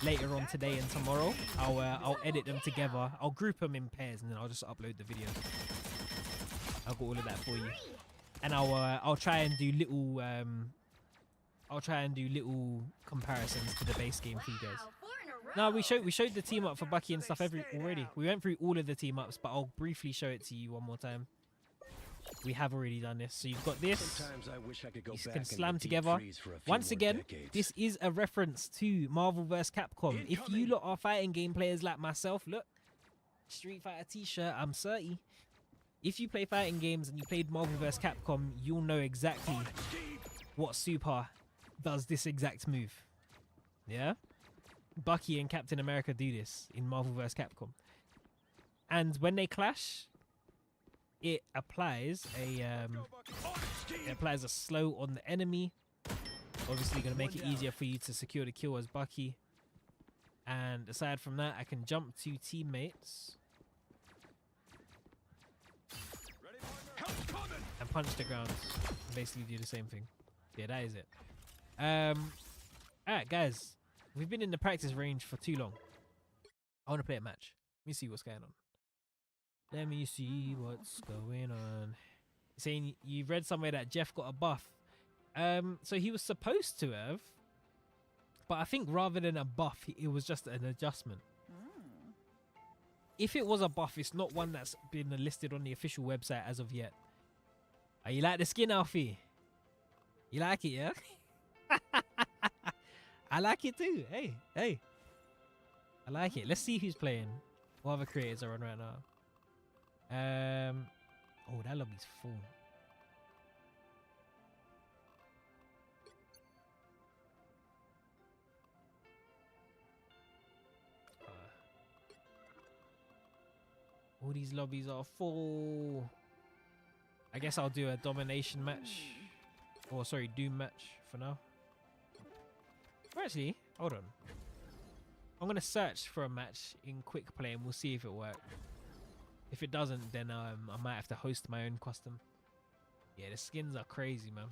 later on today and tomorrow. I'll edit them together. I'll group them in pairs and then I'll just upload the video. I've got all of that for you. And I'll try and do little comparisons to the base game for you guys. No, we showed the team up for Bucky and stuff already. We went through all of the team ups, but I'll briefly show it to you one more time. We have already done this. So you've got this. Sometimes I wish I could go You back can and slam deep together. freeze for a few Once more again, decades. this is a reference to Marvel vs. Capcom. If you lot are fighting game players like myself, look, Street Fighter t-shirt, I'm 30. If you play fighting games and you played Marvel vs. Capcom, you'll know exactly what super does this exact move. Yeah, Bucky and Captain America do this in Marvel vs. Capcom, and when they clash, it applies a slow on the enemy. Obviously, gonna make it easier for you to secure the kill as Bucky. And aside from that, I can jump to teammates and punch the ground. Basically do the same thing. Yeah, that is it. Alright, guys. We've been in the practice range for too long. I want to play a match. Let me see what's going on. Let me see what's going on. Saying you read somewhere that Jeff got a buff. So he was supposed to have, but I think rather than a buff, it was just an adjustment. If it was a buff, it's not one that's been listed on the official website as of yet. You like the skin, Alfie? You like it, yeah? I like it too. Hey. I like it. Let's see who's playing. What other creators are on right now? Oh, that lobby's full. All these lobbies are full. I guess I'll do a domination match. Or sorry, Doom match for now. Or actually, hold on. I'm gonna search for a match in quick play and we'll see if it works. If it doesn't, then I might have to host my own custom. Yeah, the skins are crazy, man.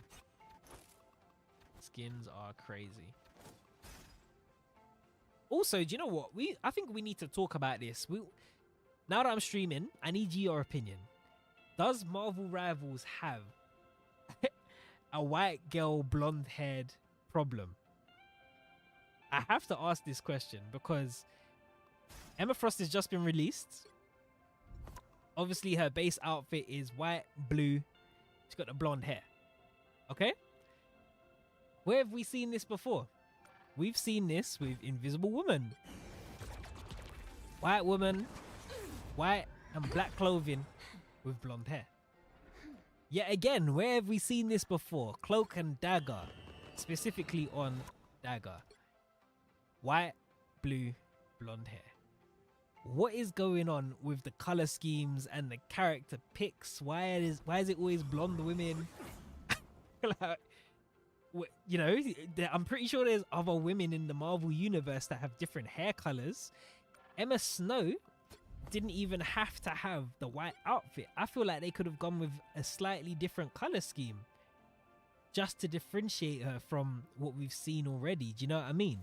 Skins are crazy. Also, do you know what? I think we need to talk about this. Now that I'm streaming, I need your opinion. Does Marvel Rivals have a white girl blonde-haired problem? I have to ask this question because Emma Frost has just been released. Obviously, her base outfit is white, blue. She's got the blonde hair. Okay? Where have we seen this before? We've seen this with Invisible Woman. White woman, white and black clothing with blonde hair. Yet again, where have we seen this before? Cloak and Dagger. Specifically on Dagger. White, blue, blonde hair. What is going on with the color schemes and the character picks? Why is it always blonde women? Like, you know, I'm pretty sure there's other women in the Marvel universe that have different hair colors. Emma Snow didn't even have to have the white outfit. I feel like they could have gone with a slightly different color scheme just to differentiate her from what we've seen already. Do you know what I mean?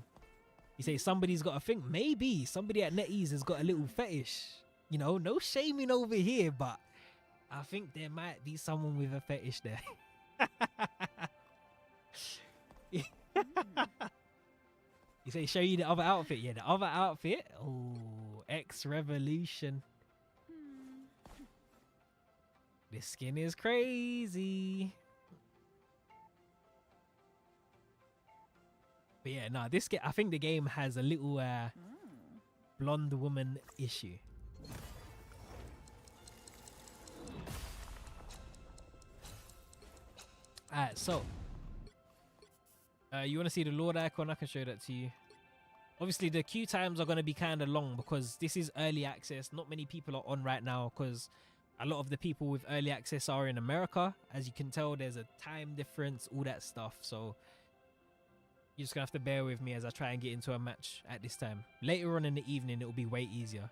You say somebody's got a thing. Maybe somebody at NetEase has got a little fetish. You know, no shaming over here, but I think there might be someone with a fetish there. You say show you the other outfit. Yeah, the other outfit. Oh, X Revolution. This skin is crazy. But yeah, no, I think the game has a little blonde woman issue. Alright, so you want to see the Lord icon? I can show that to you. Obviously, the queue times are going to be kind of long because this is early access. Not many people are on right now because a lot of the people with early access are in America. As you can tell, there's a time difference, all that stuff. So you're just going to have to bear with me as I try and get into a match at this time. Later on in the evening, it will be way easier.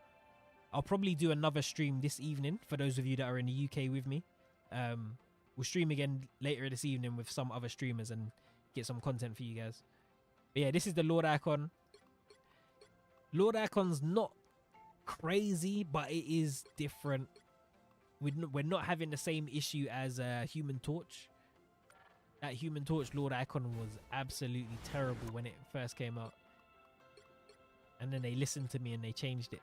I'll probably do another stream this evening for those of you that are in the UK with me. We'll stream again later this evening with some other streamers and get some content for you guys. But yeah, this is the Lord icon. Lord icon's not crazy, but it is different. We're not having the same issue as Human Torch. That Human Torch Lord icon was absolutely terrible when it first came out. And then they listened to me and they changed it.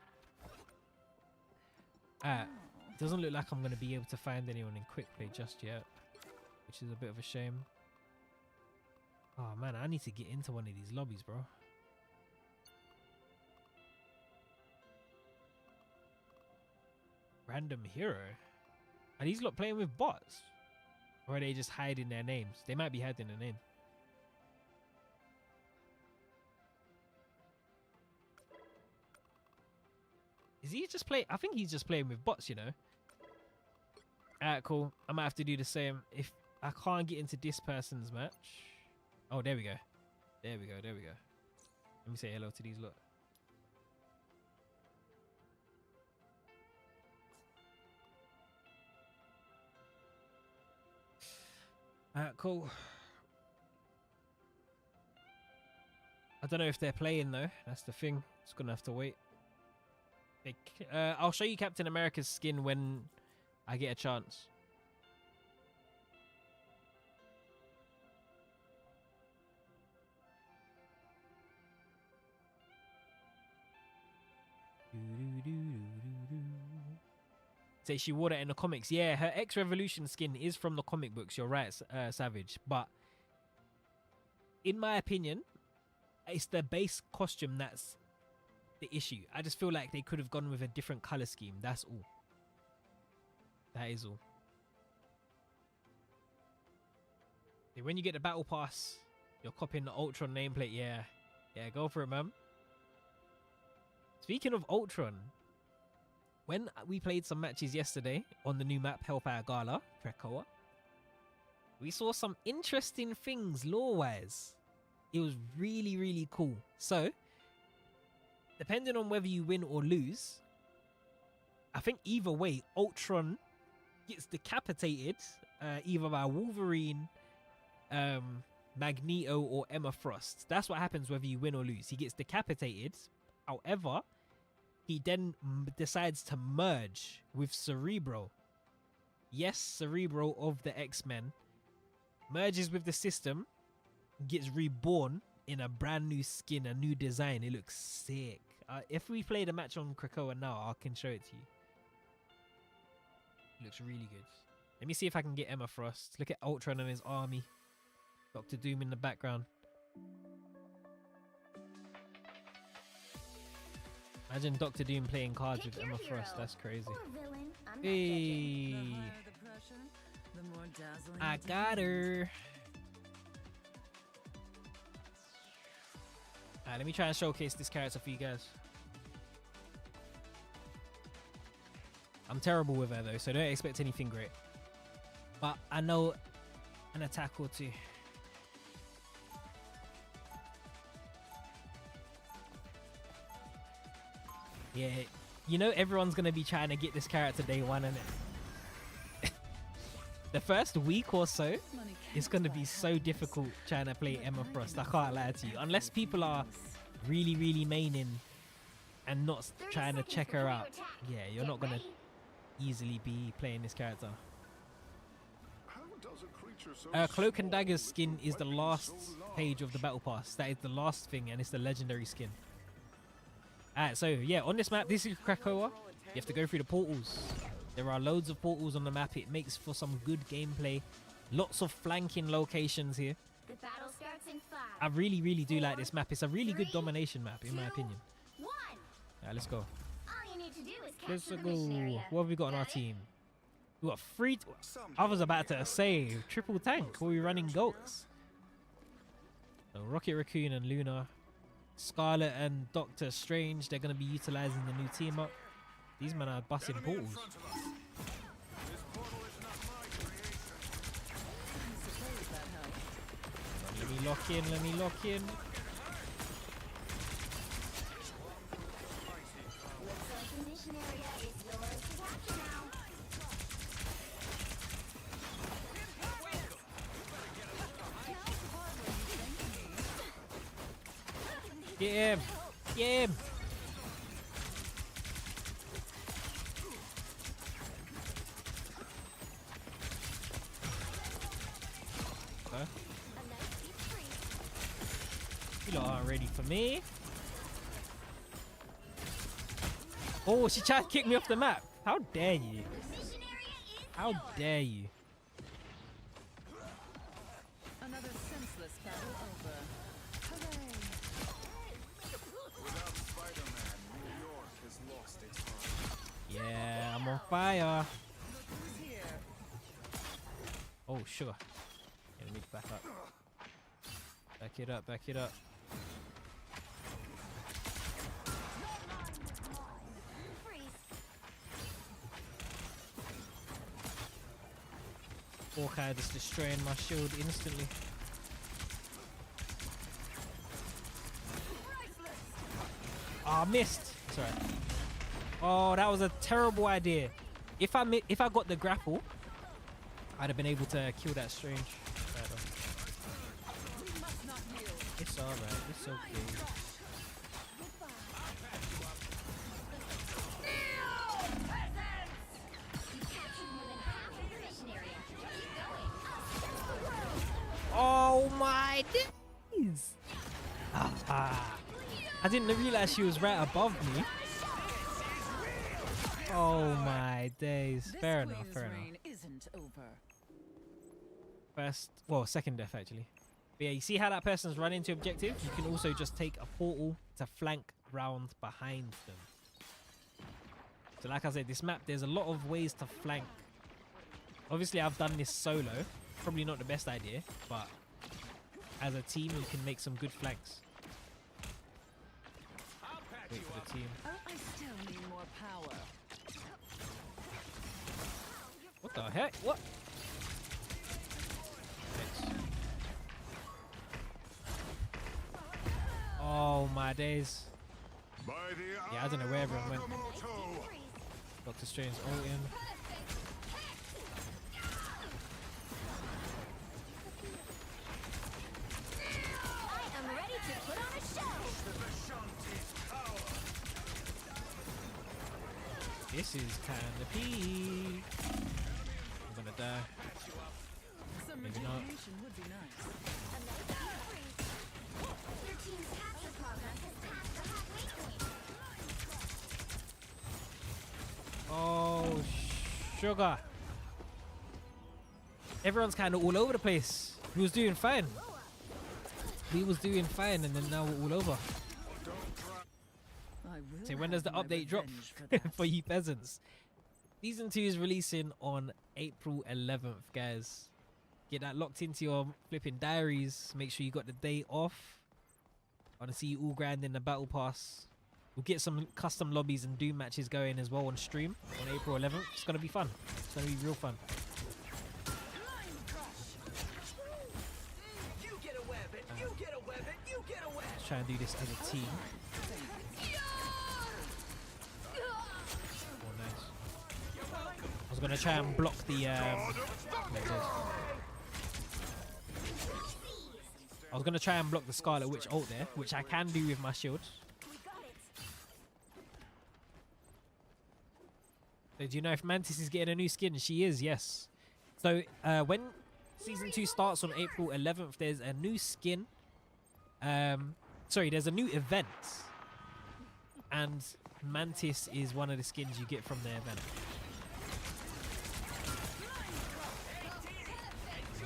Doesn't look like I'm going to be able to find anyone in quick play just yet, which is a bit of a shame. Oh man, I need to get into one of these lobbies, bro. Random hero? Are these lot playing with bots? Or are they just hiding their names? They might be hiding their name. Is he just playing? I think he's just playing with bots, you know. Alright, cool. I might have to do the same if I can't get into this person's match. Oh, there we go. There we go. There we go. Let me say hello to these lot. Alright, cool. I don't know if they're playing though. That's the thing. Just gonna have to wait. I'll show you Captain America's skin when I get a chance. Say she wore that in the comics. Yeah, her X-Revolution skin is from the comic books. You're right, Savage. But in my opinion, it's the base costume that's the issue. I just feel like they could have gone with a different color scheme. That's all. That is all. When you get the battle pass, you're copying the Ultron nameplate. Yeah, go for it, man. Speaking of Ultron, when we played some matches yesterday on the new map Hellfire Gala, Krakoa, we saw some interesting things lore-wise. It was really, really cool. So, depending on whether you win or lose, I think either way, Ultron gets decapitated either by Wolverine, Magneto, or Emma Frost. That's what happens whether you win or lose. He gets decapitated. However, he then decides to merge with Cerebro. Yes, Cerebro of the X-Men merges with the system, gets reborn in a brand new skin, a new design. It looks sick. If we play the match on Krakoa now, I can show it to you. It looks really good. Let me see if I can get Emma Frost. Look at Ultron and his army. Dr. Doom in the background. Imagine Dr. Doom playing cards with Emma Frost. That's crazy. Or villain. I'm not judging. Hey, The higher the pressure, the more dazzling. I the got damage. her. Alright, let me try and showcase this character for you guys. I'm terrible with her though, so don't expect anything great. But I know an attack or two. Yeah, you know everyone's gonna be trying to get this character day one, innit? The first week or so, Money it's can't gonna be buy so happiness, difficult trying to play but Emma money Frost. I can can't buy lie to you. Unless people are happiness. really, really maining and not 30 trying to seconds check her before out. you attack. Yeah, you're Get not gonna ready. easily be playing this character. How does a creature so Cloak and small Dagger's with skin is the weapons last so page of the large? battle pass. That is the last thing, and it's the legendary skin. Alright, so yeah, on this map, this is Krakoa. You have to go through the portals. There are loads of portals on the map. It makes for some good gameplay. Lots of flanking locations here. The battle starts in 5. I really, really do like this map. It's a really good domination map, in my 2, opinion. 1. Alright, let's go. All you need to do is Let's capture the mission go. area. What have we got on our Got it? team? We got three. I was about to say triple tank. Were we running goats? So Rocket Raccoon and Luna, Scarlet and Doctor Strange. They're gonna be utilizing the new team up. These men are busting portals. Let me lock in. Let me lock in. Looks like the mission area is yours to capture now. Get him. Get him. Okay. A nice deep freeze. You lot aren't ready for me. Oh, she tried to kick me off the map. How dare you? Mission area is How yours. dare you? Another senseless battle over. Hooray! Without Spider-Man, New York has lost its heart. Yeah, I'm on fire. Look who's here. Oh, sugar. Yeah, let me back up. Back it up, back it up. Freeze. Hawkeye just destroying my shield instantly. Ah, missed. It's alright. Oh, that was a terrible idea. If I got the grapple, I'd have been able to kill that strange. It's alright. It's okay. Oh my days! Ah, I didn't realize she was right above me. Oh my days! Fair enough. Fair enough. Isn't over. Second death actually. But yeah, you see how that person's running to objective? You can also just take a portal to flank round behind them. So like I said, this map, there's a lot of ways to flank. Obviously, I've done this solo. Probably not the best idea, but as a team, you can make some good flanks. Wait for the team. Oh, I still need more power. What the heck? What? Thanks. Oh my days. Yeah, I don't know where everyone went. Dr. Strange's ult in. This is kinda peak. I'm gonna die. Some Maybe not. rejuvenation would be nice. Your team's capture progress has passed the halfway point. Oh, sugar. Everyone's kind of all over the place. We was doing fine. We was doing fine, and then now we're all over. So when does the update drop for you peasants? Season 2 is releasing on April 11th, guys. Get that locked into your flipping diaries. Make sure you got the day off. I want to see you all grinding the battle pass. We'll get some custom lobbies and Doom matches going as well on stream on April 11th. It's going to be fun. It's going to be real fun. Let's try and do this as a team. Oh, nice. I was going to try and block the... I was going to try and block the Scarlet Witch ult there, which I can do with my shield. So do you know if Mantis is getting a new skin? She is, yes. So when Season 2 starts on April 11th, there's a new skin. There's a new event. And Mantis is one of the skins you get from the event.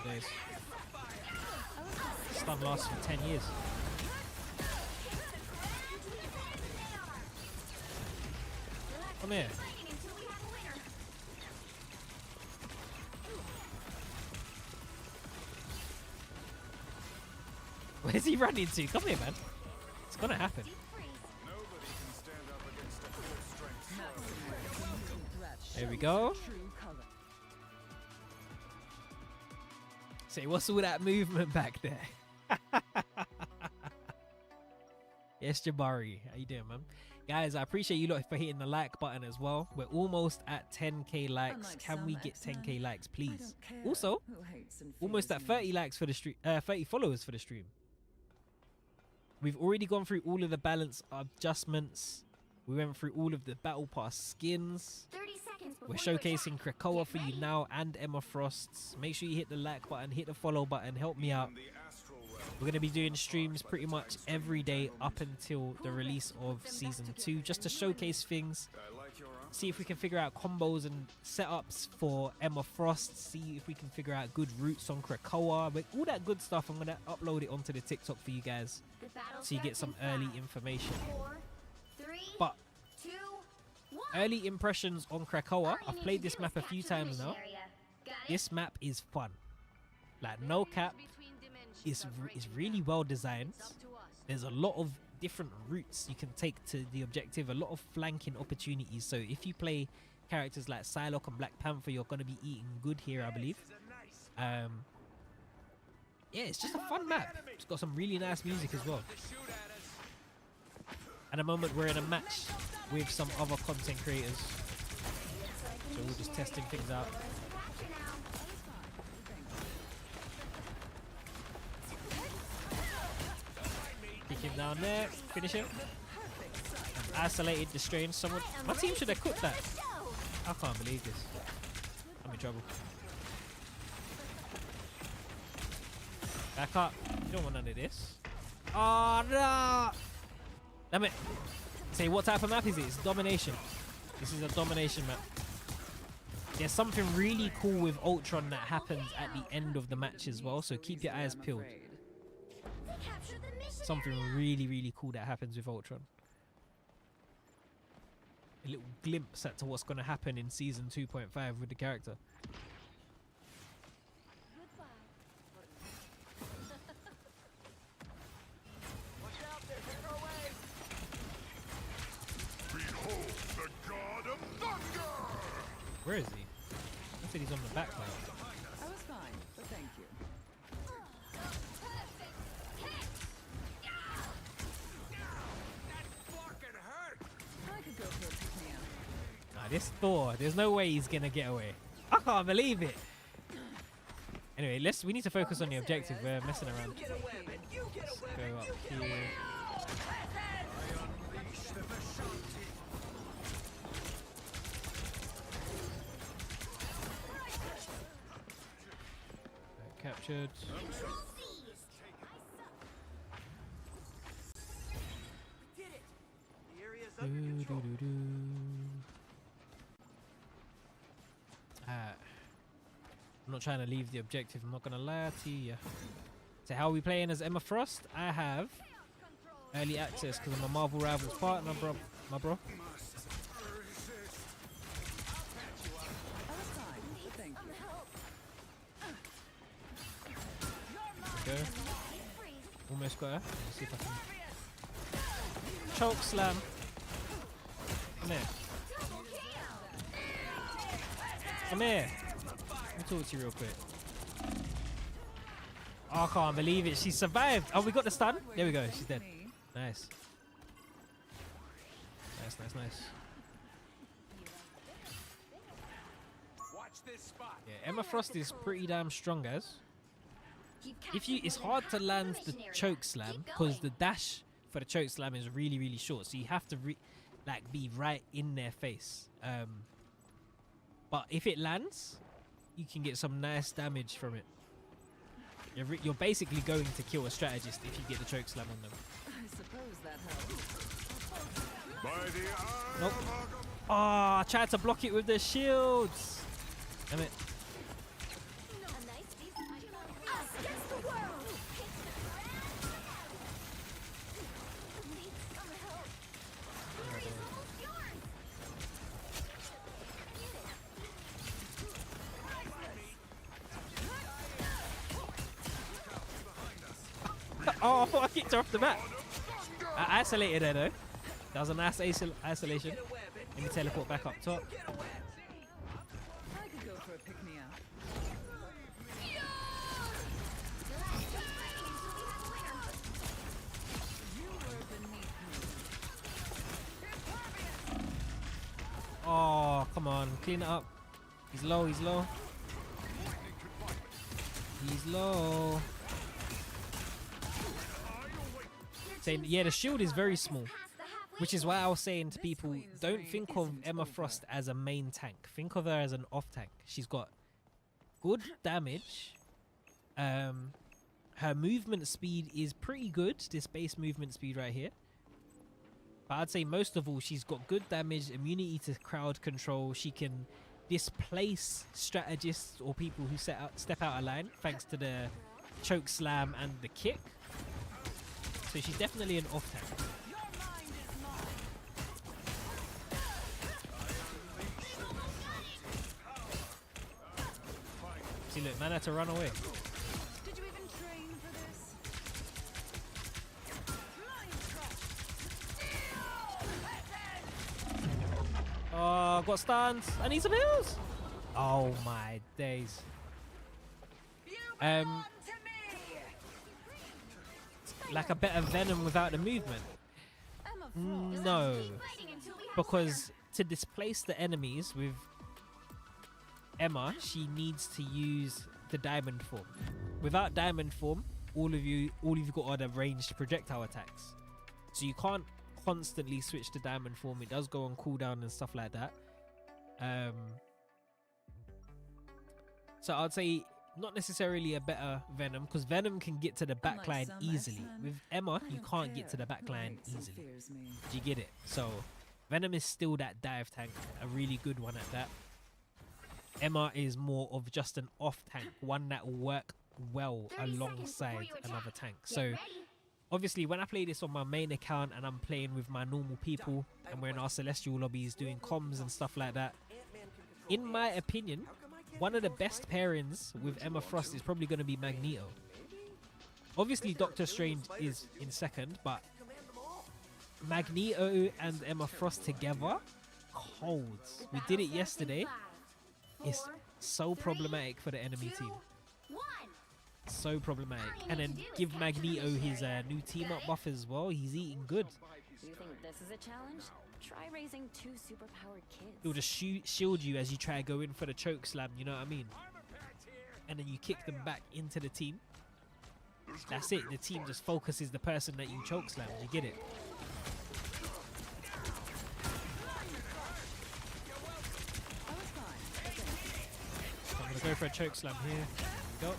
There's stun lasts for 10 years. Come here. Where's he running to? Come here, man. It's gonna happen. Nobody can stand up against a full strength. There we go. Say, what's all that movement back there? Yes, Jabari. How you doing, man? Guys, I appreciate you lot for hitting the like button as well. We're almost at 10k likes. Can we get 10k likes, please? Also, almost at 30 likes for the stream, 30 followers for the stream. We've already gone through all of the balance adjustments. We went through all of the battle pass skins. 30 seconds We're before you showcasing attack. Krakoa Get for you ready. now and Emma Frost's. Make sure you hit the like button, hit the follow button, help me out. We're going to be doing streams pretty much every day up until the release of Season 2, just to showcase things, see if we can figure out combos and setups for Emma Frost, see if we can figure out good routes on Krakoa, but all that good stuff. I'm going to upload it onto the TikTok for you guys, The battle so you get starts some in early 5, information. 4, 3, But 2, 1. early impressions on Krakoa, All you I've need played to this do map is a few capture the times mission now. area. Got it? This map is fun. Like, no cap, it's really well designed. There's a lot of different routes you can take to the objective, a lot of flanking opportunities. So if you play characters like Psylocke and Black Panther, you're going to be eating good here, I believe. Yeah, it's just a fun map. It's got some really nice music as well. At the moment, we're in a match with some other content creators, so we're just testing things out. Kick him down there, finish him. Isolated the strange. Someone, my team should have cooked that. I can't believe this. I'm in trouble. Back up. You don't want none of this. Oh no! Damn it. Say, what type of map is it? It's domination. This is a domination map. There's something really cool with Ultron that happens at the end of the match as well, so keep your eyes peeled. Something really, really cool that happens with Ultron. A little glimpse at to what's going to happen in season 2.5 with the character. Behold the god of thunder! Where is he? I said he's on the back line. I was fine, but thank you. I could go for a pick-me-up. Nah, this Thor, there's no way he's gonna get away. I can't believe it. Anyway, we need to focus on the objective. We're messing around. Let's go up here. Captured. I'm not trying to leave the objective, I'm not gonna lie to you. So how are we playing as Emma Frost? I have early access because I'm a Marvel Rivals partner, bro. My bro. I was fine, but thank you. Okay. Almost got her. Let's see if I can. Choke slam. Come here. Come here. Let me talk to you real quick. Oh, I can't believe it. She survived. Oh, we got the stun. There we go. She's dead. Nice. Nice, nice, nice. Watch this spot. Yeah, Emma Frost is pretty damn strong, guys. It's hard to land the choke slam because the dash for the choke slam is really, really short. So you have to be right in their face. But if it lands, you can get some nice damage from it. You're basically going to kill a strategist if you get the choke slam on them. I suppose that helps. By the Nope. Oh, I tried to block it with the shields. Damn it. Oh, I thought I kicked her off the map. I isolated her though. That was a nice isolation. Let me teleport back up top. I could go for a pick-me-up. You were beneath me. Oh, come on. Clean it up. He's low, he's low. He's low. Same, yeah, the shield is very small. Which is why I was saying to people, don't think of Emma Frost as a main tank. Think of her as an off tank. She's got good damage. Her movement speed is pretty good. This base movement speed right here. But I'd say most of all, she's got good damage, immunity to crowd control. She can displace strategists or people who step out of line thanks to the choke slam and the kick. So she's definitely an off tank. See, look, man had to run away. Did you even train for this? Oh, got stunned. I need some heals. Oh my days. like a better Venom without the movement. No, because to displace the enemies with Emma, she needs to use the diamond form. Without diamond form, all you've got are the ranged projectile attacks. So you can't constantly switch to diamond form. It does go on cooldown and stuff like that. So I'd say not necessarily a better Venom, because Venom can get to the backline easily. With Emma, you can't get to the backline easily. Do you get it? So Venom is still that dive tank, a really good one at that. Emma is more of just an off tank, one that will work well alongside another tank. So obviously when I play this on my main account and I'm playing with my normal people and we're in our celestial lobbies doing comms and stuff like that, in my opinion, one of the best pairings with Emma Frost is probably going to be Magneto. Obviously Doctor Strange is in second, but Magneto and Emma Frost together, colds. We did it yesterday. It's so problematic for the enemy team. So problematic. And then give Magneto his new team up buff as well. He's eating good. Do you think this is a challenge? Try raising 2 superpowered kids. He'll just shield you as you try to go in for the choke slam, you know what I mean? And then you kick them back into the team. That's it. The team just focuses the person that you choke slam. You get it? I'm gonna go for a choke slam here. Go.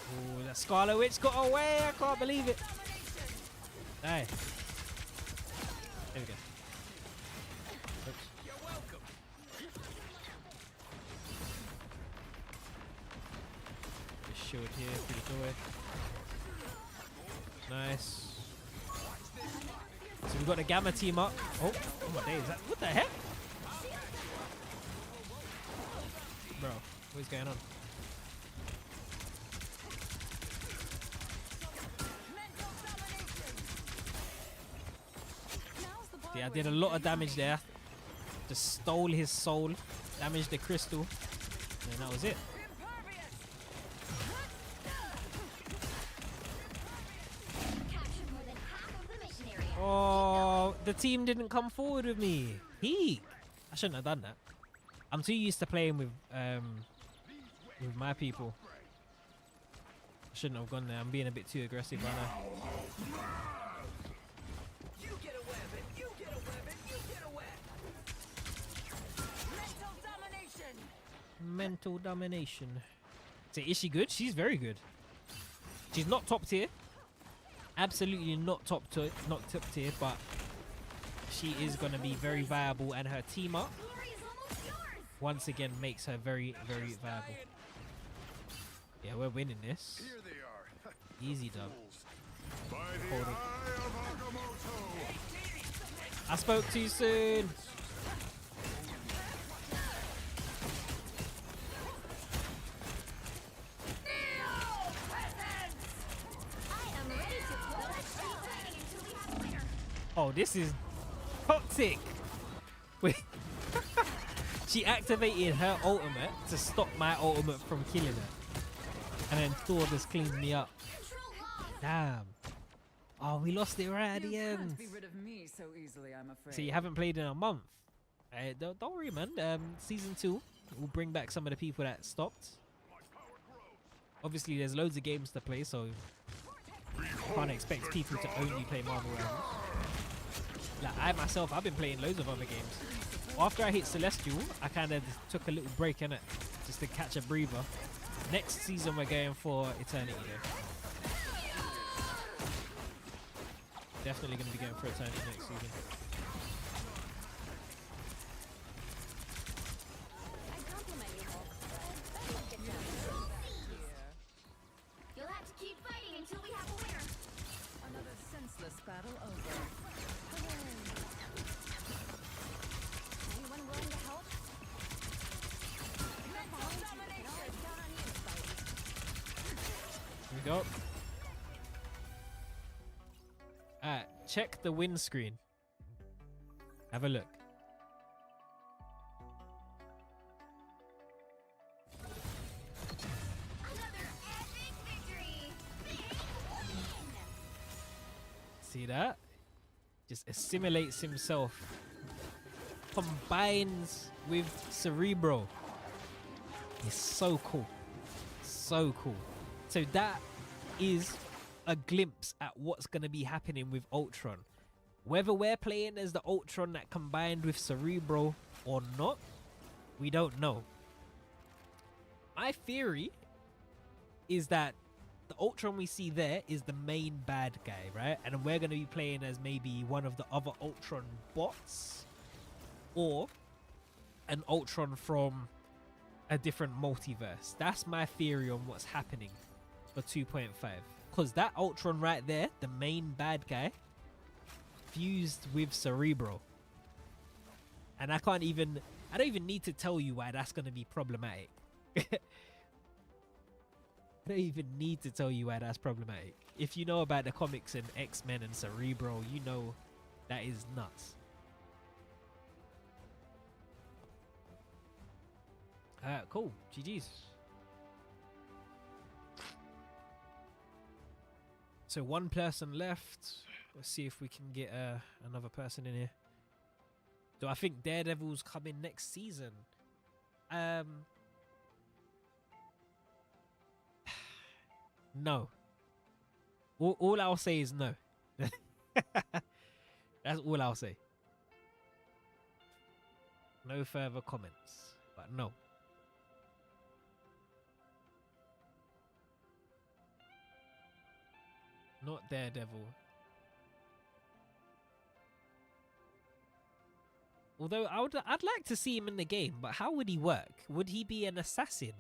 Oh, that Scarlet Witch got away. I can't believe it. Hey. There we go. Oops. Shield here, pretty good. Nice. So we've got the Gamma team up. Oh my days. What the heck? Bro, what is going on? Yeah, I did a lot of damage there. Just stole his soul, damaged the crystal, and that was it. Oh, the team didn't come forward with me. I shouldn't have done that. I'm too used to playing with my people. I shouldn't have gone there. I'm being a bit too aggressive right now. You get a weapon, you get a weapon, you get a weapon. Mental domination. Mental domination. So is she good? She's very good. She's not top tier. Absolutely not top tier, but she is going to be very viable, and her team up once again makes her very, very viable. Yeah, we're winning this. Here they are. Easy dub. By the Hold it. eye of Agamotto. I spoke too soon. Oh, this is toxic. Wait. She activated her ultimate to stop my ultimate from killing her. And then Thor just cleaned me up. Damn. Oh, we lost it right at the end. Can't be rid of me so easily, I'm afraid. So you haven't played in a month. Don't worry, man. Season 2 will bring back some of the people that stopped. Obviously, there's loads of games to play, so can't expect people to only play Marvel Rivals. Like I myself, I've been playing loads of other games. After I hit Celestial, I kind of took a little break in it, just to catch a breather. Next season, we're going for Eternity though. Definitely going to be going for Eternity next season. You'll have to keep fighting until we have a winner. Another senseless battle over. Anyone willing to help? Mental domination. go. Alright, check the windscreen. Have a look. Another epic victory. Big win. See that? Just assimilates himself. Combines with Cerebro. It's so cool. So cool. So that is a glimpse at what's going to be happening with Ultron. Whether we're playing as the Ultron that combined with Cerebro or not, we don't know. My theory is that the Ultron we see there is the main bad guy, right? And we're going to be playing as maybe one of the other Ultron bots, or an Ultron from a different multiverse. That's my theory on what's happening for 2.5. Because that Ultron right there, the main bad guy, fused with Cerebro. And I don't even need to tell you why that's going to be problematic. I don't even need to tell you why that's problematic. If you know about the comics and X-Men and Cerebro, you know that is nuts. Cool. GG's. So one person left. Let's see if we can get another person in here. Do I think Daredevil's coming next season? No. All I'll say is no. That's all I'll say. No further comments, but no. Not Daredevil. Although I'd like to see him in the game, but how would he work? Would he be an assassin?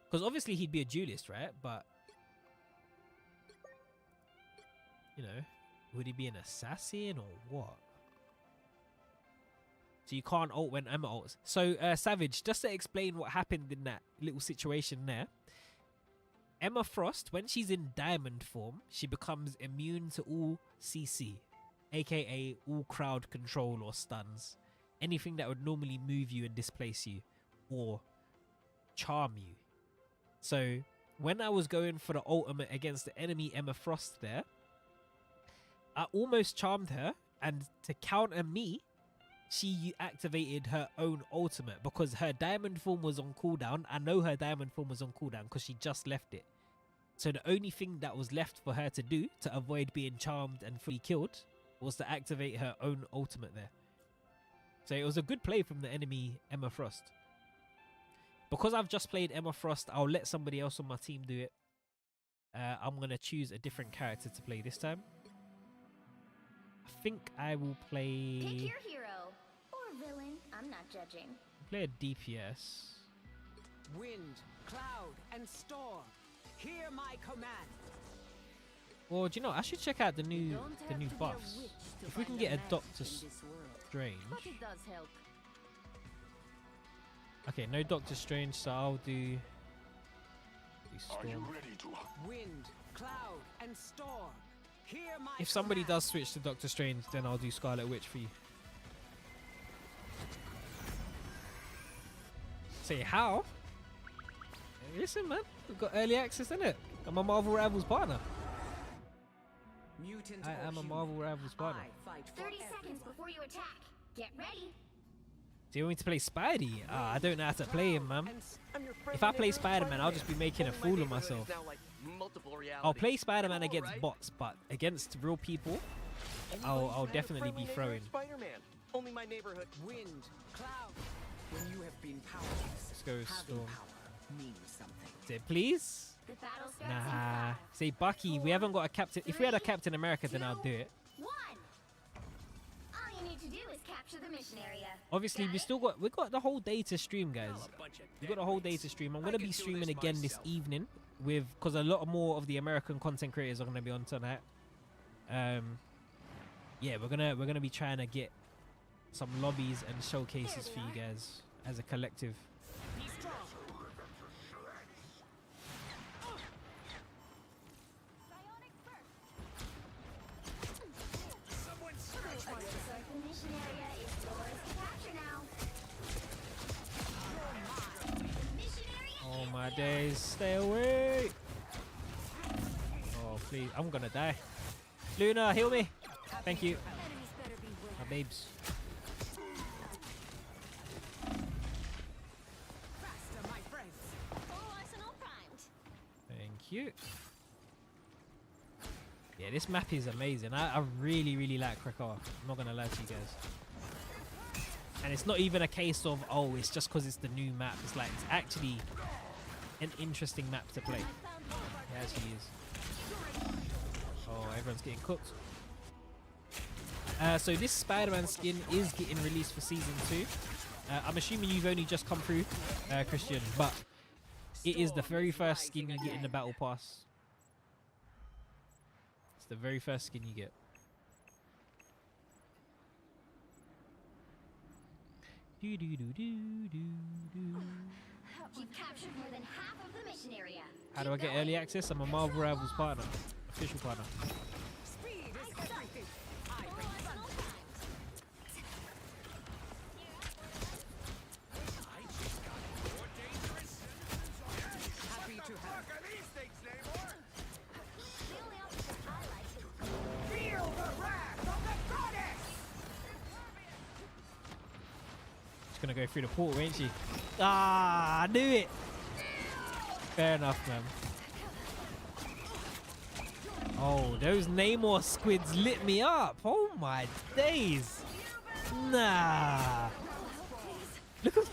Because obviously he'd be a duelist, right? But you know, would he be an assassin or what? So you can't ult when Emma ults. So Savage, just to explain what happened in that little situation there. Emma Frost, when she's in diamond form, she becomes immune to all CC, aka all crowd control or stuns. Anything that would normally move you and displace you or charm you. So when I was going for the ultimate against the enemy Emma Frost there, I almost charmed her, and to counter me, she activated her own ultimate because her diamond form was on cooldown. I know her diamond form was on cooldown because she just left it. So the only thing that was left for her to do to avoid being charmed and fully killed was to activate her own ultimate there. So it was a good play from the enemy Emma Frost. Because I've just played Emma Frost, I'll let somebody else on my team do it. I'm going to choose a different character to play this time. I think I will play... Pick your hero or villain. I'm not judging. Play a DPS. Wind, cloud, and storm. Hear my command. Or do you know? I should check out the new buffs. If we can get a Doctor Strange. But it does help. Okay, no Doctor Strange, so I'll do Storm. Wind, cloud, and storm. Hear my If somebody command. does switch to Doctor Strange, then I'll do Scarlet Witch for you. Say how? Hey, listen, man, we've got early access, innit? I'm a Marvel Rivals partner. Mutant I or am a human, Marvel Rivals partner. I fight for 30 everyone. seconds before you attack. Get ready. Do you want me to play Spidey? I don't know how to play him, man. I'm your friend If I and play neighbor, Spider-Man, I'll just be making a Only my fool of neighborhood is myself. now, like, multiple I'll realities. play Spider-Man Cool, against right? bots, but against real people, Anybody's I'll had a definitely friendly be neighbor throwing. Spider-Man. Only my neighborhood. Wind, cloud. When you have been powerless, Let's go having Storm. power means something. Say please? The battle starts in Nah. 5, Say Bucky, we haven't got a captain. If we had a Captain America, then I'll do it. 1. All you need to do is capture the mission area. Obviously, Got we got the whole day to stream, guys. Y'all a bunch of We got the whole day to stream. I'm gonna be streaming again this evening with because a lot more of the American content creators are gonna be on tonight. Yeah, we're gonna be trying to get some lobbies and showcases for you guys as a collective. days. Stay away. Oh, please. I'm gonna die. Luna, heal me. Thank you. Enemies better be waiting. My babes. Faster, my friends. Full arsenal primed. Thank you. Yeah, this map is amazing. I really, really like Krakoa. I'm not gonna lie to you guys. And it's not even a case of, oh, it's just because it's the new map. It's like, it's actually an interesting map to play. It actually is. Oh, everyone's getting cooked. So this Spider-Man skin is getting released for Season 2. I'm assuming you've only just come through, Christian, but it is the very first skin you get in the Battle Pass. It's the very first skin you get. Do do do do do do. You've captured more than half of the mission area. How do I get early access? I'm a Marvel Rivals partner, official partner. Speed is everything. I Full bring arsenal thunder. primed. Happy to help. Fuck are these things, Namor? The only option I like is Feel the wrath of the goddess! She's gonna go through the portal, ain't she? Ah, I knew it. Fair enough, man. Oh, those Namor squids lit me up. Oh my days. Nah. Look at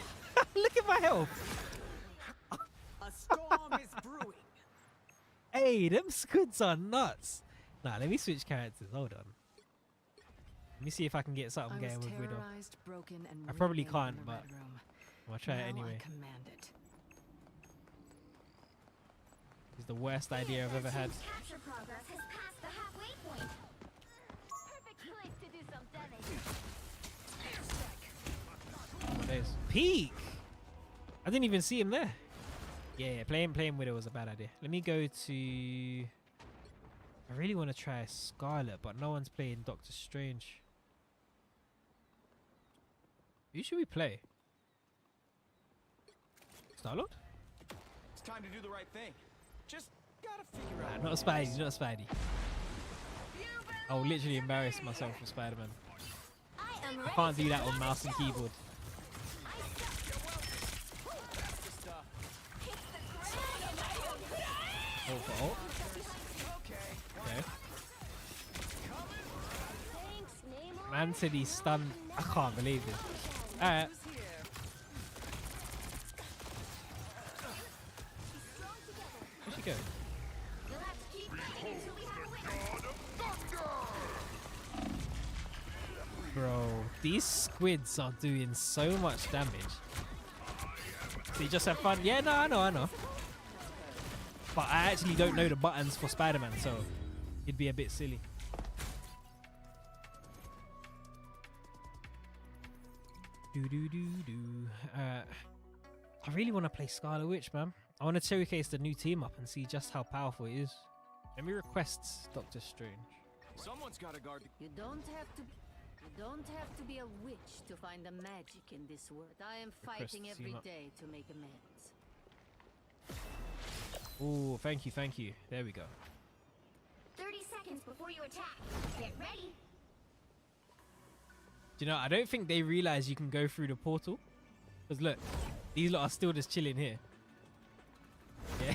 look at my health. A storm is brewing. Hey, them squids are nuts. Nah, let me switch characters. Hold on. Let me see if I can get something I was going with Widow. terrorized, broken, and I probably remade can't, in the but Red Room. I'll try it Now anyway. I command it. It's the worst idea I've ever had. capture progress has passed the halfway point. Perfect place to do some damage. Oh my days. Peak! I didn't even see him there. Yeah, playing Widow was a bad idea. Let me go to... I really want to try Scarlet, but no one's playing Doctor Strange. Who should we play? Star-Lord? It's time to do the right thing. Just gotta figure out. Nah, not a Spidey, not a Spidey. I'll literally embarrass myself with Spider-Man. I am I can't do that on mouse and keyboard. Ult for ult. Okay. Thanks, Namor. Man said he's stunned. I can't believe this. Alright. Who's here? Where'd she go? You'll have to keep fighting until we have a winner. Bro, these squids are doing so much damage. So you just have fun? Yeah, no, I know. But I actually don't know the buttons for Spider-Man, so it'd be a bit silly. I really want to play Scarlet Witch, man. I want to showcase the new team up and see just how powerful it is. Let me request Doctor Strange. Someone's gotta guard the. You don't have to be a witch to find the magic in this world. I am fighting Request every team up. day to make amends. Oh, thank you. There we go. 30 seconds before you attack. Get ready. Do you know, I don't think they realize you can go through the portal. Because look, these lot are still just chilling here. Yeah.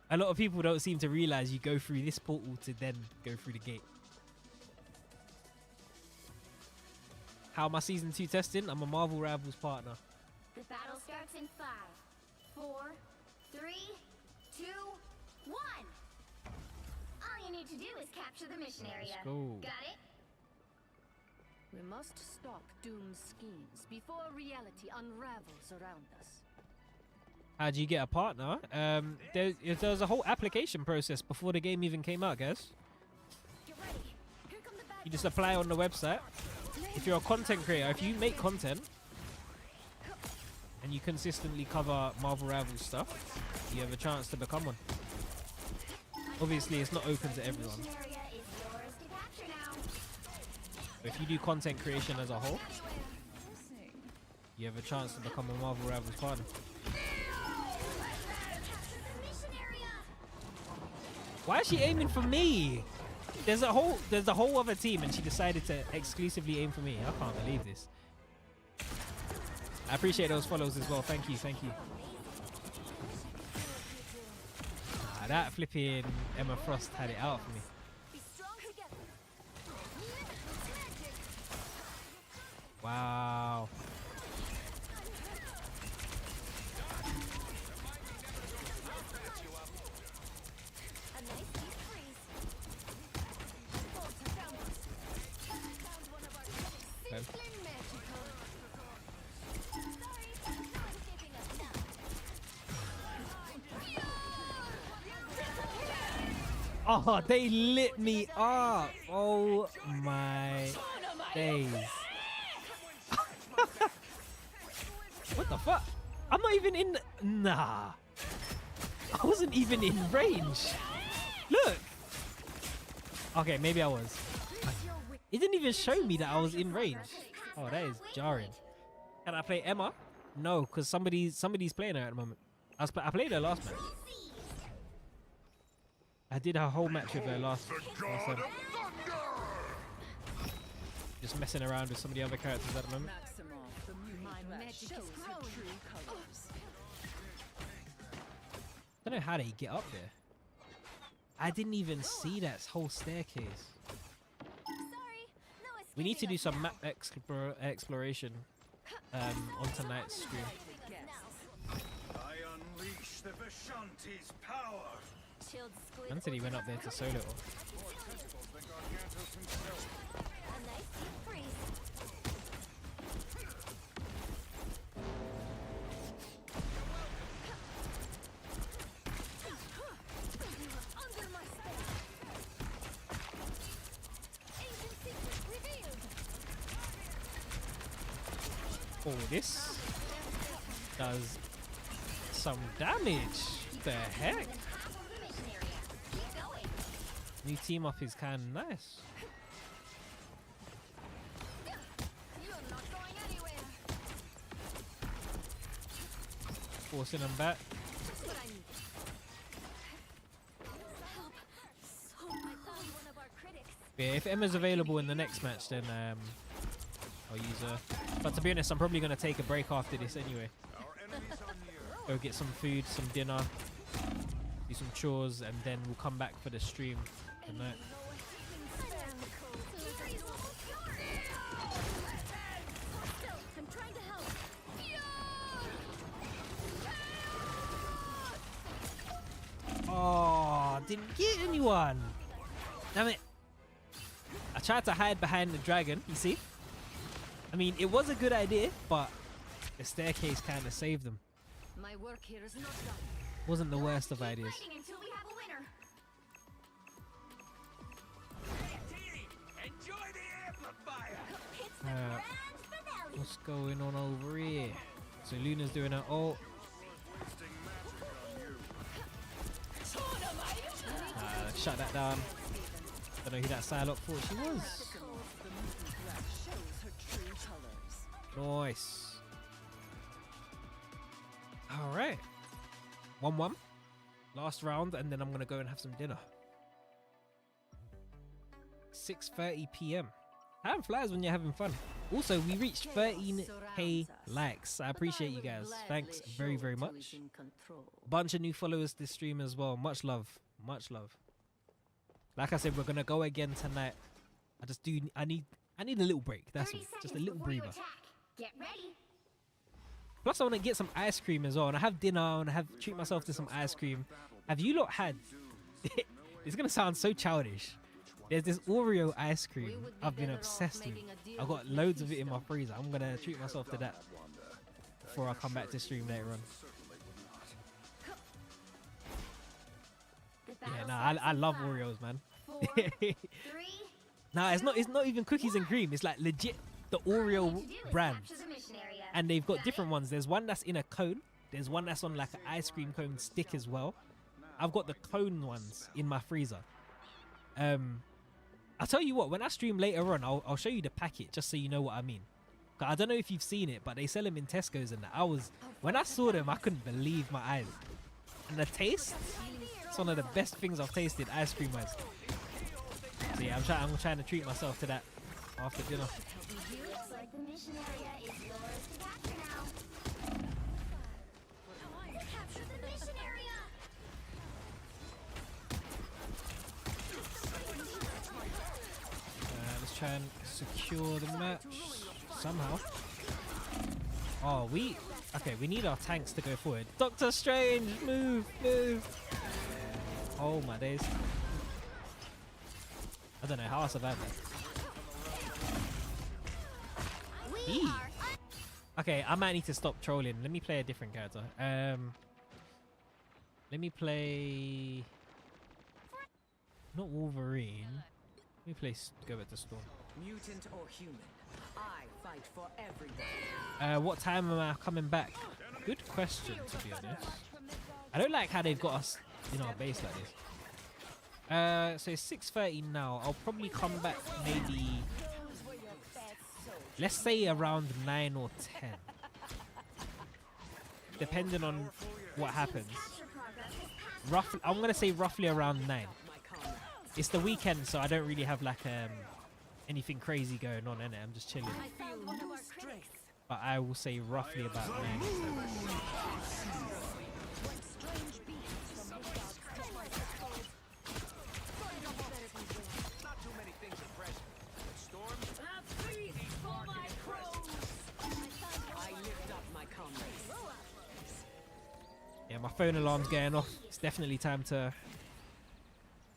A lot of people don't seem to realize you go through this portal to then go through the gate. How am I season 2 testing? I'm a Marvel Rivals partner. The battle starts in 5, 4, 3, 2, 1. All you need to do is capture the mission area. go. Got it? We must stop Doom's schemes before reality unravels around us. How do you get a partner? There's a whole application process before the game even came out, guys. Get ready. Here come the bad You just apply on the website. If you're a content creator, if you make content and you consistently cover Marvel Rivals stuff, you have a chance to become one. Obviously, it's not open to everyone. mission area is yours to capture now. But if you do content creation as a whole, you have a chance to become a Marvel Rivals partner. Why is she aiming for me? There's the whole other team, and she decided to exclusively aim for me. I can't believe this. I appreciate those follows as well. Thank you, thank you. That flipping Emma Frost had it out for me. Wow. Okay. Oh, they lit me up. Oh my days. What the fuck? I'm not even in. Nah. I wasn't even in range. Look. Okay, maybe I was. It didn't even show me that I was in range. Oh, that is jarring. Can I play Emma? No, because somebody's playing her at the moment. I played her last match. I did a whole match with her last time. Just messing around with some of the other characters at the moment. I don't know how they get up there. I didn't even see that whole staircase. We need to do some map exploration on tonight's stream. I unleash the Vishanti's power. Anthony went up there to solo. Oh, this does some damage. The heck? New team up is kind of nice. Forcing them back. Yeah, if Emma's available in the next match, then I'll use her. But to be honest, I'm probably going to take a break after this anyway. Go get some food, some dinner, do some chores, and then we'll come back for the stream tonight. Oh, didn't get anyone. Damn it. I tried to hide behind the dragon, you see? I mean, it was a good idea, but the staircase kind of saved them. My work here is not done. Wasn't the worst of ideas. What's going on over here? So Luna's doing her ult. Shut that down. Don't know who that Psylocke thought she was. Nice. Alright. 1-1. Last round, and then I'm going to go and have some dinner. 6:30 p.m. Time flies when you're having fun. Also, we reached 13k likes. I appreciate you guys. Thanks very, very much. Bunch of new followers this stream as well. Much love. Much love. Like I said, we're going to go again tonight. I need a little break. That's all. Just a little breather. Get ready. Plus, I want to get some ice cream as well. And I have dinner and treat myself to some ice cream. Have you lot had... It's going to sound so childish. There's this Oreo ice cream I've been obsessed with. I've got loads of it in my freezer. I'm going to treat myself to that before I come back to stream later on. Yeah, nah, I love Oreos, man. Nah, it's not even cookies and cream. It's like legit the Oreo brand. And they've got different ones. There's one that's in a cone. There's one that's on like an ice cream cone stick as well. I've got the cone ones in my freezer. I'll tell you what, when I stream later on, I'll show you the packet just so you know what I mean. I don't know if you've seen it, but they sell them in Tesco's and that. When I saw them, I couldn't believe my eyes. And the taste, That's one of the best things I've tasted ice cream wise. So yeah, I'm trying to treat myself to that after dinner. Looks like the mission area is yours to capture now. Capture the mission area! Let's try and secure the match somehow. Oh, okay, we need our tanks to go forward. Doctor Strange, move, move. Oh my days. I don't know how I survived that. Eee. Okay, I might need to stop trolling. Let me play a different character. Let me play not Wolverine. Let me play go back to Storm. Mutant or human, I fight for everyone. What time am I coming back? Good question, to be honest. I don't like how they've got us in our base like this. So it's 6:30 now. I'll probably come back maybe, let's say around 9 or 10. Depending on what happens. Roughly, I'm gonna say roughly around 9. It's the weekend, so I don't really have like anything crazy going on in it. I'm just chilling. But I will say roughly about 9. Yeah, my phone alarm's going off. It's definitely time to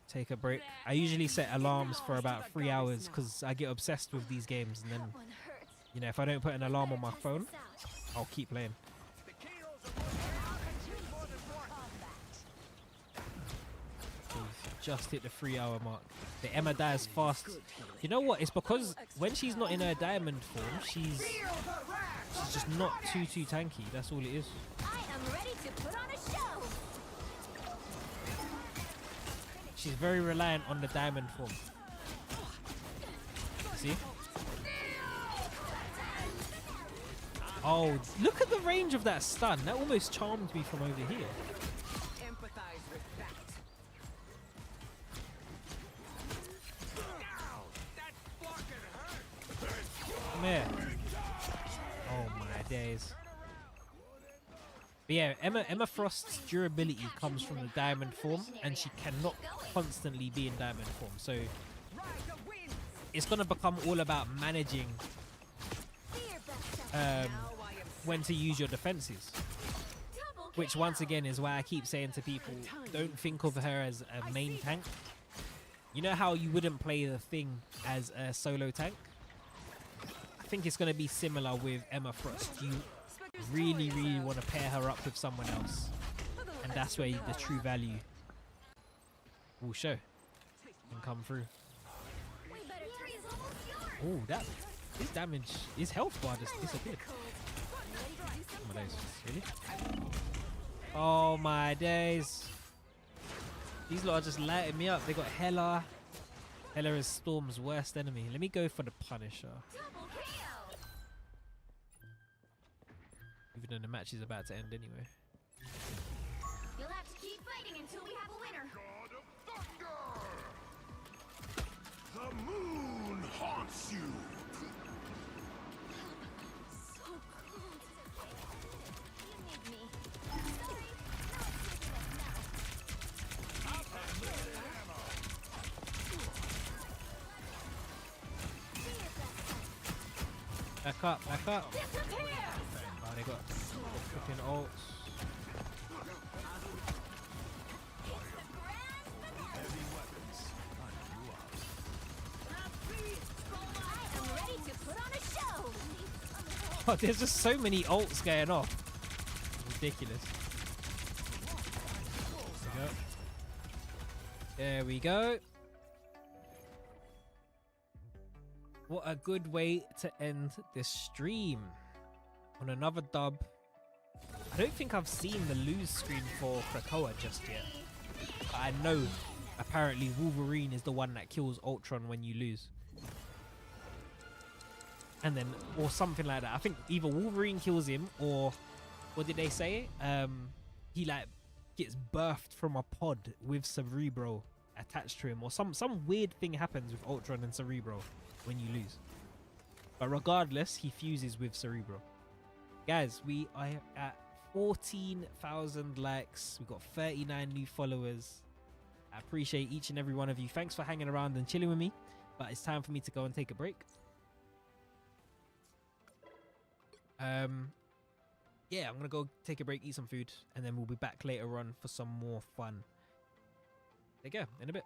take a break. I usually set alarms for about 3 hours because I get obsessed with these games, and then, you know, if I don't put an alarm on my phone, I'll keep playing. We've just hit the 3-hour mark. The Emma dies fast. You know what? It's because when she's not in her diamond form, she's just not too tanky. That's all it is. I am ready to put on a show. She's very reliant on the diamond form. See? Oh, look at the range of that stun. That almost charmed me from over here. Empathize with that. Come here. Oh my days. But yeah, Emma Frost's durability comes from the diamond form, and she cannot constantly be in diamond form. So it's gonna become all about managing when to use your defenses. Which once again is why I keep saying to people, don't think of her as a main tank. You know how you wouldn't play the Thing as a solo tank? I think it's going to be similar with Emma Frost. You really want to pair her up with someone else, and that's where the true value will show and come through. Oh, his damage, his health bar just disappeared. Oh my days, really? Oh my days. These lot are just lighting me up. They got Hela. Hela is Storm's worst enemy. Let me go for the Punisher. Even though the match is about to end anyway. You'll have to keep fighting until we have a winner. The moon haunts you. So cold. You need me. Sorry. Back up, back up. Oh, they got fucking ults. Oh, there's just so many ults going off. Ridiculous. There we go. What a good way to end this stream. On another dub. I don't think I've seen the lose screen for Krakoa just yet. But I know apparently Wolverine is the one that kills Ultron when you lose. And then, or something like that. I think either Wolverine kills him, or what did they say? He like gets birthed from a pod with Cerebro attached to him, or some weird thing happens with Ultron and Cerebro when you lose. But regardless, he fuses with Cerebro. Guys, we are at 14,000 likes. We've got 39 new followers. I appreciate each and every one of you. Thanks for hanging around and chilling with me. But it's time for me to go and take a break. Yeah, I'm gonna go take a break, eat some food, and then we'll be back later on for some more fun. Take care, in a bit.